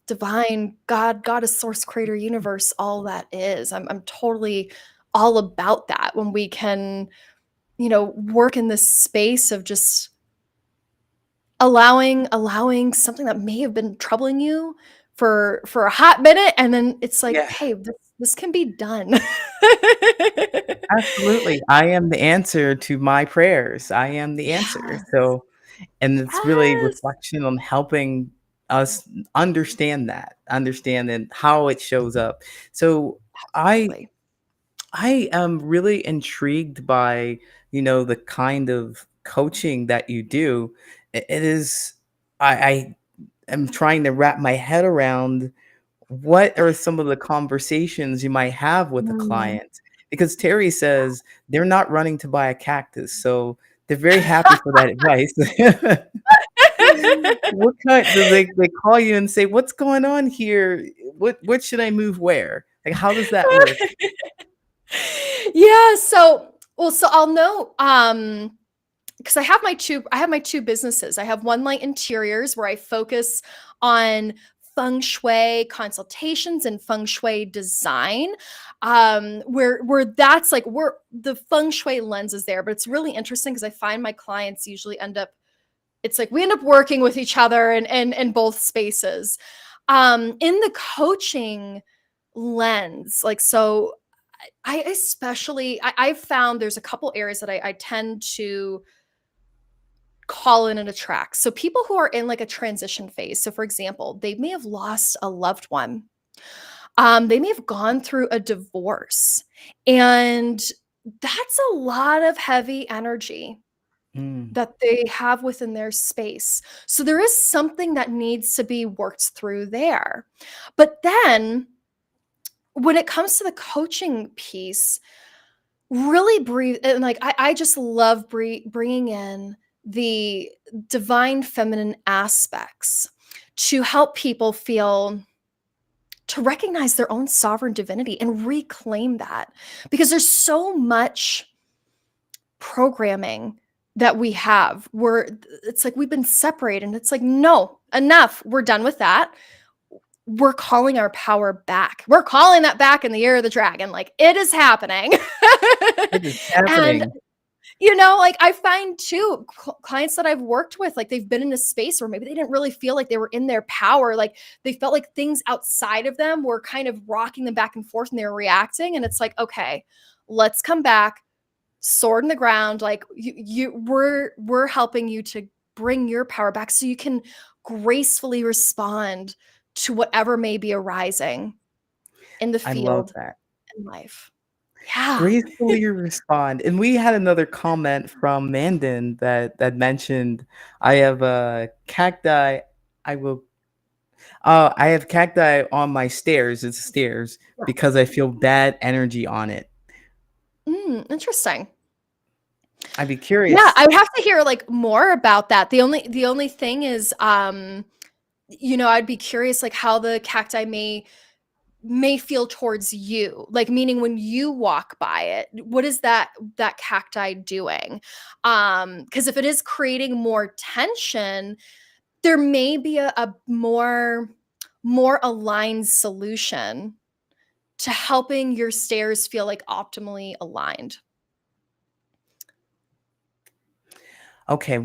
Speaker 6: divine God, goddess, source, creator, universe, all that is. I'm totally all about that when we can, work in this space of just allowing something that may have been troubling you for a hot minute, and then it's like,
Speaker 1: Yeah,
Speaker 6: hey, this can be done.
Speaker 1: absolutely. I am the answer to my prayers. I am the answer.
Speaker 6: Yes.
Speaker 1: So, and it's really
Speaker 6: Yes.
Speaker 1: reflection on helping us understand and how it shows up. So I
Speaker 6: Absolutely.
Speaker 1: I am really intrigued by, the kind of coaching that you do. It is I am trying to wrap my head around what are some of the conversations you might have with a
Speaker 6: Mm.
Speaker 1: client? Because Terry says they're not running to buy a cactus, so they're very happy for that advice. What kind do they call you and say, "What's going on here? What should I move where?" Like, how does that work?
Speaker 6: Yeah, so I'll know, because I have my two businesses. I have One Light Interiors where I focus on feng shui consultations and feng shui design, where that's like where the feng shui lens is there. But it's really interesting because I find my clients usually it's like we end up working with each other in both spaces. In the coaching lens, like, so I've found there's a couple areas that I tend to call in and attract. So people who are in like a transition phase. So for example, they may have lost a loved one. They may have gone through a divorce, and that's a lot of heavy energy
Speaker 1: Mm,
Speaker 6: that they have within their space. So there is something that needs to be worked through there. But then when it comes to the coaching piece, really breathe and like I just love bringing in the divine feminine aspects to help people feel to recognize their own sovereign divinity and reclaim that, because there's so much programming that we have where it's like we've been separated and it's like, no, enough, we're done with that. We're calling our power back. We're calling that back in the year of the dragon. Like, it is happening.
Speaker 1: it is
Speaker 6: And,
Speaker 1: happening.
Speaker 6: like, I find too, clients that I've worked with, like, they've been in a space where maybe they didn't really feel like they were in their power. Like, they felt like things outside of them were kind of rocking them back and forth and they were reacting. And it's like, okay, let's come back, sword in the ground. Like, we're helping you to bring your power back so you can gracefully respond to whatever may be arising in the
Speaker 1: I love
Speaker 6: field
Speaker 1: that.
Speaker 6: in life. Yeah.
Speaker 1: Gracefully respond. And we had another comment from Mandan that mentioned, I have a cacti. I will. I have cacti on my stairs. It's stairs because I feel bad energy on it.
Speaker 6: Interesting.
Speaker 1: I'd be
Speaker 6: Yeah,
Speaker 1: curious.
Speaker 6: I would have to hear like more about that. The only thing is, I'd be curious like how the cacti may feel towards you, like, meaning when you walk by it, what is that cacti doing? Because if it is creating more tension, there may be a more aligned solution to helping your stairs feel like optimally aligned.
Speaker 1: Okay,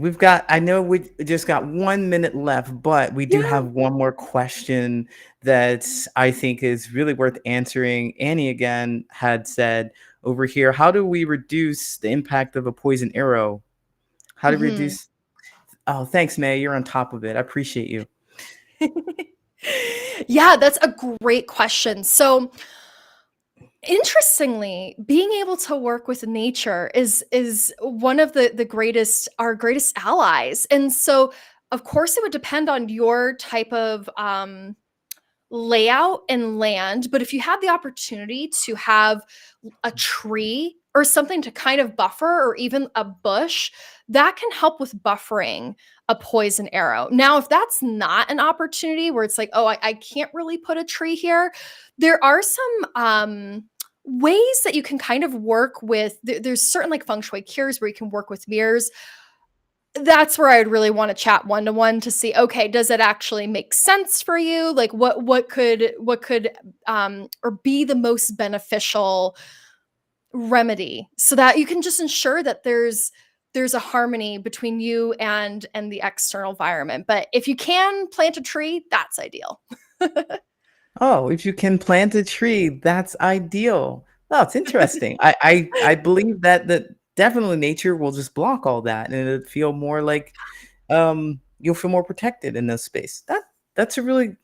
Speaker 1: I know we just got 1 minute left, but we do have one more question that I think is really worth answering. Annie again had said over here, how do we reduce the impact of a poison arrow? How do we
Speaker 6: Mhm.
Speaker 1: reduce? Oh, thanks, May. You're on top of it. I appreciate you.
Speaker 6: Yeah, that's a great question. So, interestingly, being able to work with nature is one of the greatest our greatest allies. And so, of course, it would depend on your type of layout and land, but if you have the opportunity to have a tree or something to kind of buffer, or even a bush, that can help with buffering a poison arrow. Now, if that's not an opportunity where it's like, oh, I can't really put a tree here, there are some ways that you can kind of work with. There's certain like feng shui cures where you can work with mirrors. That's where I'd really want to chat one to one to see, okay, does it actually make sense for you? Like what could or be the most beneficial remedy, so that you can just ensure that there's a harmony between you and the external environment. But if you can plant a tree, that's ideal.
Speaker 1: Oh, if you can plant a tree, that's ideal. Oh, it's interesting. I believe that definitely nature will just block all that, and it'll feel more like you'll feel more protected in this space. That's a really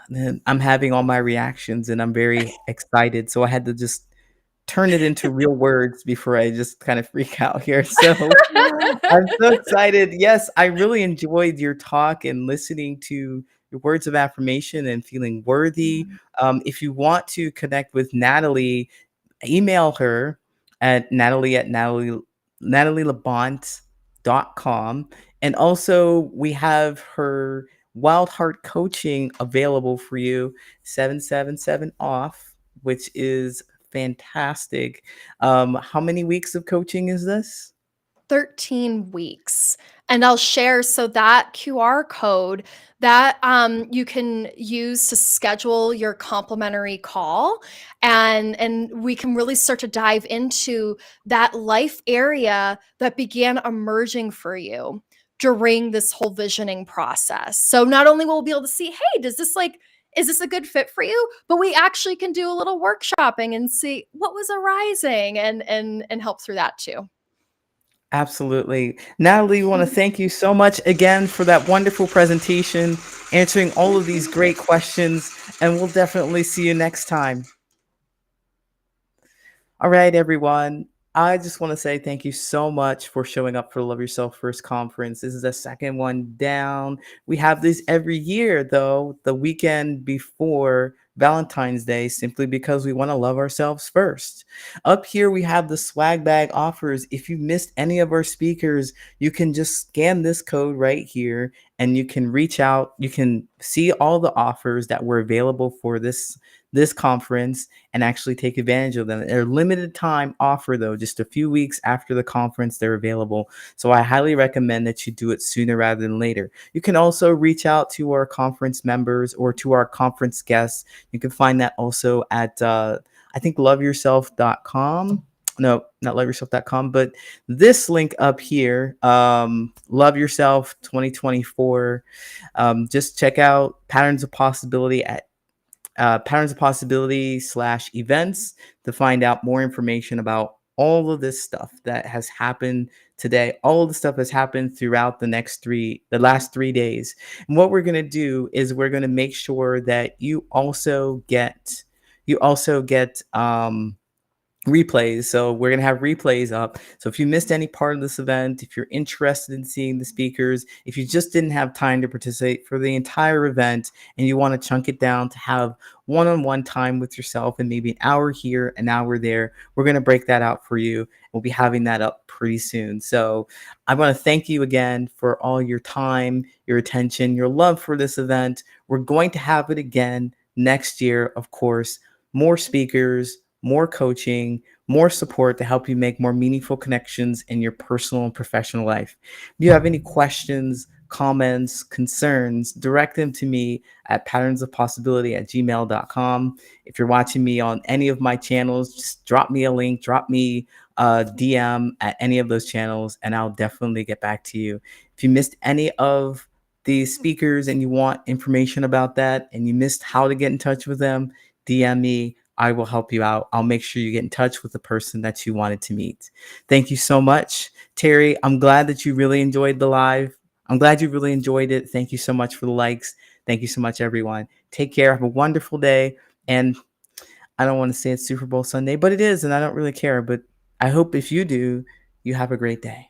Speaker 1: Man, I'm having all my reactions and I'm very excited. So I had to just turn it into real words before I just kind of freak out here. So I'm so excited. Yes, I really enjoyed your talk and listening to your words of affirmation and feeling worthy. If you want to connect with Natalie, email her at natalielabonte.com. And also, we have her Wild Heart Coaching available for you, 777 off, which is fantastic. How many weeks of coaching is this?
Speaker 6: 13 weeks. And I'll share, so that QR code that you can use to schedule your complimentary call, and we can really start to dive into that life area that began emerging for you during this whole visioning process. So not only will we be able to see, hey, is this a good fit for you? But we actually can do a little workshopping and see what was arising, and help through that too.
Speaker 1: Absolutely. Natalie, we want to thank you so much again for that wonderful presentation, answering all of these great questions, and we'll definitely see you next time. All right, everyone. I just want to say thank you so much for showing up for Love Yourself First Conference. This is the second one down. We have this every year, though, the weekend before Valentine's Day, simply because we want to love ourselves first. Up here, we have the swag bag offers. If you missed any of our speakers, you can just scan this code right here and you can reach out. You can see all the offers that were available for this conference and actually take advantage of them. They're limited time offer though, just a few weeks after the conference they're available. So I highly recommend that you do it sooner rather than later. You can also reach out to our conference members or to our conference guests. You can find that also at I think loveyourself.com. No, not loveyourself.com, but this link up here, Love Yourself 2024. Just check out Patterns of Possibility at Patterns of Possibility /events to find out more information about all of this stuff that has happened today. All of the stuff has happened throughout the last 3 days. And what we're going to do is we're going to make sure that you also get replays. So we're going to have replays up. So if you missed any part of this event, if you're interested in seeing the speakers, if you just didn't have time to participate for the entire event and you want to chunk it down to have one-on-one time with yourself and maybe an hour here, an hour there, we're going to break that out for you. We'll be having that up pretty soon. So I want to thank you again for all your time, your attention, your love for this event. We're going to have it again next year, of course. More speakers, more coaching, more support to help you make more meaningful connections in your personal and professional life. If you have any questions, comments, concerns, direct them to me at patternsofpossibility@gmail.com. If you're watching me on any of my channels, just drop me a link, drop me DM at any of those channels, and I'll definitely get back to you. If you missed any of the speakers and you want information about that, and you missed how to get in touch with them, DM me. I will help you out. I'll make sure you get in touch with the person that you wanted to meet. Thank you so much, Terry. I'm glad that you really enjoyed the live. I'm glad you really enjoyed it. Thank you so much for the likes. Thank you so much, everyone. Take care. Have a wonderful day. And I don't want to say it's Super Bowl Sunday, but it is, and I don't really care. But I hope if you do, you have a great day.